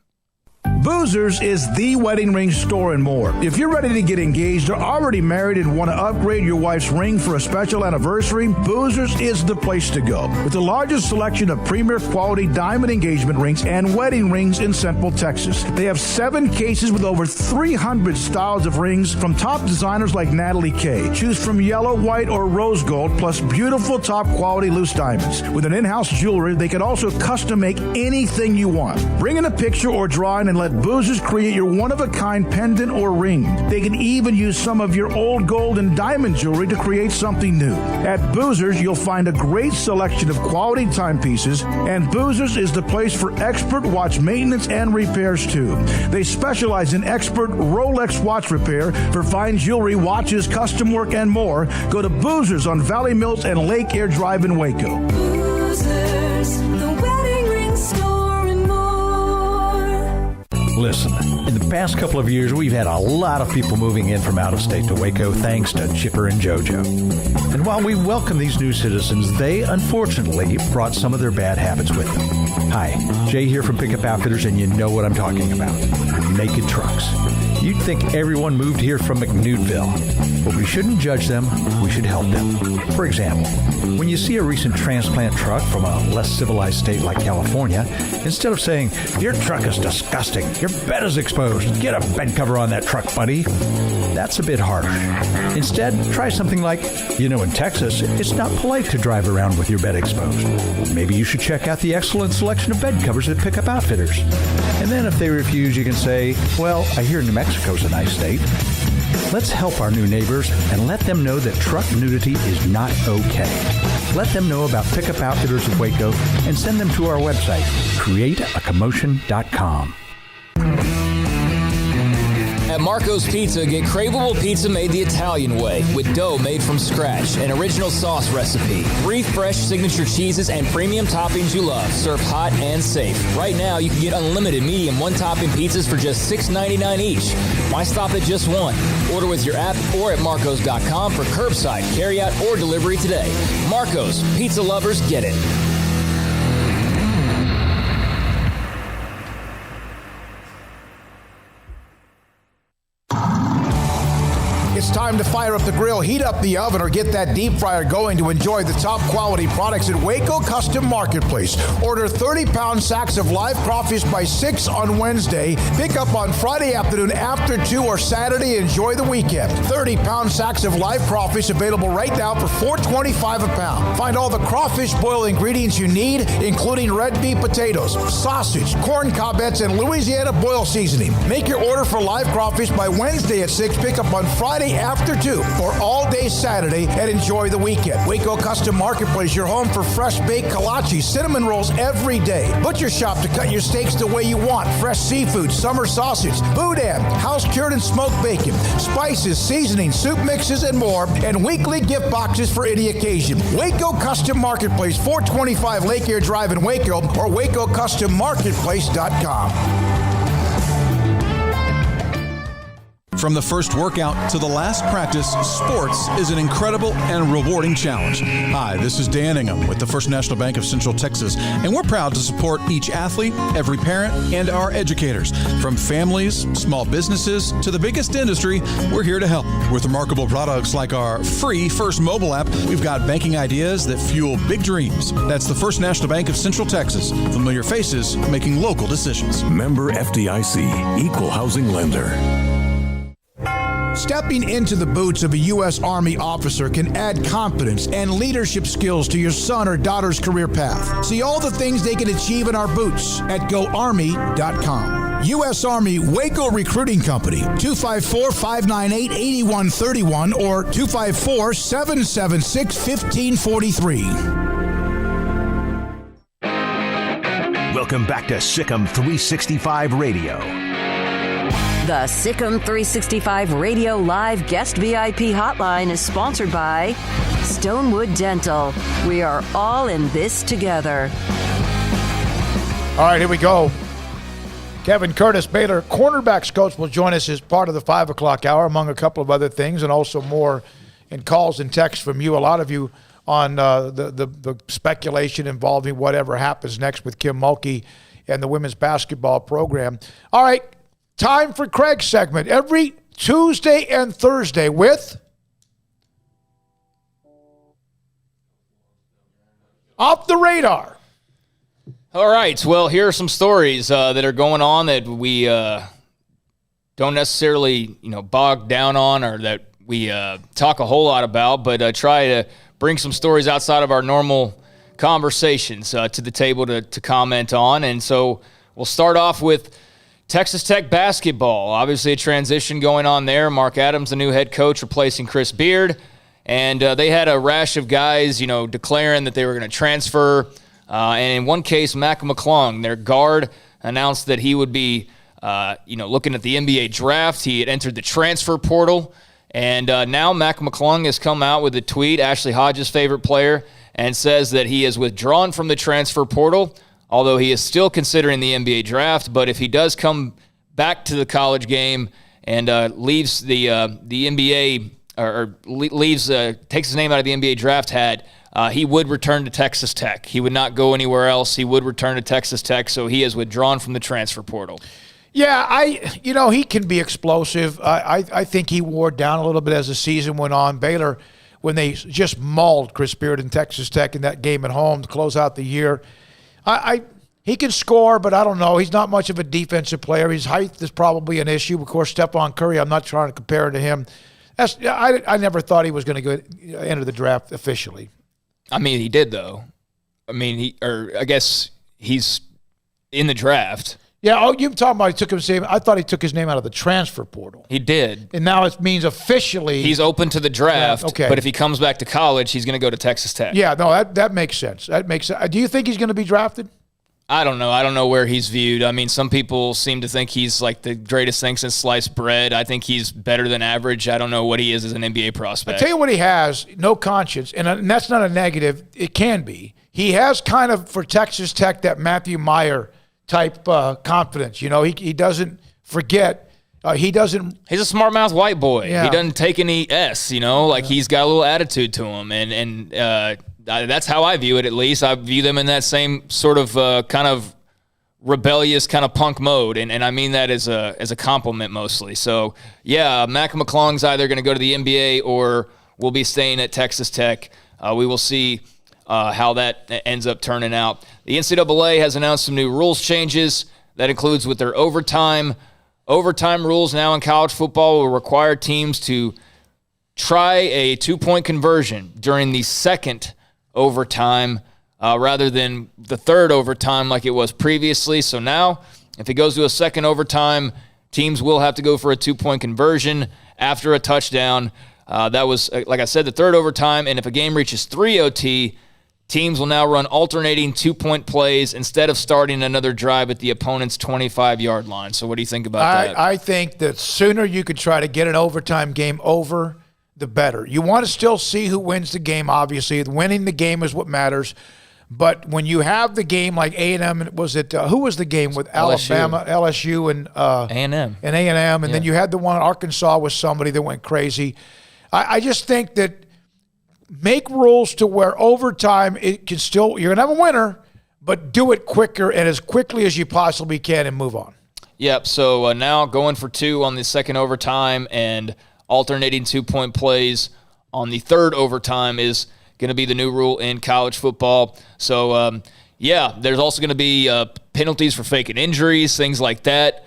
Boozers is the wedding ring store and more. If you're ready to get engaged or already married and want to upgrade your wife's ring for a special anniversary, Boozers is the place to go. With the largest selection of premier quality diamond engagement rings and wedding rings in Central Texas. They have 7 cases with over 300 styles of rings from top designers like Natalie Kay. Choose from yellow, white, or rose gold, plus beautiful top quality loose diamonds. With an in-house jewelry, they can also custom make anything you want. Bring in a picture or drawing and let Boozers create your one-of-a-kind pendant or ring. They can even use some of your old gold and diamond jewelry to create something new. At Boozers, you'll find a great selection of quality timepieces, and Boozers is the place for expert watch maintenance and repairs too. They specialize in expert Rolex watch repair for fine jewelry, watches, custom work, and more. Go to Boozers on Valley Mills and Lake Air Drive in Waco. Boozers, the wedding ring store and more. Listen, in the past couple of years, we've had a lot of people moving in from out of state to Waco thanks to Chipper and JoJo. And while we welcome these new citizens, they unfortunately brought some of their bad habits with them. Hi, Jay here from Pickup Outfitters, and you know what I'm talking about. Naked trucks. You'd think everyone moved here from McNewtville. But we shouldn't judge them, we should help them. For example, when you see a recent transplant truck from a less civilized state like California, instead of saying, "Your truck is disgusting, your bed is exposed, get a bed cover on that truck, buddy," that's a bit harsh. Instead, try something like, in Texas, it's not polite to drive around with your bed exposed. Maybe you should check out the excellent selection of bed covers at Pickup Outfitters. And then if they refuse, you can say, "Well, I hear New Mexico's a nice state." Let's help our new neighbors and let them know that truck nudity is not okay. Let them know about Pickup Outfitters of Waco and send them to our website, createacommotion.com. At Marco's Pizza, get craveable pizza made the Italian way with dough made from scratch, an original sauce recipe, 3 fresh signature cheeses, and premium toppings you love, served hot and safe. Right now, you can get unlimited medium one-topping pizzas for just $6.99 each. Why stop at just one? Order with your app or at marcos.com for curbside, carryout, or delivery today. Marco's, pizza lovers get it. It's time to fire up the grill, heat up the oven, or get that deep fryer going to enjoy the top quality products at Waco Custom Marketplace. Order 30-pound sacks of live crawfish by 6 on Wednesday. Pick up on Friday afternoon after 2 or Saturday. Enjoy the weekend. 30-pound sacks of live crawfish available right now for $4.25 a pound. Find all the crawfish boil ingredients you need, including red beef potatoes, sausage, corn cobbettes, and Louisiana boil seasoning. Make your order for live crawfish by Wednesday at 6. Pick up on Friday after 2 or all day Saturday, and enjoy the weekend. Waco Custom Marketplace, your home for fresh baked kolache, cinnamon rolls every day. Butcher shop to cut your steaks the way you want. Fresh seafood, summer sausage, boudin, house cured and smoked bacon, spices, seasonings, soup mixes, and more, and weekly gift boxes for any occasion. Waco Custom Marketplace, 425 Lake Air Drive in Waco, or WacoCustomMarketplace.com. From the first workout to the last practice, sports is an incredible and rewarding challenge. Hi, this is Dan Ingham with the First National Bank of Central Texas, and we're proud to support each athlete, every parent, and our educators. From families, small businesses, to the biggest industry, we're here to help. With remarkable products like our free First mobile app, we've got banking ideas that fuel big dreams. That's the First National Bank of Central Texas. Familiar faces making local decisions. Member FDIC, Equal Housing Lender. Stepping into the boots of a U.S. Army officer can add confidence and leadership skills to your son or daughter's career path. See all the things they can achieve in our boots at GoArmy.com. U.S. Army Waco Recruiting Company, 254-598-8131 or 254-776-1543. Welcome back to SicEm365 Radio. The Sic'em365 Radio Live Guest VIP Hotline is sponsored by Stonewood Dental. We are all in this together. All right, here we go. Kevin Curtis, Baylor cornerbacks coach, will join us as part of the 5 o'clock hour, among a couple of other things, and also more in calls and texts from you. A lot of you on the speculation involving whatever happens next with Kim Mulkey and the women's basketball program. All right, time for Craig's segment. Every Tuesday and Thursday with Off the Radar. All right. Well, here are some stories that are going on that we don't necessarily, bog down on or that we talk a whole lot about, but try to bring some stories outside of our normal conversations to the table to comment on. And so we'll start off with Texas Tech basketball. Obviously a transition going on there. Mark Adams, the new head coach, replacing Chris Beard. And they had a rash of guys, declaring that they were going to transfer. And in one case, Mac McClung, their guard, announced that he would be, looking at the NBA draft. He had entered the transfer portal. And now Mac McClung has come out with a tweet, Ashley Hodges' favorite player, and says that he is withdrawn from the transfer portal, although he is still considering the NBA draft. But if he does come back to the college game and leaves the NBA takes his name out of the NBA draft hat, he would return to Texas Tech. He would not go anywhere else. He would return to Texas Tech, so he is withdrawn from the transfer portal. Yeah, he can be explosive. I think he wore down a little bit as the season went on. Baylor, when they just mauled Chris Beard and Texas Tech in that game at home to close out the year, he can score, but I don't know. He's not much of a defensive player. His height is probably an issue. Of course, Stephon Curry, I'm not trying to compare to him. I never thought he was going to enter the draft officially. I mean, he did, though. I guess he's in the draft. Yeah, you're talking about he took his name. I thought he took his name out of the transfer portal. He did. And now it means officially he's open to the draft. Yeah, okay. But if he comes back to college, he's going to go to Texas Tech. Yeah, no, that makes sense. That makes sense. Do you think he's going to be drafted? I don't know. I don't know where he's viewed. I mean, some people seem to think he's like the greatest thing since sliced bread. I think he's better than average. I don't know what he is as an NBA prospect. I tell you what he has, no conscience, and that's not a negative. It can be. He has kind of, for Texas Tech, that Matthew Meyer type confidence. He doesn't forget. He's a smart-mouthed white boy. Yeah. He doesn't take any S, he's got a little attitude to him. And that's how I view it, at least. I view them in that same sort of kind of rebellious kind of punk mode. And I mean that as a compliment mostly. So, yeah, Mac McClung's either going to go to the NBA or will be staying at Texas Tech. We will see how that ends up turning out. The NCAA has announced some new rules changes. That includes with their overtime. Overtime rules now in college football will require teams to try a 2-point conversion during the second overtime rather than the third overtime like it was previously. So now, if it goes to a second overtime, teams will have to go for a 2-point conversion after a touchdown. That was, like I said, the third overtime. And if a game reaches 3 OT, teams will now run alternating 2-point plays instead of starting another drive at the opponent's 25-yard line. So what do you think about that? I think the sooner you could try to get an overtime game over, the better. You want to still see who wins the game, obviously. Winning the game is what matters. But when you have the game like A&M, who was the game with Alabama, LSU, and A&M. And A&M, and then you had the one in Arkansas with somebody that went crazy. I just think that make rules to where overtime it can still, you're going to have a winner, but do it quicker and as quickly as you possibly can and move on. Yep, so now going for 2 on the second overtime and alternating 2-point plays on the third overtime is going to be the new rule in college football. So, there's also going to be penalties for faking injuries, things like that.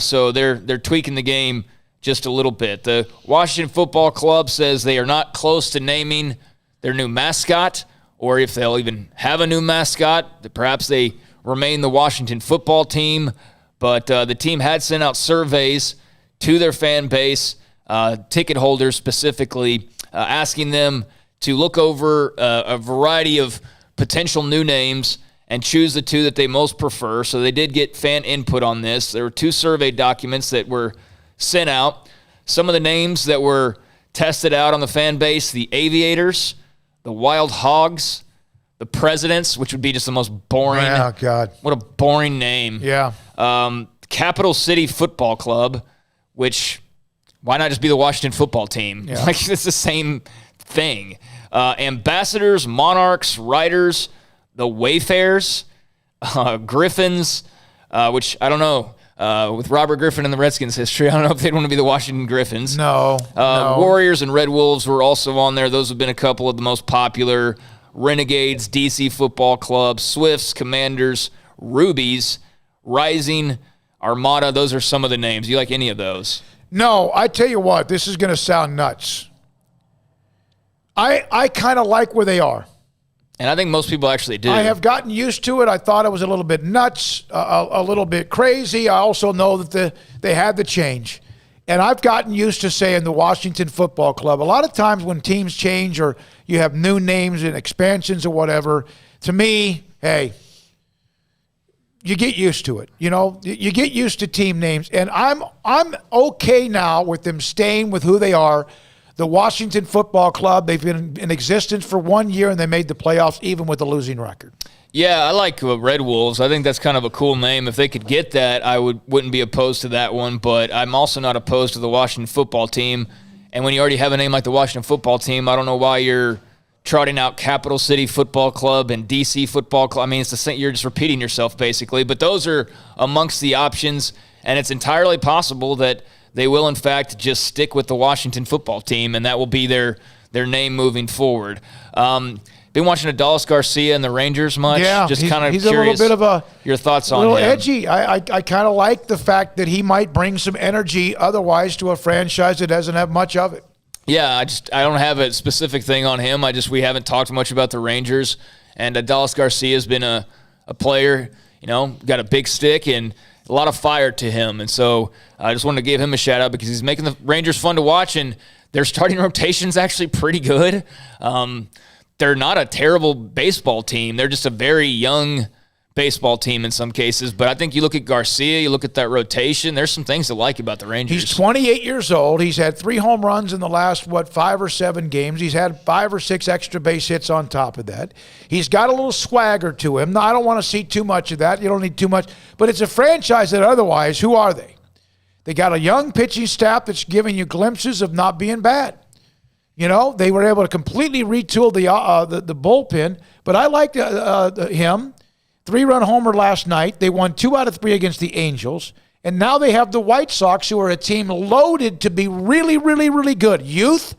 So they're tweaking the game just a little bit. The Washington Football Club says they are not close to naming their new mascot, or if they'll even have a new mascot. Perhaps they remain the Washington Football Team. But the team had sent out surveys to their fan base, ticket holders specifically, asking them to look over a variety of potential new names and choose the 2 that they most prefer. So they did get fan input on this. There were 2 survey documents that were sent out. Some of the names that were tested out on the fan base: the Aviators, the Wild Hogs, the Presidents, which would be just the most boring. Oh, God. What a boring name. Yeah. Capital City Football Club, which, why not just be the Washington Football Team? Yeah. Like, it's the same thing. Ambassadors, Monarchs, Riders, the Wayfarers, Griffins, which I don't know. With Robert Griffin and the Redskins history, I don't know if they'd want to be the Washington Griffins. No. Warriors and Red Wolves were also on there. Those have been a couple of the most popular. Renegades, DC Football Club, Swifts, Commanders, Rubies, Rising, Armada. Those are some of the names. You like any of those? No, I tell you what, this is going to sound nuts. I kind of like where they are. And I think most people actually do. I have gotten used to it. I thought it was a little bit nuts, a little bit crazy. I also know that they had the change. And I've gotten used to saying the Washington Football Club. A lot of times when teams change or you have new names and expansions or whatever, to me, hey, you get used to it. You know, you get used to team names. And I'm okay now with them staying with who they are. The Washington Football Club, they've been in existence for 1 year, and they made the playoffs even with a losing record. Yeah, I like Red Wolves. I think that's kind of a cool name. If they could get that, I wouldn't be opposed to that one. But I'm also not opposed to the Washington Football Team. And when you already have a name like the Washington Football Team, I don't know why you're trotting out Capital City Football Club and DC Football Club. I mean, it's the same, you're just repeating yourself, basically. But those are amongst the options, and it's entirely possible that they will, in fact, just stick with the Washington Football Team, and that will be their name moving forward. Been watching Adalis Garcia and the Rangers much? Yeah, just kind of he's curious. A little bit of your thoughts on him. A little him. edgy. I kind of like the fact that he might bring some energy otherwise to a franchise that doesn't have much of it. Yeah, I don't have a specific thing on him. We haven't talked much about the Rangers, and Adalis Garcia has been a player, got a big stick and a lot of fire to him. And so I just wanted to give him a shout out because he's making the Rangers fun to watch, and their starting rotation's actually pretty good. They're not a terrible baseball team. They're just a very young baseball team in some cases. But I think you look at Garcia, you look at that rotation, there's some things to like about the Rangers. He's 28 years old. He's had 3 home runs in the last, 5 or 7 games. He's had 5 or 6 extra base hits on top of that. He's got a little swagger to him. Now, I don't want to see too much of that. You don't need too much. But it's a franchise that otherwise, who are they? They got a young pitching staff that's giving you glimpses of not being bad. They were able to completely retool the bullpen. But I liked him. 3-run homer last night. They won 2 out of 3 against the Angels. And now they have the White Sox, who are a team loaded to be really, really, really good. Youth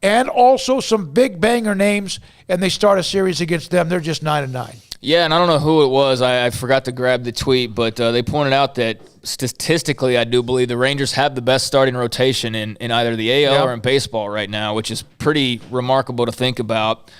and also some big banger names. And they start a series against them. They're just 9-9. Yeah, and I don't know who it was. I forgot to grab the tweet, but they pointed out that statistically, I do believe the Rangers have the best starting rotation in either the AL or in baseball right now, which is pretty remarkable to think about.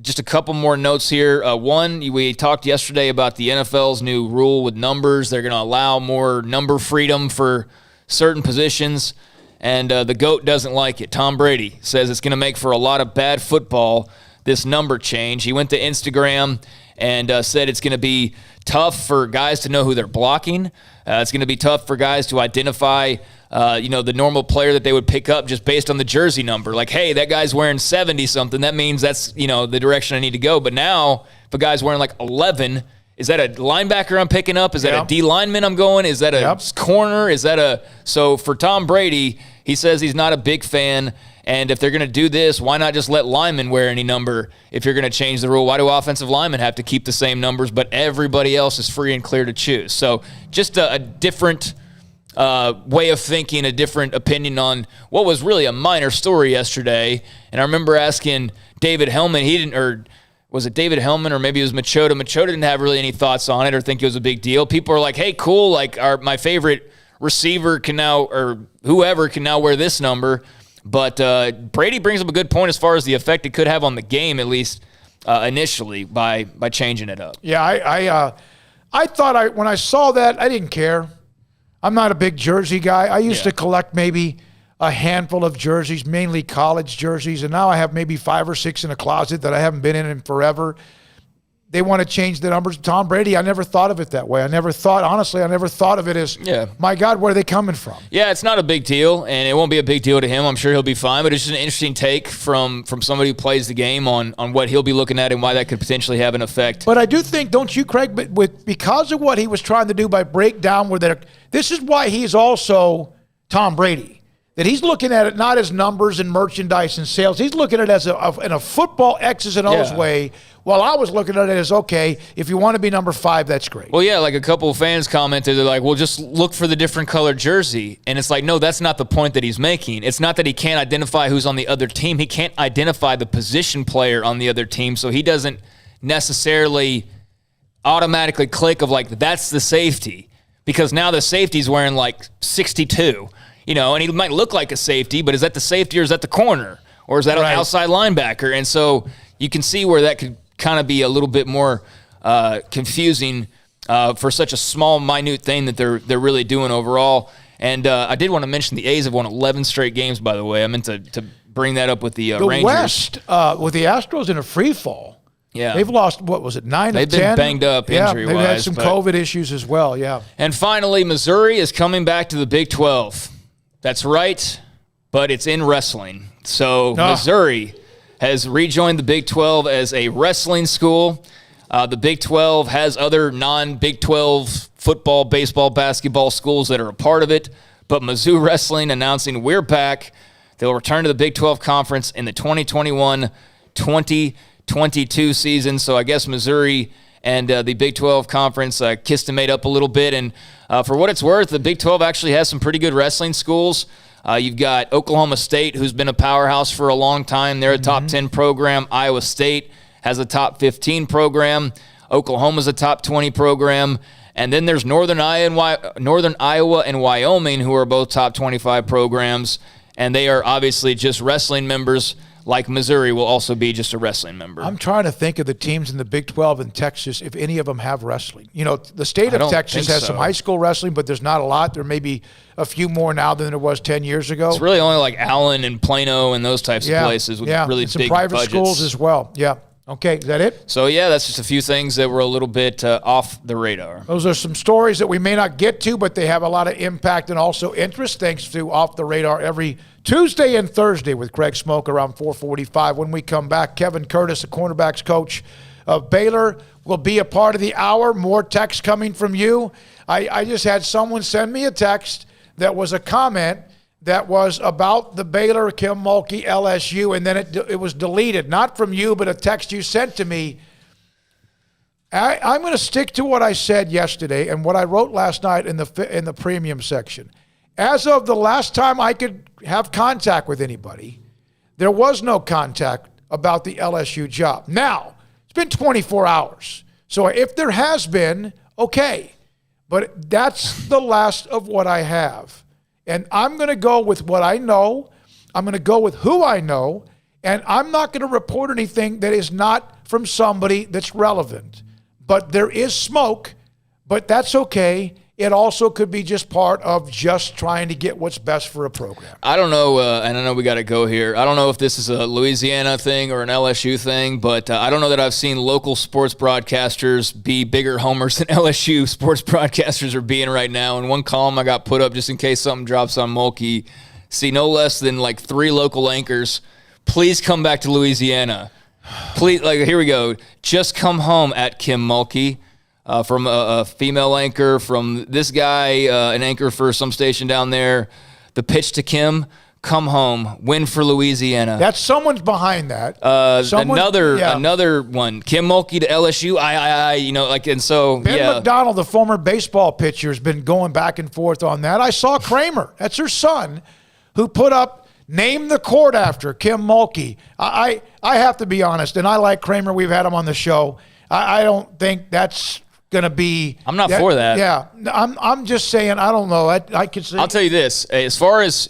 Just a couple more notes here. One, we talked yesterday about the NFL's new rule with numbers. They're going to allow more number freedom for certain positions, and the GOAT doesn't like it. Tom Brady says it's going to make for a lot of bad football, this number change. He went to Instagram and said it's going to be tough for guys to know who they're blocking. It's going to be tough for guys to identify the normal player that they would pick up just based on the jersey number. Like, hey, that guy's wearing 70-something. That means that's, the direction I need to go. But now, if a guy's wearing like 11, is that a linebacker I'm picking up? Is that a D lineman I'm going? Is that a corner? So for Tom Brady, he says he's not a big fan. And if they're going to do this, why not just let linemen wear any number? If you're going to change the rule, why do offensive linemen have to keep the same numbers, but everybody else is free and clear to choose? So just a different way of thinking, a different opinion on what was really a minor story yesterday. And I remember asking David Hellman, was it David Hellman or maybe it was Machota? Machota didn't have really any thoughts on it or think it was a big deal. People are like, hey, cool, like my favorite receiver can now, or whoever can now wear this number. But Brady brings up a good point as far as the effect it could have on the game, at least initially, by changing it up. Yeah, I thought when I saw that, I didn't care. I'm not a big jersey guy. I used to collect maybe a handful of jerseys, mainly college jerseys, and now I have maybe 5 or 6 in a closet that I haven't been in forever. They want to change the numbers. Tom Brady, I never thought of it that way. I never thought of it as, my God, where are they coming from? Yeah, it's not a big deal, and it won't be a big deal to him. I'm sure he'll be fine, but it's just an interesting take from somebody who plays the game on what he'll be looking at and why that could potentially have an effect. But I do think, don't you, Craig, because of what he was trying to do by breakdown, this is why he's also Tom Brady. that he's looking at it not as numbers and merchandise and sales. He's looking at it as in a football X's and O's way, while I was looking at it as, okay, if you want to be number 5, that's great. Well, yeah, like a couple of fans commented, they're like, well, just look for the different colored jersey. And it's like, no, that's not the point that he's making. It's not that he can't identify who's on the other team. He can't identify the position player on the other team, so he doesn't necessarily automatically click of like, that's the safety. Because now the safety's wearing like 62, and he might look like a safety, but is that the safety or is that the corner? Or is that an outside linebacker? And so you can see where that could kind of be a little bit more confusing for such a small, minute thing that they're really doing overall. And I did want to mention the A's have won 11 straight games, by the way. I meant to bring that up with the Rangers. The West, with the Astros in a free fall, they've lost, 9 of 10? They've been banged up injury-wise. They've had some COVID issues as well, And finally, Missouri is coming back to the Big 12. That's right, but it's in wrestling. So Missouri has rejoined the Big 12 as a wrestling school. The Big 12 has other non-Big 12 football, baseball, basketball schools that are a part of it, but Mizzou Wrestling announcing we're back. They'll return to the Big 12 Conference in the 2021-2022 season. So I guess Missouri and the Big 12 Conference kissed and made up a little bit. And for what it's worth, the Big 12 actually has some pretty good wrestling schools. You've got Oklahoma State, who's been a powerhouse for a long time. They're a top 10 program. Iowa State has a top 15 program. Oklahoma's a top 20 program. And then there's Northern Iowa and Wyoming, who are both top 25 programs. And they are obviously just wrestling members, like Missouri will also be just a wrestling member. I'm trying to think of the teams in the Big 12 in Texas, if any of them have wrestling. The state of Texas has some high school wrestling, but there's not a lot. There may be a few more now than there was 10 years ago. It's really only like Allen and Plano and those types of places with really and some big private budgets. schools as well. Yeah. Okay, is that it? So, that's just a few things that were a little bit off the radar. Those are some stories that we may not get to, but they have a lot of impact and also interest, thanks to Off the Radar every Tuesday and Thursday with Craig Smoak around 4:45. When we come back, Kevin Curtis, the cornerbacks coach of Baylor, will be a part of the hour. More text coming from you. I just had someone send me a text that was a comment that was about the Baylor Kim Mulkey LSU, and then it was deleted, not from you, but a text you sent to me. I'm going to stick to what I said yesterday and what I wrote last night in the premium section. As of the last time I could have contact with anybody, there was no contact about the LSU job. Now, it's been 24 hours. So if there has been, okay. But that's the last of what I have. And I'm going to go with what I know. I'm going to go with who I know. And I'm not going to report anything that is not from somebody that's relevant. But there is smoke, but that's okay. It also could be just part of just trying to get what's best for a program. I don't know, and I know we got to go here. I don't know if this is a Louisiana thing or an LSU thing, but I don't know that I've seen local sports broadcasters be bigger homers than LSU sports broadcasters are being right now. In one column I got put up just in case something drops on Mulkey, see no less than like 3 local anchors. Please come back to Louisiana. Please, here we go. Just come home at Kim Mulkey. From a female anchor, from this guy, an anchor for some station down there. The pitch to Kim, come home, win for Louisiana. That's someone's behind that. Another one. Kim Mulkey to LSU, and so, Ben McDonald, the former baseball pitcher, has been going back and forth on that. I saw Kramer, that's her son, who put up, name the court after Kim Mulkey. I have to be honest, and I like Kramer. We've had him on the show. I don't think that's going to be. I'm not for that. Yeah, I'm just saying. I don't know. I could say. I'll tell you this: as far as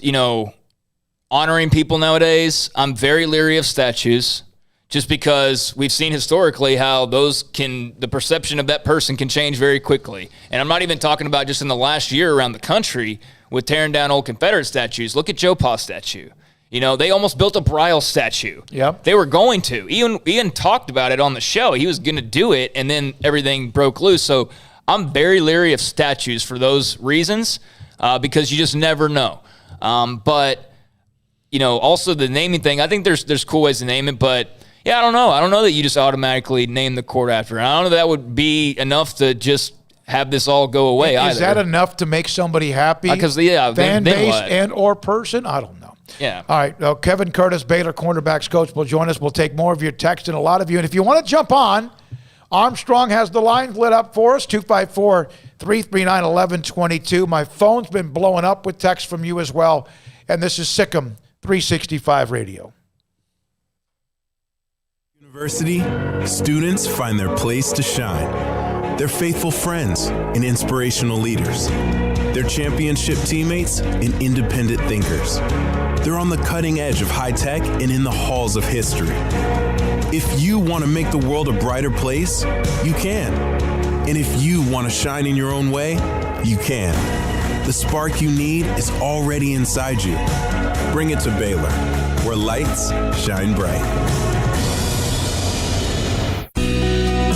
honoring people nowadays, I'm very leery of statues, just because we've seen historically how the perception of that person can change very quickly. And I'm not even talking about just in the last year around the country with tearing down old Confederate statues. Look at Joe Pa's statue. They almost built a Bryles statue. Yep. They were going to. Ian talked about it on the show. He was going to do it, and then everything broke loose. So I'm very leery of statues for those reasons, because you just never know. But also the naming thing, I think there's cool ways to name it, but I don't know. I don't know that you just automatically name the court after. I don't know if that would be enough to just have this all go away either. Is that enough to make somebody happy? Because, fan base what? and or person? I don't know. Yeah. All right. Kevin Curtis, Baylor cornerbacks coach, will join us. We'll take more of your text and a lot of you. And if you want to jump on, Armstrong has the lines lit up for us, 254-339-1122. My phone's been blowing up with text from you as well. And this is SicEm365 Radio. University, students find their place to shine. They're faithful friends and inspirational leaders. They're championship teammates and independent thinkers. They're on the cutting edge of high tech and in the halls of history. If you want to make the world a brighter place, you can. And if you want to shine in your own way, you can. The spark you need is already inside you. Bring it to Baylor, where lights shine bright.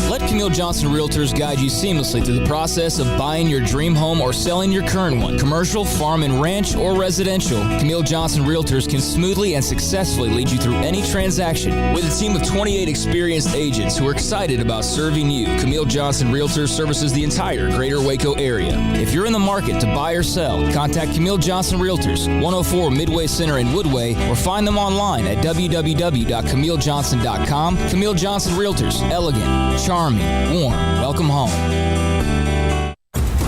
Let Camille Johnson Realtors guide you seamlessly through the process of buying your dream home or selling your current one. Commercial, farm and ranch, or residential, Camille Johnson Realtors can smoothly and successfully lead you through any transaction. With a team of 28 experienced agents who are excited about serving you, Camille Johnson Realtors services the entire greater Waco area. If you're in the market to buy or sell, contact Camille Johnson Realtors, 104 Midway Center in Woodway, or find them online at www.camillejohnson.com. Camille Johnson Realtors, elegant, charming, warm. Welcome home.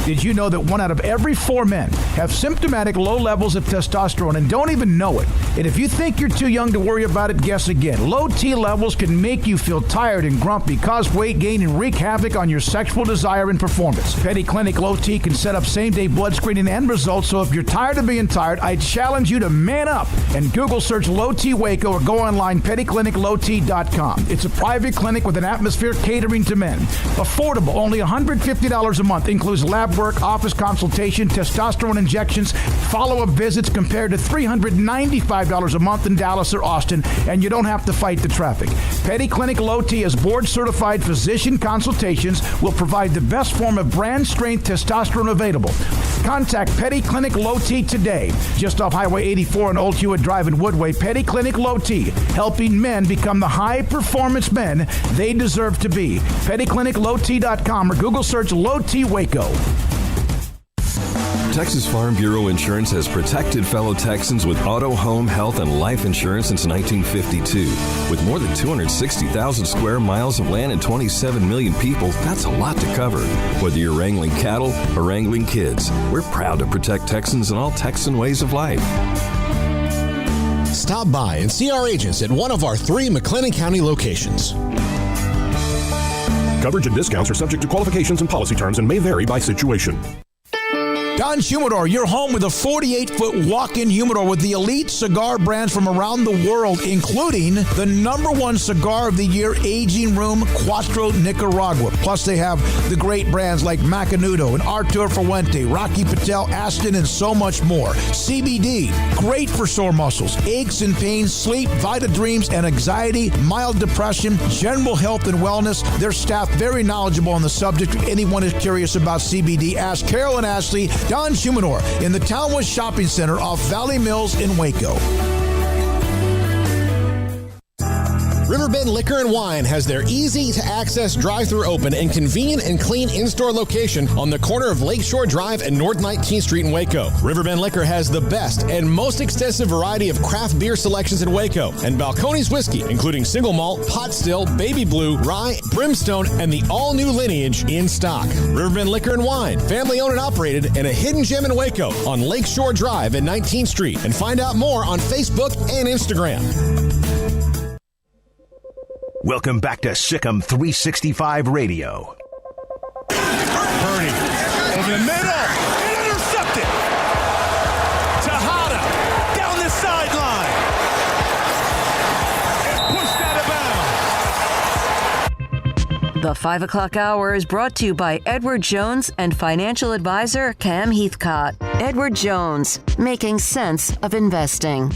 Did you know that 1 out of every 4 men have symptomatic low levels of testosterone and don't even know it? And if you think you're too young to worry about it, guess again. Low T levels can make you feel tired and grumpy, cause weight gain, and wreak havoc on your sexual desire and performance. Petty Clinic Low T can set up same-day blood screening and results, so if you're tired of being tired, I challenge you to man up and Google search Low T Waco or go online pettycliniclowt.com. It's a private clinic with an atmosphere catering to men. Affordable, only $150 a month, includes lab work, office consultation, testosterone injections, follow-up visits compared to $395 a month in Dallas or Austin, and you don't have to fight the traffic. Petty Clinic Low T as board-certified physician consultations will provide the best form of brand-strength testosterone available. Contact Petty Clinic Low T today, just off Highway 84 and Old Hewitt Drive in Woodway. Petty Clinic Low T, helping men become the high-performance men they deserve to be. PettyClinicLowT.com or Google search Low T Waco. Texas Farm Bureau Insurance has protected fellow Texans with auto, home, health, and life insurance since 1952. With more than 260,000 square miles of land and 27 million people, that's a lot to cover. Whether you're wrangling cattle or wrangling kids, we're proud to protect Texans in all Texan ways of life. Stop by and see our agents at one of our 3 McLennan County locations. Coverage and discounts are subject to qualifications and policy terms and may vary by situation. Don's Humidor, your home with a 48-foot walk-in humidor with the elite cigar brands from around the world, including the #1 cigar of the year, Aging Room Cuatro Nicaragua. Plus, they have the great brands like Macanudo and Artur Fuente, Rocky Patel, Aston, and so much more. CBD, great for sore muscles, aches and pains, sleep, Vita Dreams, and anxiety, mild depression, general health and wellness. Their staff very knowledgeable on the subject. If anyone is curious about CBD, ask Carol and Ashley. Don's Humidor in the Townwest Shopping Center off Valley Mills in Waco. Riverbend Liquor and Wine has their easy-to-access drive-thru open and convenient and clean in-store location on the corner of Lakeshore Drive and North 19th Street in Waco. Riverbend Liquor has the best and most extensive variety of craft beer selections in Waco, and Balcones whiskey, including single malt, pot still, baby blue, rye, brimstone, and the all-new lineage in stock. Riverbend Liquor and Wine, family-owned and operated, and a hidden gem in Waco on Lakeshore Drive and 19th Street. And find out more on Facebook and Instagram. Welcome back to SicEm365 Radio. Purdy over the middle. Intercepted. Tejada down the sideline. And pushed out of bounds. The 5 o'clock hour is brought to you by Edward Jones and financial advisor Cam Heathcott. Edward Jones, making sense of investing.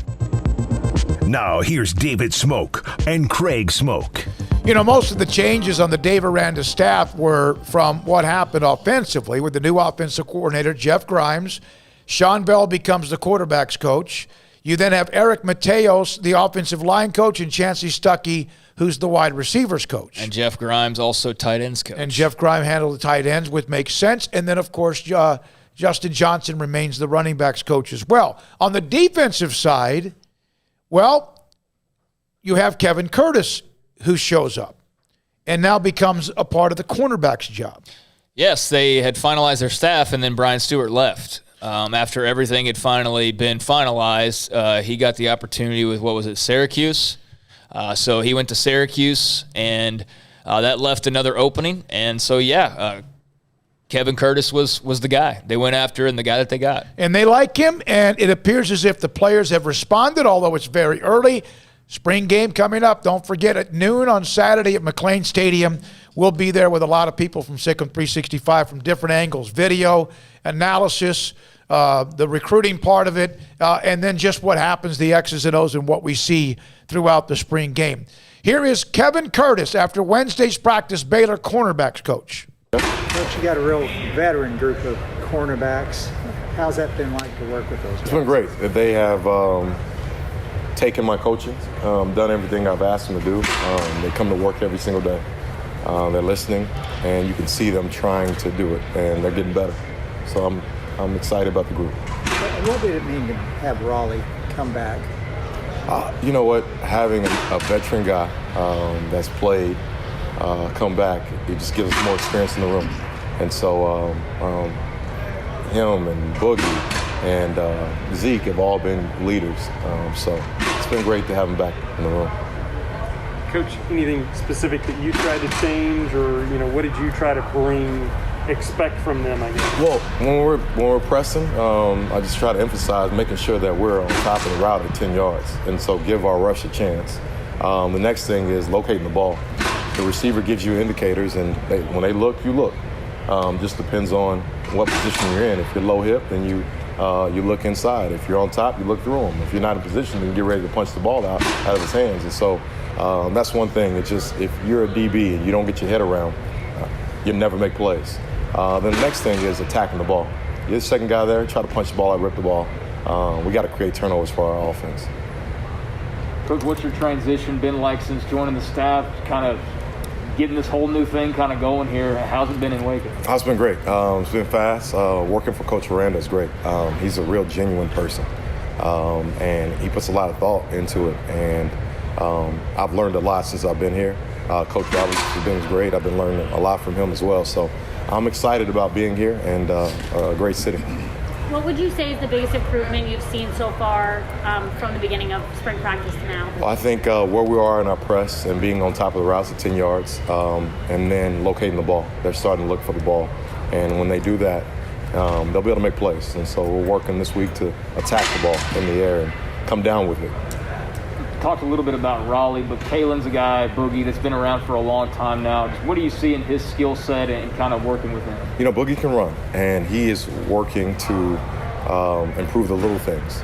Now, here's David Smoak and Craig Smoak. You know, most of the changes on the Dave Aranda staff were from what happened offensively with the new offensive coordinator, Jeff Grimes. Sean Bell becomes the quarterback's coach. You then have Eric Mateos, the offensive line coach, and Chancey Stuckey, who's the wide receivers coach. And Jeff Grimes, also tight ends coach. And Jeff Grimes handled the tight ends, which makes sense. And then, of course, Justin Johnson remains the running backs coach as well. On the defensive side, well, you have Kevin Curtis, who shows up and now becomes a part of the cornerback's job. Yes, they had finalized their staff, and then Brian Stewart left. After everything had finally been finalized, he got the opportunity with, Syracuse? So he went to Syracuse, and that left another opening. And so, Kevin Curtis was the guy they went after and the guy that they got. And they like him, and it appears as if the players have responded, although it's very early. Spring game coming up. Don't forget, at noon on Saturday at McLean Stadium. We'll be there with a lot of people from SicEm365 from different angles, video, analysis, the recruiting part of it, and then just what happens, the X's and O's, and what we see throughout the spring game. Here is Kevin Curtis after Wednesday's practice, Baylor cornerbacks coach. Coach, you got a real veteran group of cornerbacks. How's that been like to work with those guys? It's been great. They have taken my coaching, done everything I've asked them to do. They come to work every single day. They're listening, and you can see them trying to do it, and they're getting better. So I'm excited about the group. What did it mean to have Raleigh come back? You know what? Having a veteran guy that's played come back, it just gives us more experience in the room. And so him and Boogie and Zeke have all been leaders. So it's been great to have them back in the room. Coach, anything specific that you tried to change, or what did you try to expect from them, I guess? Well, when we're pressing, I just try to emphasize making sure that we're on top of the route at 10 yards, and so give our rush a chance. The next thing is locating the ball. The receiver gives you indicators, and when they look, you look. Just depends on what position you're in. If you're low hip, then you look inside. If you're on top, you look through him. If you're not in position, then you get ready to punch the ball out of his hands. And so that's one thing. It's just if you're a DB and you don't get your head around, you'll never make plays. Then the next thing is attacking the ball. You're the second guy there, try to punch the ball out, rip the ball. We got to create turnovers for our offense. Coach, what's your transition been like since joining the staff, kind of getting this whole new thing kind of going here? How's it been in Waco? It's been great. It's been fast. Working for Coach Aranda is great. He's a real genuine person, and he puts a lot of thought into it. And I've learned a lot since I've been here. Coach Roberts has been great. I've been learning a lot from him as well. So I'm excited about being here and a great city. What would you say is the biggest improvement you've seen so far from the beginning of spring practice to now? Well, I think where we are in our press and being on top of the routes at 10 yards and then locating the ball. They're starting to look for the ball. And when they do that, they'll be able to make plays. And so we're working this week to attack the ball in the air and come down with it. Talked a little bit about Raleigh, but Kalen's a guy, Boogie, that's been around for a long time now. Just what do you see in his skill set and kind of working with him? Boogie can run, and he is working to improve the little things.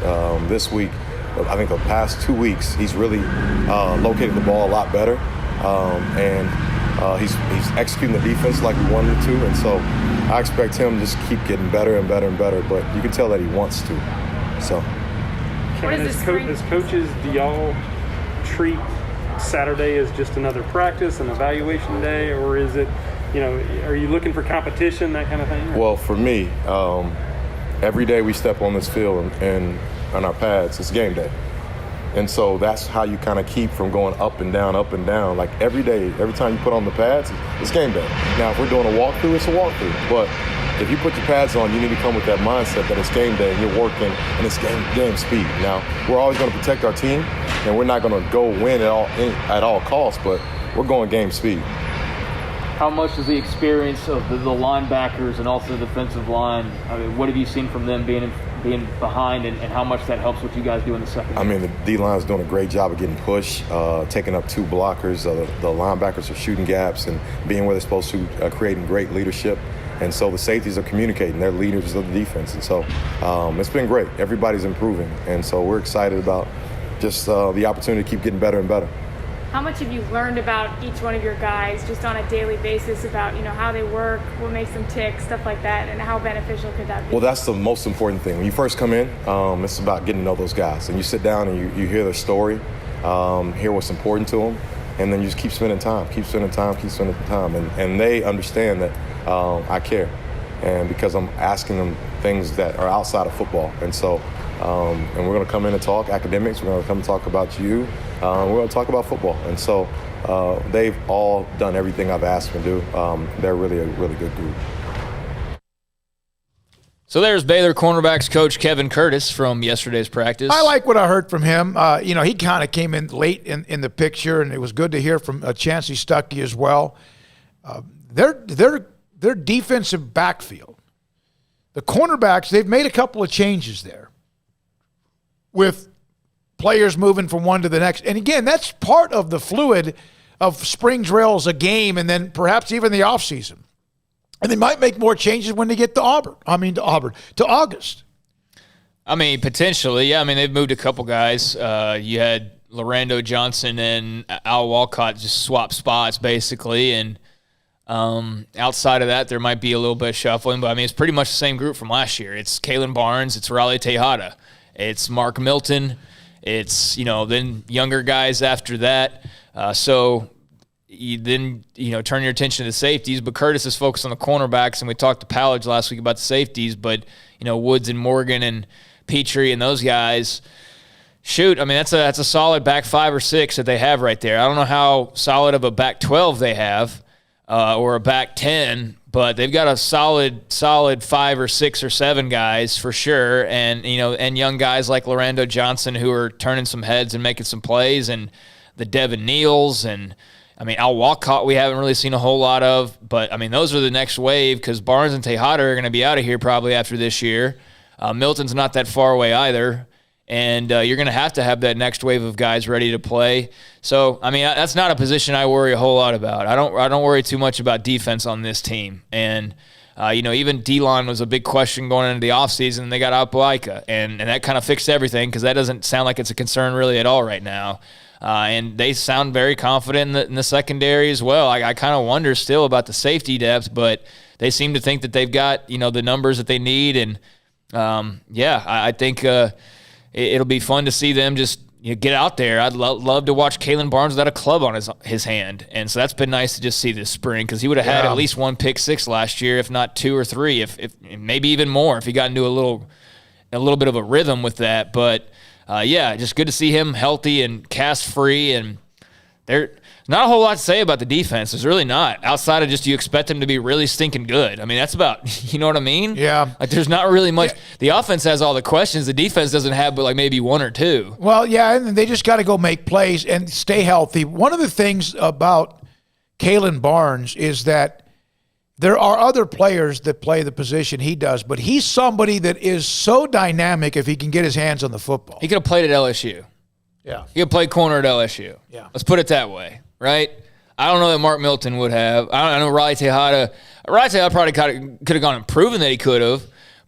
This week, I think the past 2 weeks, he's really located the ball a lot better, and he's executing the defense like we wanted him to, and so I expect him to just keep getting better and better and better, but you can tell that he wants to. So. As coaches, do y'all treat Saturday as just another practice, an evaluation day, or is it, are you looking for competition, that kind of thing? Well, for me, every day we step on this field and on our pads, it's game day. And so that's how you kind of keep from going up and down. Like every day, every time you put on the pads, it's game day. Now, if we're doing a walkthrough, it's a walkthrough. But if you put your pads on, you need to come with that mindset that it's game day and you're working and it's game speed. Now, we're always going to protect our team, and we're not going to go win at all costs, but we're going game speed. How much is the experience of the linebackers and also the defensive line? I mean, what have you seen from them being behind, and how much that helps what you guys do in the second? I mean, the D-line is doing a great job of getting pushed, taking up two blockers. The linebackers are shooting gaps and being where they're supposed to, creating great leadership. And so the safeties are communicating. They're leaders of the defense. And so it's been great. Everybody's improving. And so we're excited about just the opportunity to keep getting better and better. How much have you learned about each one of your guys just on a daily basis about, how they work, what makes them tick, stuff like that, and how beneficial could that be? Well, that's the most important thing. When you first come in, it's about getting to know those guys. And you sit down and you hear their story, hear what's important to them, and then you just keep spending time. And they understand that I care. And because I'm asking them things that are outside of football. And so, and we're going to come in and talk academics. We're going to come and talk about you. We're going to talk about football. And so they've all done everything I've asked them to do. They're really a really good group. So there's Baylor cornerbacks coach Kevin Curtis from yesterday's practice. I like what I heard from him. He kind of came in late in the picture, and it was good to hear from Chancey Stuckey as well. Their defensive backfield, the cornerbacks, they've made a couple of changes there with players moving from one to the next. And again, that's part of the fluid of spring drills, a game, and then perhaps even the offseason. And they might make more changes when they get to August. I mean, potentially, yeah. I mean, they've moved a couple guys. You had Lorando Johnson and Al Walcott just swap spots, basically, and outside of that, there might be a little bit of shuffling, but I mean, it's pretty much the same group from last year. It's Kalen Barnes, it's Raleigh Tejada, it's Mark Milton, it's, then younger guys after that. So you then, turn your attention to the safeties, but Curtis is focused on the cornerbacks, and we talked to Pallage last week about the safeties, but, Woods and Morgan and Petrie and those guys, shoot, I mean, that's a solid back 5 or 6 that they have right there. I don't know how solid of a back 12 they have. Or a back 10, but they've got a solid 5 or 6 or 7 guys for sure, and and young guys like Lorando Johnson who are turning some heads and making some plays, and the Devin Neals, and I mean Al Walcott we haven't really seen a whole lot of, but I mean those are the next wave because Barnes and Tejada are going to be out of here probably after this year. Milton's not that far away either. And you're going to have that next wave of guys ready to play. So, I mean, that's not a position I worry a whole lot about. I don't worry too much about defense on this team. And, even D-line was a big question going into the offseason. They got Apalaika, and that kind of fixed everything because that doesn't sound like it's a concern really at all right now. And they sound very confident in the secondary as well. I kind of wonder still about the safety depth, but they seem to think that they've got, the numbers that they need. And, I think it'll be fun to see them just get out there. I'd love to watch Kalen Barnes without a club on his hand. And so that's been nice to just see this spring because he would have had at least 1 pick 6 last year, if not 2 or 3, if maybe even more if he got into a little bit of a rhythm with that. But, just good to see him healthy and cast-free. And there's not a whole lot to say about the defense. There's really not. Outside of just you expect them to be really stinking good. I mean, that's about, you know what I mean? Yeah. Like there's not really much. Yeah. The offense has all the questions. The defense doesn't have but like maybe 1 or 2. Well, yeah, and they just got to go make plays and stay healthy. One of the things about Kalen Barnes is that there are other players that play the position he does, but he's somebody that is so dynamic if he can get his hands on the football. He could have played at LSU. Yeah. He could play corner at LSU. Yeah. Let's put it that way. Right? I don't know that Mark Milton would have. I know Raleigh Tejada probably could have gone and proven that he could have,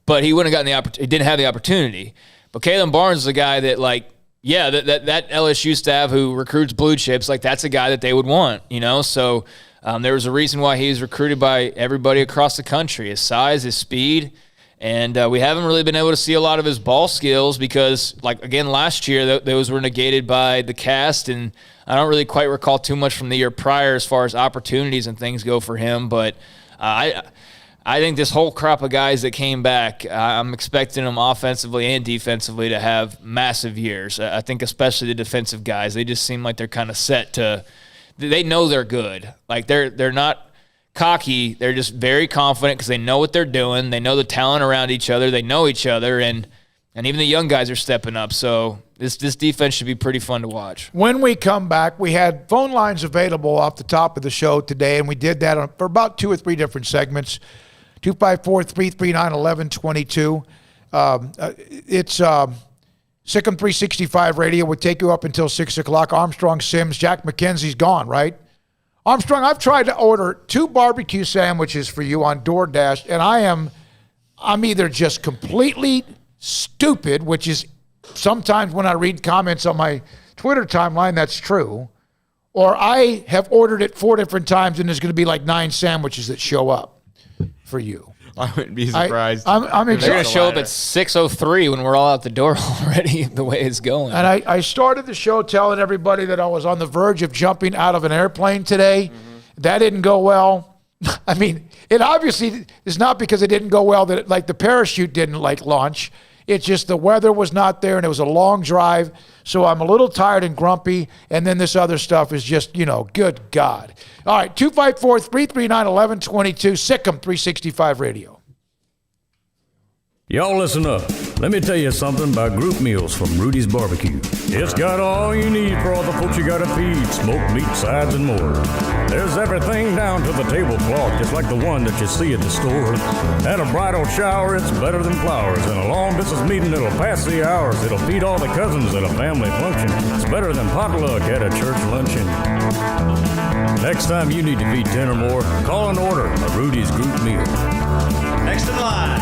but he wouldn't have gotten the opportunity. He didn't have the opportunity. But Kalen Barnes is a guy that, that LSU staff who recruits blue chips, that's a guy that they would want, So there was a reason why he was recruited by everybody across the country. His size, his speed, and we haven't really been able to see a lot of his ball skills because, again, last year those were negated by the cast, and I don't really quite recall too much from the year prior as far as opportunities and things go for him. But I think this whole crop of guys that came back, I'm expecting them offensively and defensively to have massive years. I think especially the defensive guys, they just seem like they're kind of set to – they know they're good. They're not cocky. They're just very confident because they know what they're doing. They know the talent around each other. They know each other, and even the young guys are stepping up. So this defense should be pretty fun to watch. When we come back, we had phone lines available off the top of the show today, and we did that for about 2 or 3 different segments. 254-339-1122. It's SicEm365 Radio. We'll take you up until 6 o'clock. Armstrong, Sims, Jack McKenzie's gone, right? Armstrong, I've tried to order 2 barbecue sandwiches for you on DoorDash, and I'm either just completely stupid, which is sometimes when I read comments on my Twitter timeline, that's true, or I have ordered it 4 different times and there's going to be like 9 sandwiches that show up for you. I wouldn't be surprised. I'm They're going to show up at 6:03 when we're all out the door already, the way it's going. And I started the show telling everybody that I was on the verge of jumping out of an airplane today. That didn't go well. I mean, it obviously is not because it didn't go well that the parachute didn't launch. It's just the weather was not there and it was a long drive. So I'm a little tired and grumpy. And then this other stuff is just, good God. All right, 254-339-1122, SicEm365 Radio. Y'all listen up. Let me tell you something about group meals from Rudy's Barbecue. It's got all you need for all the folks you gotta feed, smoked meat, sides, and more. There's everything down to the tablecloth, just like the one that you see at the store. At a bridal shower, it's better than flowers. In a long-distance meeting, it'll pass the hours. It'll feed all the cousins at a family function. It's better than potluck at a church luncheon. Next time you need to feed 10 or more, call and order a Rudy's group meal. Next in line.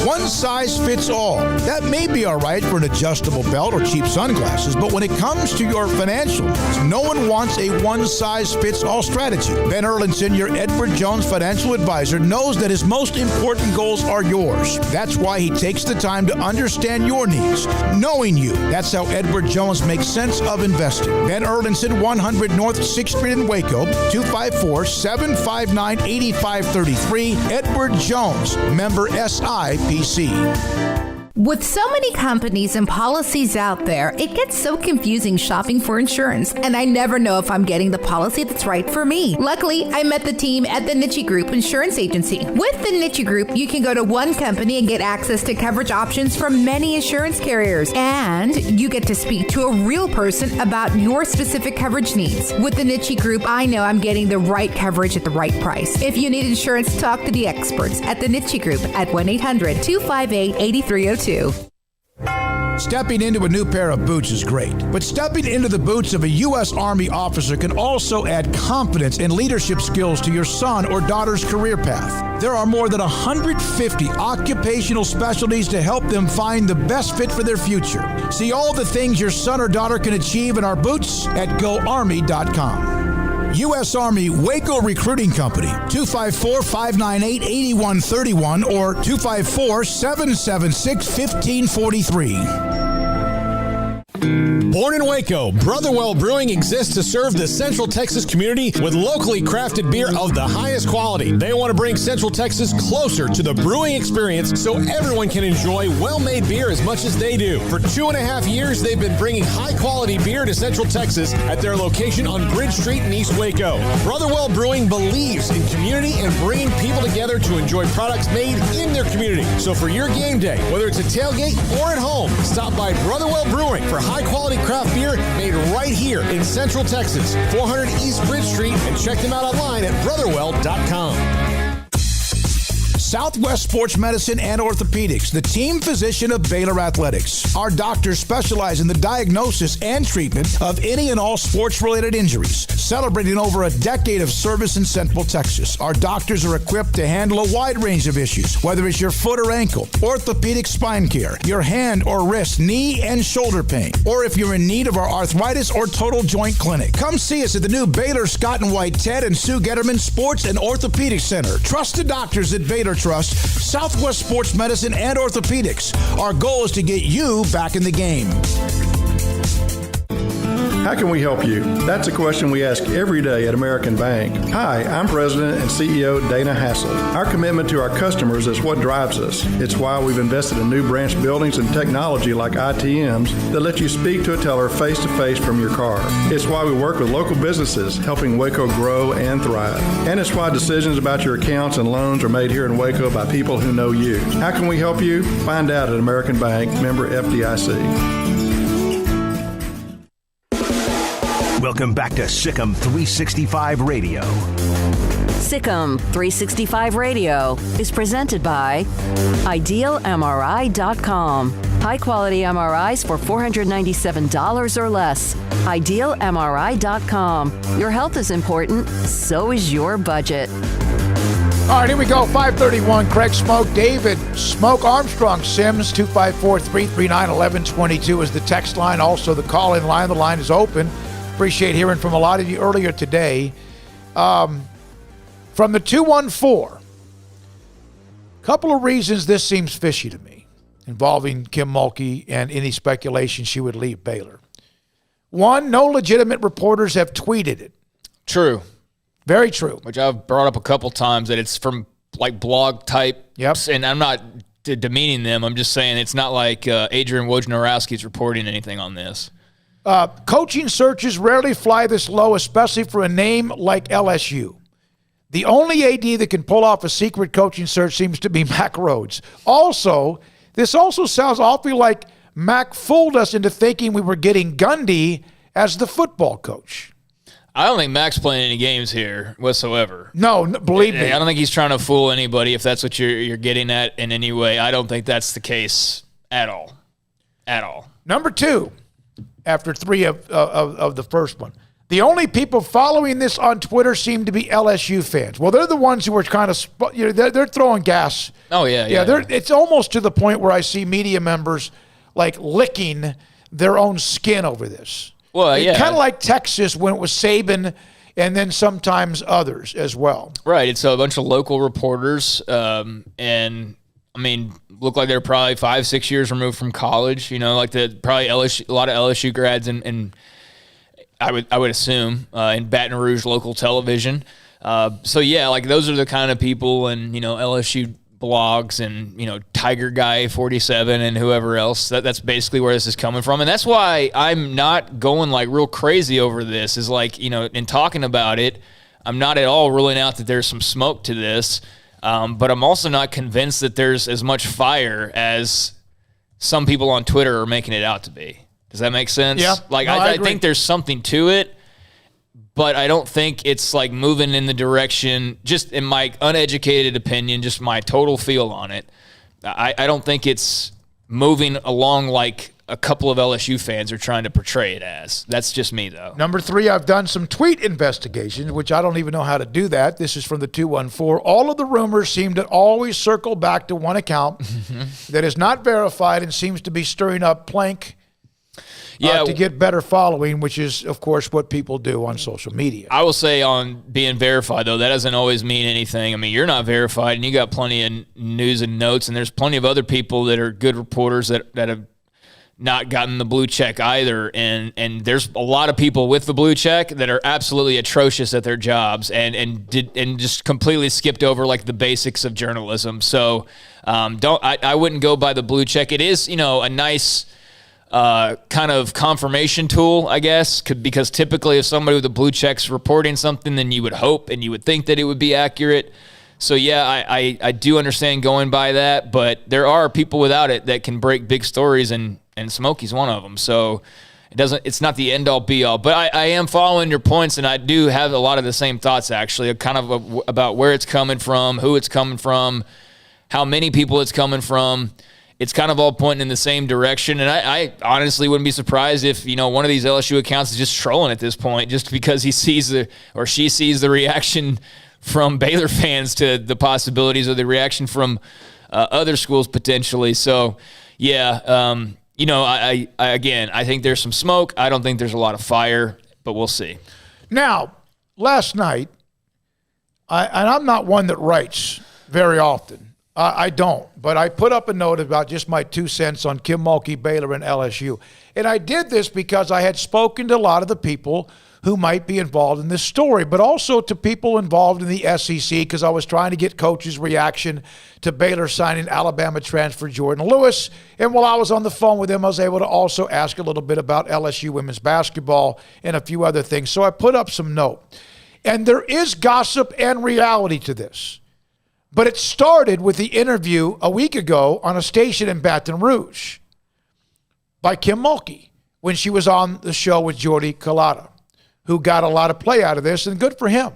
One size fits all. That may be all right for an adjustable belt or cheap sunglasses, but when it comes to your financial needs, no one wants a one-size-fits-all strategy. Ben Erlinson, your Edward Jones financial advisor, knows that his most important goals are yours. That's why he takes the time to understand your needs, knowing you. That's how Edward Jones makes sense of investing. Ben Erlinson, 100 North 6th Street in Waco, 254-759-8533. Edward Jones, member SIPC. With so many companies and policies out there, it gets so confusing shopping for insurance, and I never know if I'm getting the policy that's right for me. Luckily, I met the team at the Niche Group Insurance Agency. With the Niche Group, you can go to one company and get access to coverage options from many insurance carriers, and you get to speak to a real person about your specific coverage needs. With the Niche Group, I know I'm getting the right coverage at the right price. If you need insurance, talk to the experts at the Niche Group at 1-800-258-8302. Stepping into a new pair of boots is great, but stepping into the boots of a U.S. Army officer can also add confidence and leadership skills to your son or daughter's career path. There are more than 150 occupational specialties to help them find the best fit for their future. See all the things your son or daughter can achieve in our boots at GoArmy.com. U.S. Army Waco Recruiting Company, 254-598-8131 or 254-776-1543. Born in Waco, Brotherwell Brewing exists to serve the Central Texas community with locally crafted beer of the highest quality. They want to bring Central Texas closer to the brewing experience so everyone can enjoy well-made beer as much as they do. For 2.5 years, they've been bringing high-quality beer to Central Texas at their location on Bridge Street in East Waco. Brotherwell Brewing believes in community and bringing people together to enjoy products made in their community. So for your game day, whether it's a tailgate or at home, stop by Brotherwell Brewing for high-quality craft beer made right here in Central Texas, 400 East Bridge Street, and check them out online at brotherwell.com. Southwest Sports Medicine and Orthopedics, the team physician of Baylor Athletics. Our doctors specialize in the diagnosis and treatment of any and all sports-related injuries. Celebrating over a decade of service in Central Texas, our doctors are equipped to handle a wide range of issues, whether it's your foot or ankle, orthopedic spine care, your hand or wrist, knee and shoulder pain, or if you're in need of our arthritis or total joint clinic. Come see us at the new Baylor Scott and White Ted and Sue Getterman Sports and Orthopedic Center. Trusted doctors at Baylor Trust, Southwest Sports Medicine and Orthopedics. Our goal is to get you back in the game. How can we help you? That's a question we ask every day at American Bank. Hi, I'm President and CEO Dana Hassel. Our commitment to our customers is what drives us. It's why we've invested in new branch buildings and technology like ITMs that let you speak to a teller face-to-face from your car. It's why we work with local businesses, helping Waco grow and thrive. And it's why decisions about your accounts and loans are made here in Waco by people who know you. How can we help you? Find out at American Bank, member FDIC. Welcome back to SicEm365 Radio. SicEm365 Radio is presented by IdealMRI.com. High-quality MRIs for $497 or less. IdealMRI.com. Your health is important, so is your budget. All right, here we go. 531, Craig Smoak, David Smoak, Armstrong, Sims, 254-339-1122 is the text line. Also, the call-in line. The line is open. appreciate hearing from a lot of you earlier today. From the 214, couple of reasons this seems fishy to me, involving Kim Mulkey and any speculation she would leave Baylor. One, no legitimate reporters have tweeted it. True. Very true. Which I've brought up a couple times, that it's from like blog type. Yep. And I'm not demeaning them. I'm just saying it's not like Adrian Wojnarowski's reporting anything on this. Coaching searches rarely fly this low, especially for a name like LSU. The only AD that can pull off a secret coaching search seems to be Mack Rhoades. Also, this also sounds awfully like Mack fooled us into thinking we were getting Gundy as the football coach. I don't think Mack's playing any games here whatsoever. No, believe me. I don't think he's trying to fool anybody, if that's what you're getting at in any way. I don't think that's the case at all. At all. Number 2, after 3 of the first one. The only people following this on Twitter seem to be LSU fans. Well, they're the ones who are kind of, they're throwing gas. Oh, yeah. It's almost to the point where I see media members like licking their own skin over this. Well, yeah. Kind of like Texas when it was Saban and then sometimes others as well. Right. It's a bunch of local reporters, and I mean, look like they're probably 5-6 years removed from college. Like probably LSU, a lot of LSU grads and I would assume in Baton Rouge local television. So yeah, like those are the kind of people, and LSU blogs and Tiger Guy 47 and whoever else. That's basically where this is coming from, and that's why I'm not going like real crazy over this. Is like in talking about it, I'm not at all ruling out that there's some smoke to this, but I'm also not convinced that there's as much fire as some people on Twitter are making it out to be. Does that make sense? Yeah. Like, no, I think there's something to it, but I don't think it's like moving in the direction, just in my uneducated opinion, just my total feel on it. I don't think it's moving along like a couple of LSU fans are trying to portray it as. That's just me, though. Number 3, I've done some tweet investigations, which I don't even know how to do that. This is from the 214. All of the rumors seem to always circle back to one account that is not verified and seems to be stirring up plank to get better following, which is, of course, what people do on social media. I will say on being verified, though, that doesn't always mean anything. I mean, you're not verified, and you got plenty of news and notes, and there's plenty of other people that are good reporters that have not gotten the blue check either. And there's a lot of people with the blue check that are absolutely atrocious at their jobs and just completely skipped over like the basics of journalism. So I wouldn't go by the blue check. It is, a nice kind of confirmation tool, I guess, because typically if somebody with a blue check's reporting something, then you would hope and you would think that it would be accurate. So yeah, I do understand going by that, but there are people without it that can break big stories, and Smokey's one of them. So it's not the end all be all, but I am following your points, and I do have a lot of the same thoughts actually, kind of about where it's coming from, who it's coming from, how many people it's coming from. It's kind of all pointing in the same direction, and I honestly wouldn't be surprised if one of these LSU accounts is just trolling at this point, just because he sees she sees the reaction from Baylor fans to the possibilities of the reaction from other schools potentially. So yeah, I think there's some smoke. I don't think there's a lot of fire, but we'll see. Now, last night, and I'm not one that writes very often. I don't, but I put up a note about just my 2 cents on Kim Mulkey, Baylor, and LSU. And I did this because I had spoken to a lot of the people who might be involved in this story, but also to people involved in the SEC, because I was trying to get coaches' reaction to Baylor signing Alabama transfer Jordan Lewis. And while I was on the phone with them, I was able to also ask a little bit about LSU women's basketball and a few other things. So I put up some note. And there is gossip and reality to this. But it started with the interview a week ago on a station in Baton Rouge by Kim Mulkey when she was on the show with Jordy Culotta, who got a lot of play out of this, and good for him.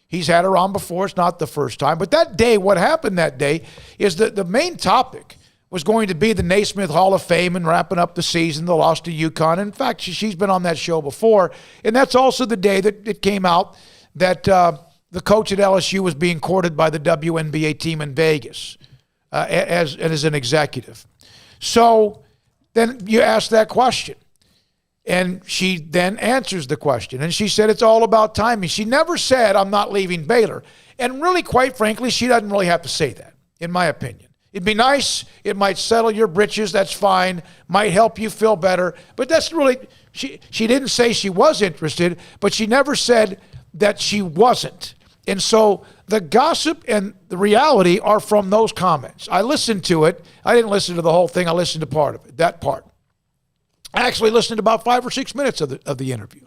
He's had her on before. It's not the first time. But that day, what happened that day is that the main topic was going to be the Naismith Hall of Fame and wrapping up the season, the loss to UConn. In fact, she's been on that show before. And that's also the day that it came out that the coach at LSU was being courted by the WNBA team in Vegas as an executive. So then you ask that question. And she then answers the question. And she said it's all about timing. She never said, I'm not leaving Baylor. And really, quite frankly, she doesn't really have to say that, in my opinion. It'd be nice. It might settle your britches. That's fine. Might help you feel better. But that's really, she didn't say she was interested, but she never said that she wasn't. And so the gossip and the reality are from those comments. I listened to it. I didn't listen to the whole thing. I listened to part of it, that part. I actually listened to about 5 or 6 minutes of the interview.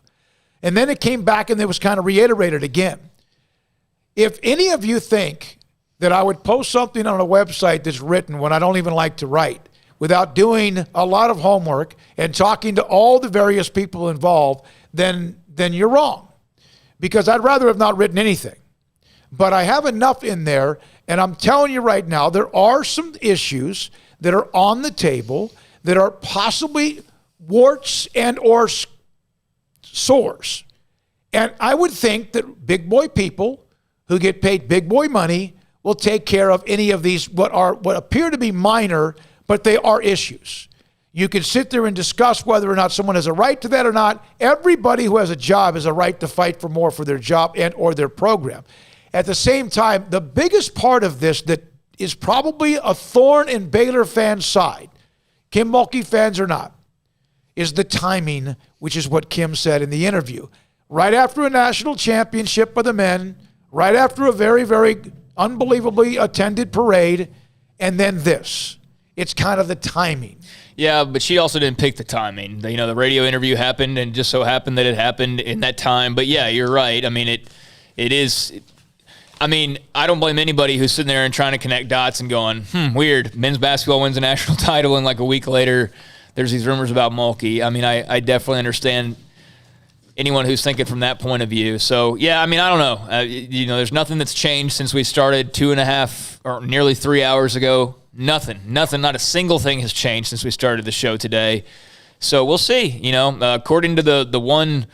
And then it came back and it was kind of reiterated again. If any of you think that I would post something on a website that's written when I don't even like to write without doing a lot of homework and talking to all the various people involved, then you're wrong. Because I'd rather have not written anything. But I have enough in there, and I'm telling you right now, there are some issues that are on the table that are possibly warts and or sores. And I would think that big boy people who get paid big boy money will take care of any of these what appear to be minor, but they are issues. You can sit there and discuss whether or not someone has a right to that or not. Everybody who has a job has a right to fight for more for their job and or their program. At the same time, the biggest part of this that is probably a thorn in Baylor fans' side, Kim Mulkey fans or not, is the timing, which is what Kim said in the interview. Right after a national championship for the men, right after a very, very unbelievably attended parade, and then this. It's kind of the timing. Yeah, but she also didn't pick the timing. You know, the radio interview happened, and just so happened that it happened in that time. But yeah, you're right. I mean, it is. I mean, I don't blame anybody who's sitting there and trying to connect dots and going, weird. Men's basketball wins a national title, and like a week later, there's these rumors about Mulkey. I mean, I definitely understand anyone who's thinking from that point of view. So, yeah, I mean, I don't know. You know, there's nothing that's changed since we started 2.5 or nearly 3 hours ago. Nothing, not a single thing has changed since we started the show today. So we'll see. You know, according to the one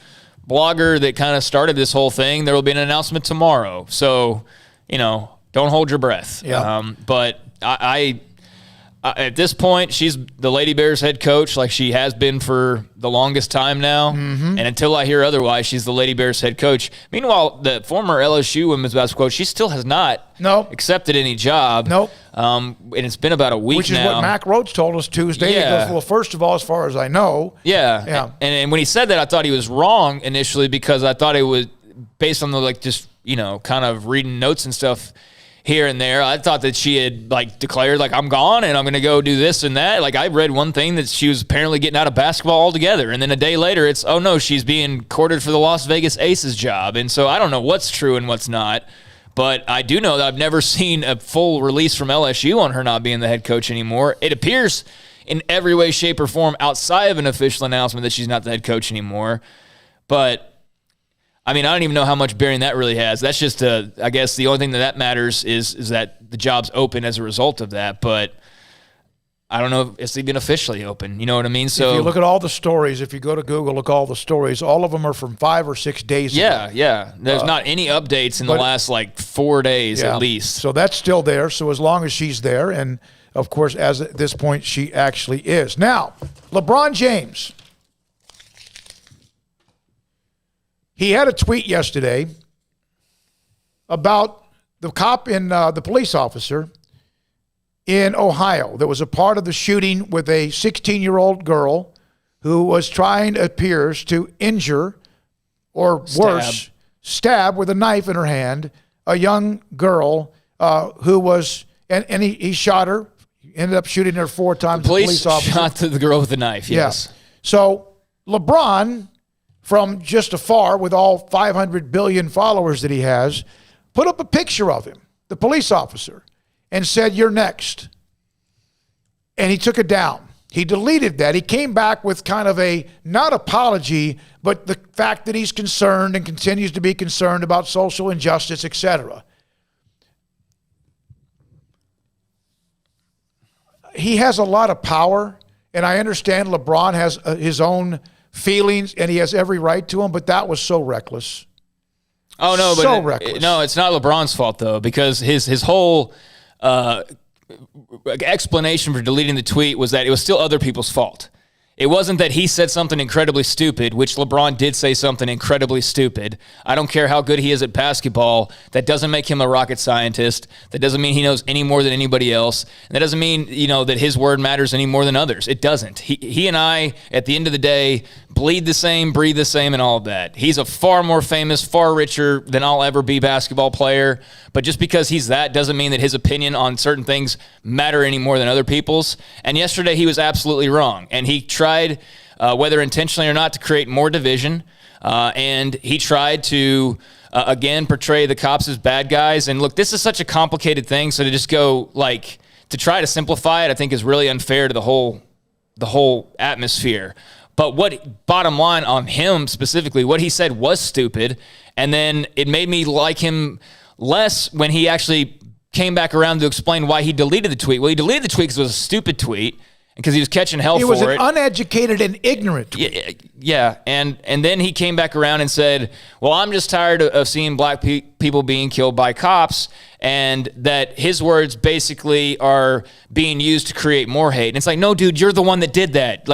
blogger that kind of started this whole thing, there will be an announcement tomorrow. So, you know, don't hold your breath. Yeah. But I at this point, she's the Lady Bears head coach like she has been for the longest time now. Mm-hmm. And until I hear otherwise, she's the Lady Bears head coach. Meanwhile, the former LSU women's basketball coach, she still has not accepted any job. Nope. And it's been about a week now. Which is what Mac Rhodes told us Tuesday. Yeah. He goes, well, first of all, as far as I know. Yeah. And when he said that, I thought he was wrong initially because I thought it was based on the, like, just, you know, kind of reading notes and stuff here and there. I thought that she had like declared like I'm gone and I'm going to go do this and that. Like I read one thing that she was apparently getting out of basketball altogether. And then a day later it's, oh no, she's being courted for the Las Vegas Aces job. And so I don't know what's true and what's not. But I do know that I've never seen a full release from LSU on her not being the head coach anymore. It appears in every way, shape, or form outside of an official announcement that she's not the head coach anymore. But I mean, I don't even know how much bearing that really has. That's just, I guess, the only thing that matters is that the job's open as a result of that. But I don't know if it's even officially open. You know what I mean? So if you look at all the stories, if you go to Google, look at all the stories, all of them are from 5 or 6 days ago. Yeah. There's not any updates in the last, like, 4 days at least. So that's still there. So as long as she's there, and, of course, as at this point, she actually is. Now, LeBron James. He had a tweet yesterday about the cop and the police officer in Ohio that was a part of the shooting with a 16-year-old girl who was trying, it appears, to injure or worse, stab with a knife in her hand a young girl who was, and he shot her, ended up shooting her 4 times. The police officer shot the girl with a knife, yes. Yeah. So LeBron, from just afar with all 500 billion followers that he has, put up a picture of him, the police officer, and said, "You're next." And he took it down. He deleted that. He came back with kind of a, not apology, but the fact that he's concerned and continues to be concerned about social injustice, etc. He has a lot of power, and I understand LeBron has his own feelings, and he has every right to them, but that was so reckless. Oh, no, so reckless. No, it's not LeBron's fault, though, because his whole explanation for deleting the tweet was that it was still other people's fault. It wasn't that he said something incredibly stupid, which LeBron did say something incredibly stupid. I don't care how good he is at basketball. That doesn't make him a rocket scientist. That doesn't mean he knows any more than anybody else. And that doesn't mean, that his word matters any more than others. It doesn't. He and I, at the end of the day, bleed the same, breathe the same, and all of that. He's a far more famous, far richer than I'll ever be basketball player. But just because he's that doesn't mean that his opinion on certain things matter any more than other people's. And yesterday he was absolutely wrong. And he tried, whether intentionally or not, to create more division. And he tried to, again, portray the cops as bad guys. And look, this is such a complicated thing. So to just go, to try to simplify it, I think is really unfair to the whole atmosphere. But bottom line on him specifically, what he said was stupid. And then it made me like him less when he actually came back around to explain why he deleted the tweet. Well, he deleted the tweet because it was a stupid tweet and because he was catching hell for it. It was an uneducated and ignorant tweet. Yeah. And then he came back around and said, well, I'm just tired of seeing black people being killed by cops, and that his words basically are being used to create more hate. And it's like, no, dude, you're the one that did that.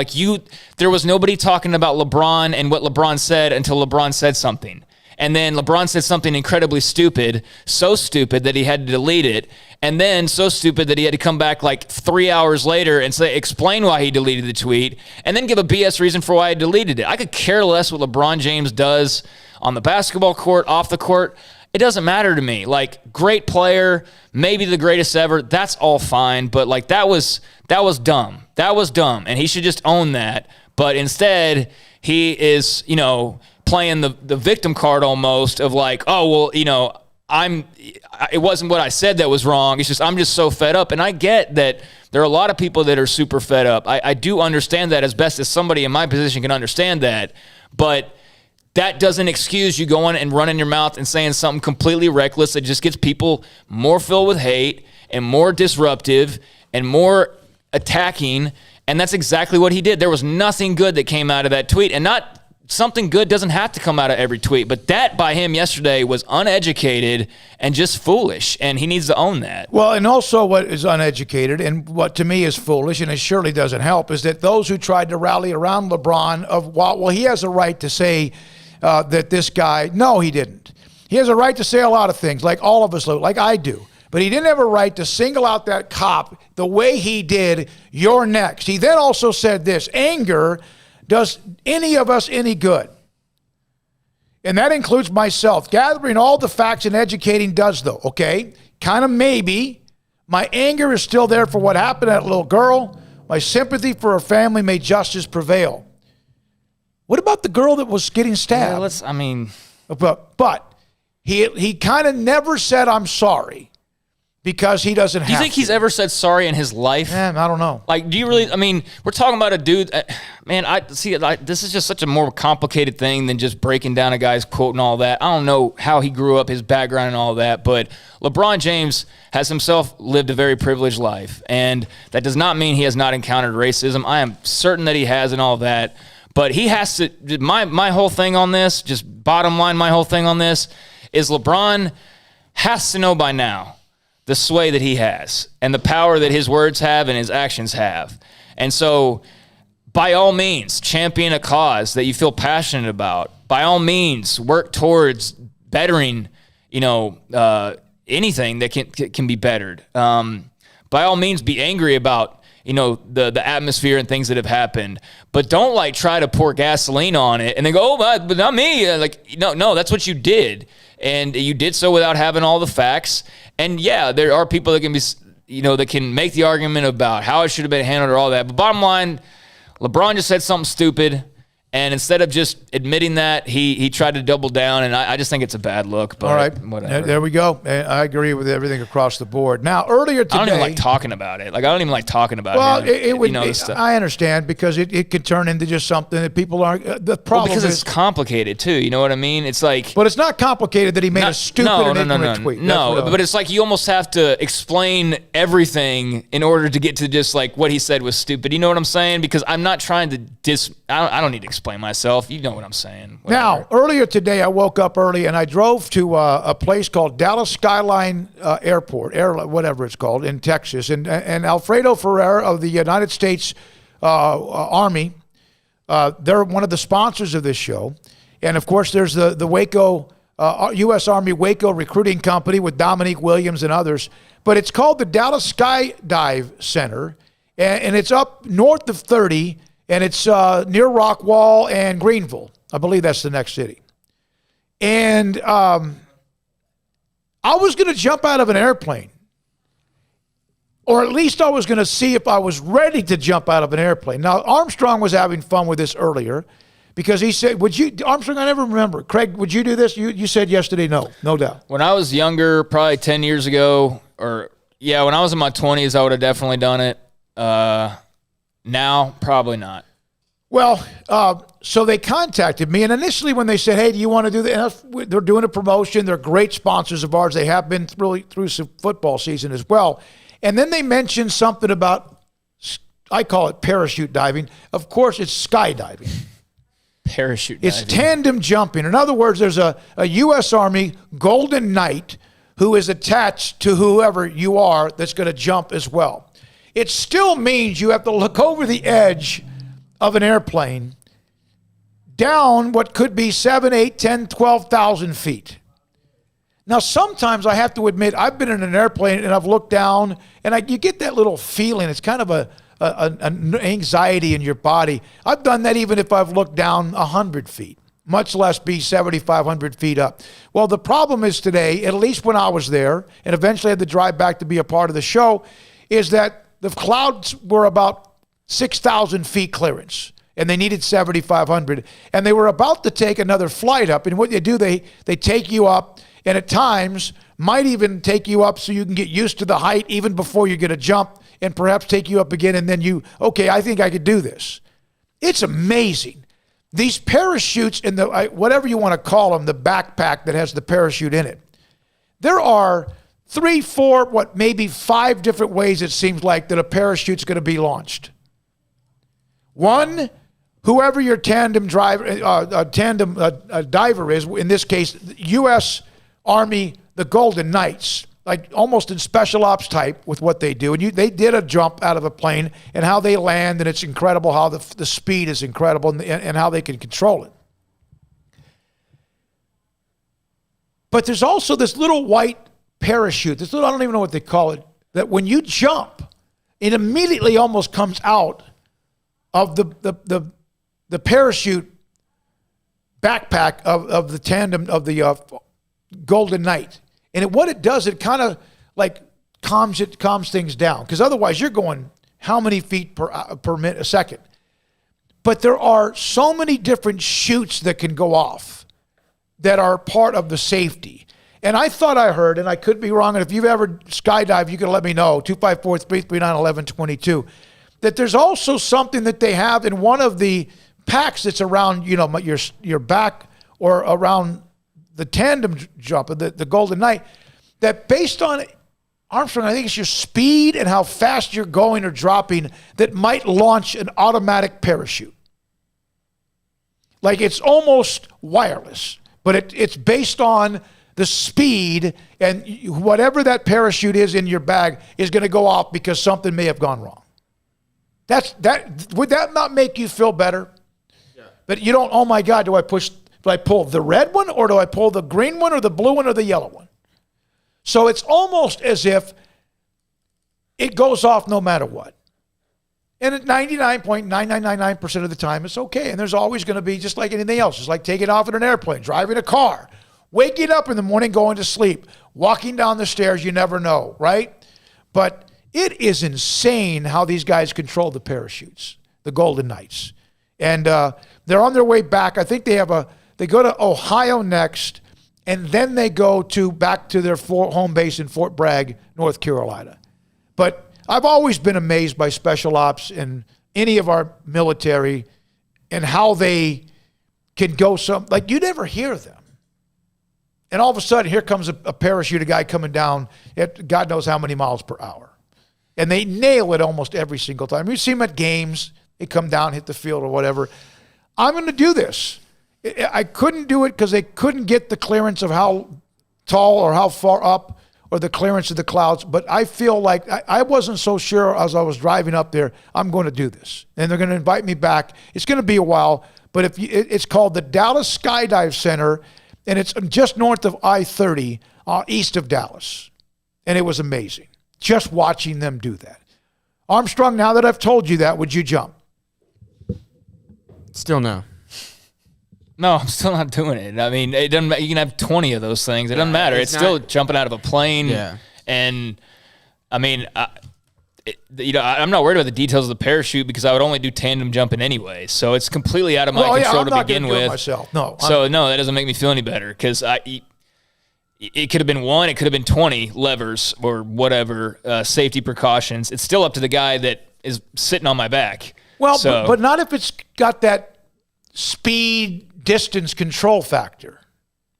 There was nobody talking about LeBron and what LeBron said until LeBron said something. And then LeBron said something incredibly stupid, so stupid that he had to delete it, and then so stupid that he had to come back 3 hours later and explain why he deleted the tweet, and then give a BS reason for why he deleted it. I could care less what LeBron James does on the basketball court, off the court. It doesn't matter to me. Great player, maybe the greatest ever, that's all fine, but that was dumb. That was dumb, and he should just own that. But instead, he is, playing the victim card almost of it wasn't what I said that was wrong. It's just, I'm just so fed up. And I get that there are a lot of people that are super fed up. I do understand that as best as somebody in my position can understand that. But that doesn't excuse you going and running your mouth and saying something completely reckless that just gets people more filled with hate and more disruptive and more attacking. And that's exactly what he did. There was nothing good that came out of that tweet, and not something good doesn't have to come out of every tweet, but that by him yesterday was uneducated and just foolish, and he needs to own that. Well, and also what is uneducated and what to me is foolish, and it surely doesn't help, is that those who tried to rally around LeBron he has a right to say that this guy, no, he didn't. He has a right to say a lot of things, like all of us, like I do. But he didn't have a right to single out that cop the way he did. You're next. He then also said this: anger does any of us any good. And that includes myself. Gathering all the facts and educating does, though, okay? Kind of maybe. My anger is still there for what happened to that little girl. My sympathy for her family, may justice prevail. What about the girl that was getting stabbed? But he kind of never said, I'm sorry. Because he doesn't have to. Do you think he's ever said sorry in his life? Man, I don't know. Do you really? We're talking about a dude. This is just such a more complicated thing than just breaking down a guy's quote and all that. I don't know how he grew up, his background and all that, but LeBron James has himself lived a very privileged life, and that does not mean he has not encountered racism. I am certain that he has and all that, but he has to. My whole thing on this, just bottom line, my whole thing on this is LeBron has to know by now the sway that he has and the power that his words have and his actions have. And so by all means, champion a cause that you feel passionate about. By all means, work towards bettering, anything that can be bettered. By all means, be angry about, the atmosphere and things that have happened. But don't try to pour gasoline on it and then go, oh, but not me. No, that's what you did. And you did so without having all the facts. And yeah, there are people that can be, that can make the argument about how it should have been handled or all that. But bottom line, LeBron just said something stupid. And instead of just admitting that, he tried to double down, and I just think it's a bad look. But all right, whatever. There we go. I agree with everything across the board. Now, earlier today, I don't even like talking about it. I don't even like talking about it. Well, I understand because it could turn into just something that people aren't. The problem because it's complicated too. You know what I mean? It's but it's not complicated that he made a stupid and ignorant tweet. No, but it's you almost have to explain everything in order to get to just what he said was stupid. You know what I'm saying? Because I'm not trying to I don't need to explain myself. You know what I'm saying. Whatever. Now, earlier today, I woke up early and I drove to a place called Dallas Skyline Airport, whatever it's called, in Texas. And Alfredo Ferrer of the United States Army They're one of the sponsors of this show. And, of course, there's the Waco, U.S. Army Waco Recruiting Company with Dominique Williams and others. But it's called the Dallas Skydive Center, and it's up north of 30, and it's near Rockwall and Greenville. I believe that's the next city. And I was going to jump out of an airplane, or at least I was going to see if I was ready to jump out of an airplane. Now, Armstrong was having fun with this earlier because he said, Armstrong, I never remember. Craig, would you do this? You said yesterday no doubt. When I was younger, probably 10 years ago, when I was in my 20s, I would have definitely done it. Now, probably not. Well, so they contacted me, and initially when they said, hey, do you want to do that? They're doing a promotion. They're great sponsors of ours. They have been really through some football season as well. And then they mentioned something about, I call it parachute diving. Of course, it's skydiving. Parachute diving. It's tandem jumping. In other words, there's a U.S. Army Golden Knight who is attached to whoever you are that's going to jump as well. It still means you have to look over the edge of an airplane down what could be 7, 8, 10, 12,000 feet. Now, sometimes I have to admit, I've been in an airplane and I've looked down and you get that little feeling. It's kind of an anxiety in your body. I've done that even if I've looked down 100 feet, much less be 7,500 feet up. Well, the problem is today, at least when I was there, and eventually had to drive back to be a part of the show, is that the clouds were about 6,000 feet clearance, and they needed 7,500. And they were about to take another flight up. And what they do, they take you up, and at times might even take you up so you can get used to the height even before you're going to jump, and perhaps take you up again, and then okay, I think I could do this. It's amazing. These parachutes in the, whatever you want to call them, the backpack that has the parachute in it. There are 3, 4, maybe 5 different ways it seems like that a parachute's going to be launched. One, whoever your tandem diver is, in this case, U.S. Army, the Golden Knights, like almost in special ops type with what they do. And they did a jump out of a plane and how they land, and it's incredible how the speed is incredible and how they can control it. But there's also this little white parachute, I don't even know what they call it, that when you jump, it immediately almost comes out of the parachute backpack of the tandem of the Golden Knight. And what it does, it kind of like calms things down. Because otherwise you're going how many feet per minute, a second. But there are so many different chutes that can go off that are part of the safety. And I thought I heard, and I could be wrong, and if you've ever skydived, you can let me know, 254-339-1122, that there's also something that they have in one of the packs that's around, your back or around the tandem jump, the Golden Knight, that based on, Armstrong, I think it's your speed and how fast you're going or dropping that might launch an automatic parachute. Like it's almost wireless, but it's based on the speed, and whatever that parachute is in your bag is going to go off because something may have gone wrong. Would that not make you feel better? Yeah. But you don't, oh my God, do I pull the red one, or do I pull the green one, or the blue one, or the yellow one? So it's almost as if it goes off no matter what. And at 99.9999% of the time, it's okay. And there's always going to be, just like anything else, it's like taking off in an airplane, driving a car, waking up in the morning, going to sleep, walking down the stairs, you never know, right? But it is insane how these guys control the parachutes, the Golden Knights. And they're on their way back. I think they go to Ohio next, and then they go back to their home base in Fort Bragg, North Carolina. But I've always been amazed by special ops and any of our military and how they can go you never hear them. And all of a sudden, here comes a parachute, a guy coming down at God knows how many miles per hour. And they nail it almost every single time. You see them at games, they come down, hit the field or whatever. I'm going to do this. I couldn't do it because they couldn't get the clearance of how tall or how far up or the clearance of the clouds. But I feel like I wasn't so sure as I was driving up there, I'm going to do this. And they're going to invite me back. It's going to be a while, but it's called the Dallas Skydive Center, and it's just north of I-30, east of Dallas. And it was amazing, just watching them do that. Armstrong, now that I've told you that, would you jump? Still no. No, I'm still not doing it. I mean, it doesn't. You can have 20 of those things. It doesn't matter. It's still jumping out of a plane. Yeah. And I mean, I'm not worried about the details of the parachute because I would only do tandem jumping anyway. So it's completely out of my control to begin with. Myself. No. So no, that doesn't make me feel any better because it could have been 1, it could have been 20 levers or whatever safety precautions. It's still up to the guy that is sitting on my back. Well, but not if it's got that speed distance control factor.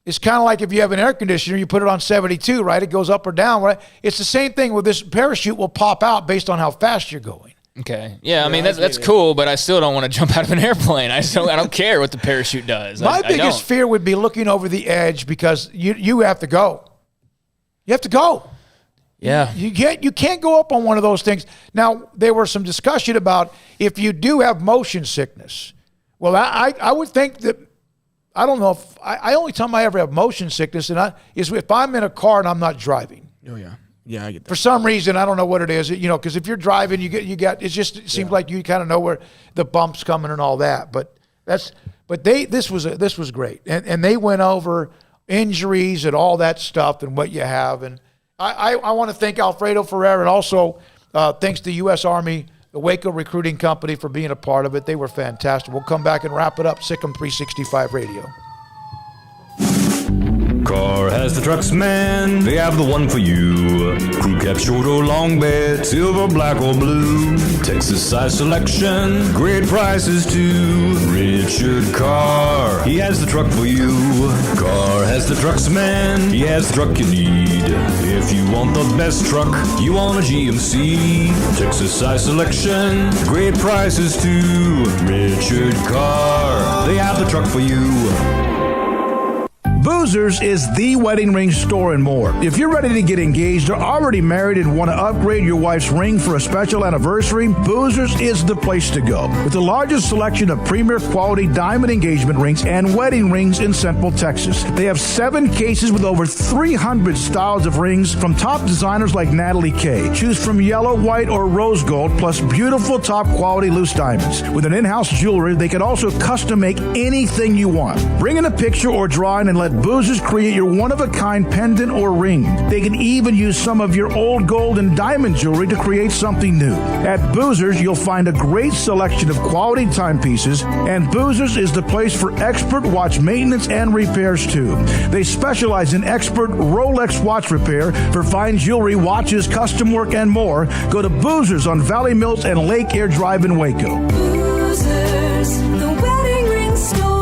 It's kind of like if you have an air conditioner, you put it on 72, right? It goes up or down, right? It's the same thing with this parachute will pop out based on how fast you're going. Okay. Yeah, I mean, that's cool, but I still don't want to jump out of an airplane. I don't care what the parachute does. My biggest fear would be looking over the edge because you have to go. You have to go. Yeah. You can't go up on one of those things. Now, there was some discussion about if you do have motion sickness. Well, I would think that, I don't know if, I only time I ever have motion sickness is if I'm in a car and I'm not driving. Oh, yeah. Yeah, I get that. For some reason, I don't know what it is, because if you're driving, it seems like you kind of know where the bump's coming and all that. But this was great. And they went over injuries and all that stuff and what you have. And I want to thank Alfredo Ferrer and also thanks to U.S. Army, the Waco Recruiting Company, for being a part of it. They were fantastic. We'll come back and wrap it up. SicEm365 Radio. Car has the trucks, man. They have the one for you. Crew cab, short or long bed, silver, black or blue. Texas size selection, great prices too. Richard Carr, he has the truck for you. Carr has the trucks, man. He has the truck you need. If you want the best truck, you want a GMC. Texas size selection, great prices too. Richard Carr, they have the truck for you. Boozers is the wedding ring store and more. If you're ready to get engaged or already married and want to upgrade your wife's ring for a special anniversary, Boozers is the place to go. With the largest selection of premier quality diamond engagement rings and wedding rings in Central Texas. They have 7 cases with over 300 styles of rings from top designers like Natalie Kay. Choose from yellow, white, or rose gold, plus beautiful top quality loose diamonds. With an in-house jeweler, they can also custom make anything you want. Bring in a picture or drawing and let Boozers create your one-of-a-kind pendant or ring. They can even use some of your old gold and diamond jewelry to create something new. At Boozers, you'll find a great selection of quality timepieces, and Boozers is the place for expert watch maintenance and repairs too. They specialize in expert Rolex watch repair for fine jewelry, watches, custom work, and more. Go to Boozers on Valley Mills and Lake Air Drive in Waco. Boozers, the wedding ring store.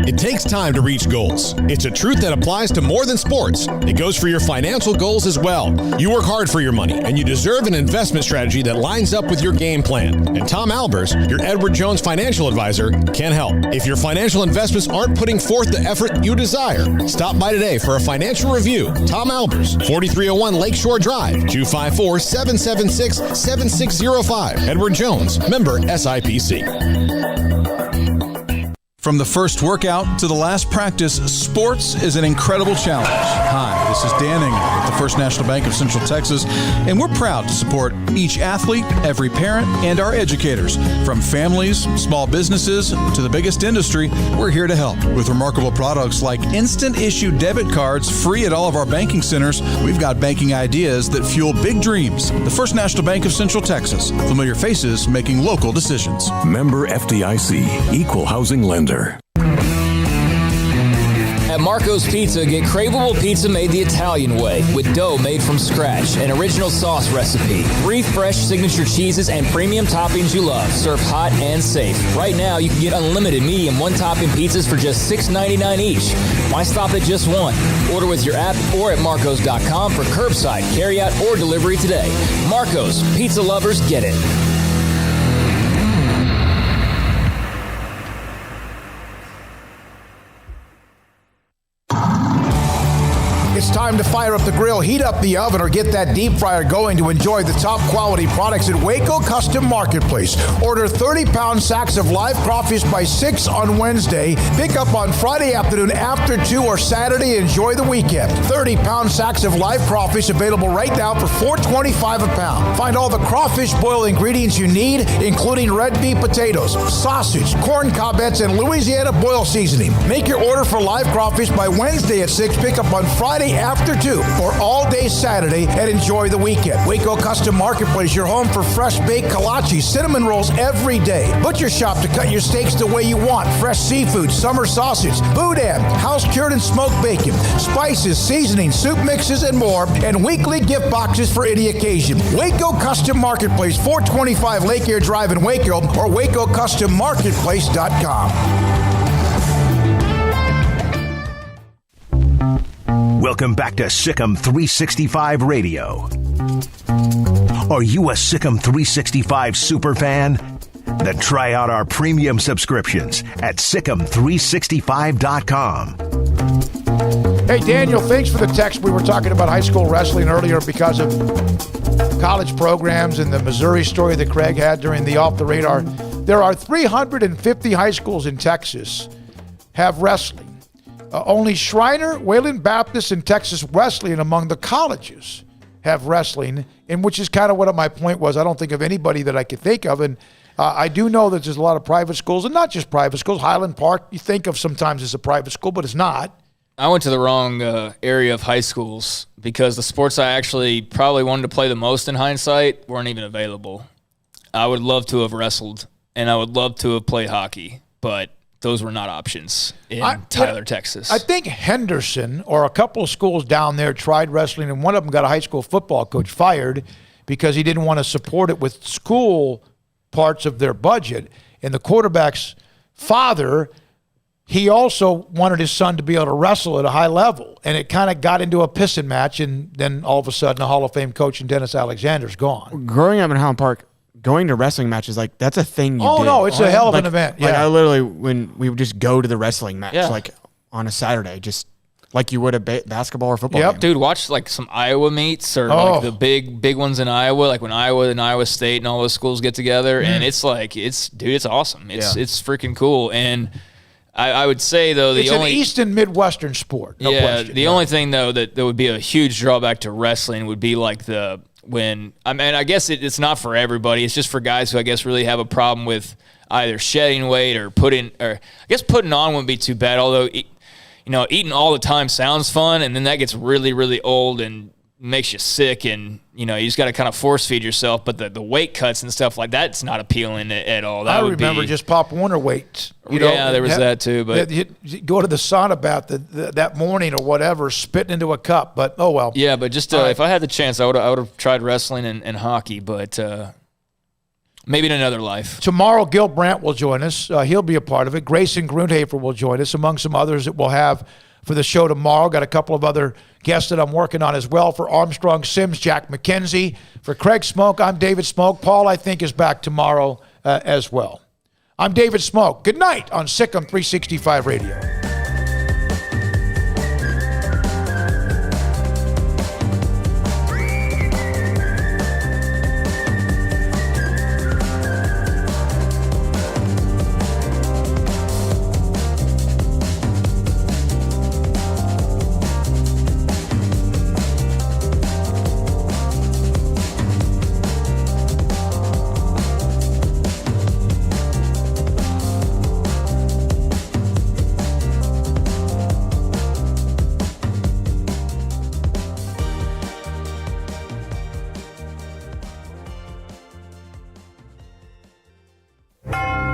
It takes time to reach goals. It's a truth that applies to more than sports. It goes for your financial goals as well. You work hard for your money, and you deserve an investment strategy that lines up with your game plan. And Tom Albers, your Edward Jones financial advisor, can help. If your financial investments aren't putting forth the effort you desire, stop by today for a financial review. Tom Albers, 4301 Lakeshore Drive, 254-776-7605. Edward Jones, member SIPC. From the first workout to the last practice, sports is an incredible challenge. Hi, this is Dan Ingham with the First National Bank of Central Texas, and we're proud to support each athlete, every parent, and our educators. From families, small businesses, to the biggest industry, we're here to help. With remarkable products like instant issue debit cards free at all of our banking centers, we've got banking ideas that fuel big dreams. The First National Bank of Central Texas. Familiar faces making local decisions. Member FDIC, Equal Housing Lender. At Marco's Pizza, get craveable pizza made the Italian way with dough made from scratch, an original sauce recipe, 3 fresh signature cheeses, and premium toppings you love, served hot and safe. Right now, you can get unlimited medium one-topping pizzas for just $6.99 each. Why stop at just one? Order with your app or at marcos.com for curbside, carryout, or delivery today. Marco's, pizza lovers get it. time to fire up the grill, heat up the oven, or get that deep fryer going to enjoy the top quality products at Waco Custom Marketplace. Order 30-pound sacks of live crawfish by 6 on Wednesday. Pick up on Friday afternoon after 2 or Saturday. Enjoy the weekend. 30-pound sacks of live crawfish available right now for $4.25 a pound. Find all the crawfish boil ingredients you need, including red beef potatoes, sausage, corn cobbettes, and Louisiana boil seasoning. Make your order for live crawfish by Wednesday at 6. Pick up on Friday after 2 or all day Saturday, and enjoy the weekend. Waco Custom Marketplace, your home for fresh baked kolache, cinnamon rolls every day. Butcher shop to cut your steaks the way you want. Fresh seafood, summer sausage, boudin, house-cured and smoked bacon, spices, seasonings, soup mixes, and more, and weekly gift boxes for any occasion. Waco Custom Marketplace, 425 Lake Air Drive in Waco, or WacoCustomMarketplace.com. Welcome back to SicEm365 Radio. Are you a SicEm365 superfan? Then try out our premium subscriptions at SicEm365.com. Hey, Daniel, thanks for the text. We were talking about high school wrestling earlier because of college programs and the Missouri story that Craig had during the Off the Radar. There are 350 high schools in Texas have wrestling. Only Shriner, Wayland Baptist, and Texas Wesleyan among the colleges have wrestling, and which is kind of what my point was. I don't think of anybody that I could think of, and I do know that there's a lot of private schools, and not just private schools. Highland Park, you think of sometimes as a private school, but it's not. I went to the wrong area of high schools because the sports I actually probably wanted to play the most in hindsight weren't even available. I would love to have wrestled, and I would love to have played hockey, but those were not options in Tyler, Texas. I think Henderson or a couple of schools down there tried wrestling, and one of them got a high school football coach fired because he didn't want to support it with school parts of their budget. And the quarterback's father, he also wanted his son to be able to wrestle at a high level. And it kind of got into a pissing match, and then all of a sudden a Hall of Fame coach in Dennis Alexander's gone. Growing up in Highland Park, going to wrestling matches, like, that's a thing you do. No, it's a hell of an event. Like, I literally, when we would just go to the wrestling match, like, on a Saturday, just like you would a basketball or football game. Dude, watch, like, some Iowa meets or, like, the big ones in Iowa, like when Iowa and Iowa State and all those schools get together, and it's like, it's awesome. It's freaking cool. And I would say, though, it's an East and Midwestern sport, no question. The only thing, though, that would be a huge drawback to wrestling would be, like, I guess it's not for everybody. It's just for guys who I guess really have a problem with either shedding weight or putting on wouldn't be too bad. Although, eating all the time sounds fun, and then that gets really, really old and makes you sick, and you just got to kind of force feed yourself. But the weight cuts and stuff like that's not appealing at all. I remember just Pop Warner weights. There was that too. But you go to the sauna bath that morning or whatever, spitting into a cup. But oh well. Yeah, but just if I had the chance, I would have tried wrestling and hockey, but maybe in another life. Tomorrow, Gil Brandt will join us. He'll be a part of it. Grayson Grundhafer will join us, among some others that we'll have for the show tomorrow. Got a couple of other guests that I'm working on as well. For Armstrong Sims, Jack McKenzie. For Craig Smoak, I'm David Smoak. Paul, I think, is back tomorrow as well. I'm David Smoak. Good night on SicEm365 Radio.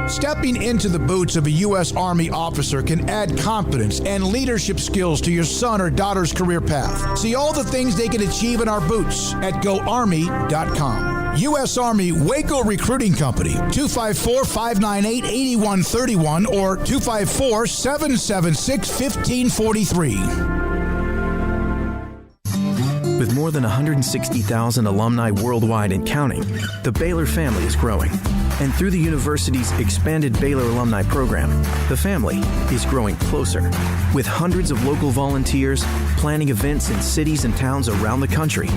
Stepping into the boots of a U.S. Army officer can add confidence and leadership skills to your son or daughter's career path. See all the things they can achieve in our boots at GoArmy.com. U.S. Army Waco Recruiting Company, 254-598-8131 or 254-776-1543. With more than 160,000 alumni worldwide and counting, the Baylor family is growing. And through the university's expanded Baylor alumni program, the family is growing closer. With hundreds of local volunteers planning events in cities and towns around the country,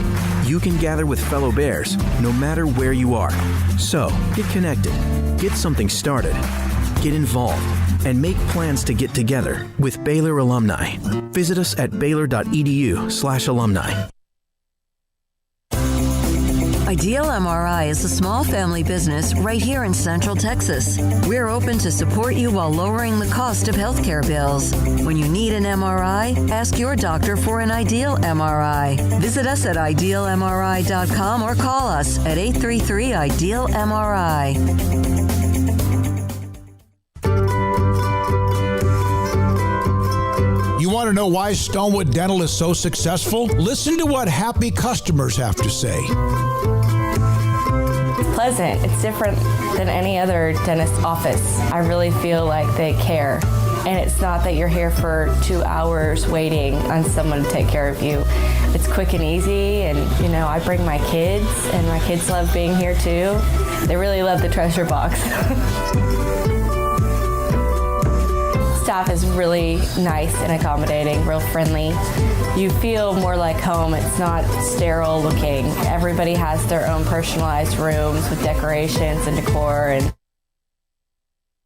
you can gather with fellow Bears no matter where you are. So, get connected, get something started, get involved, and make plans to get together with Baylor alumni. Visit us at baylor.edu/alumni. Ideal MRI is a small family business right here in Central Texas. We're open to support you while lowering the cost of healthcare bills. When you need an MRI, ask your doctor for an Ideal MRI. Visit us at idealmri.com or call us at 833-IDEAL-MRI. You want to know why Stonewood Dental is so successful? Listen to what happy customers have to say. Pleasant. It's different than any other dentist's office. I really feel like they care. And it's not that you're here for 2 hours waiting on someone to take care of you. It's quick and easy, and I bring my kids, and my kids love being here too. They really love the treasure box. Staff is really nice and accommodating, real friendly. You feel more like home. It's not sterile looking. Everybody has their own personalized rooms with decorations and decor, and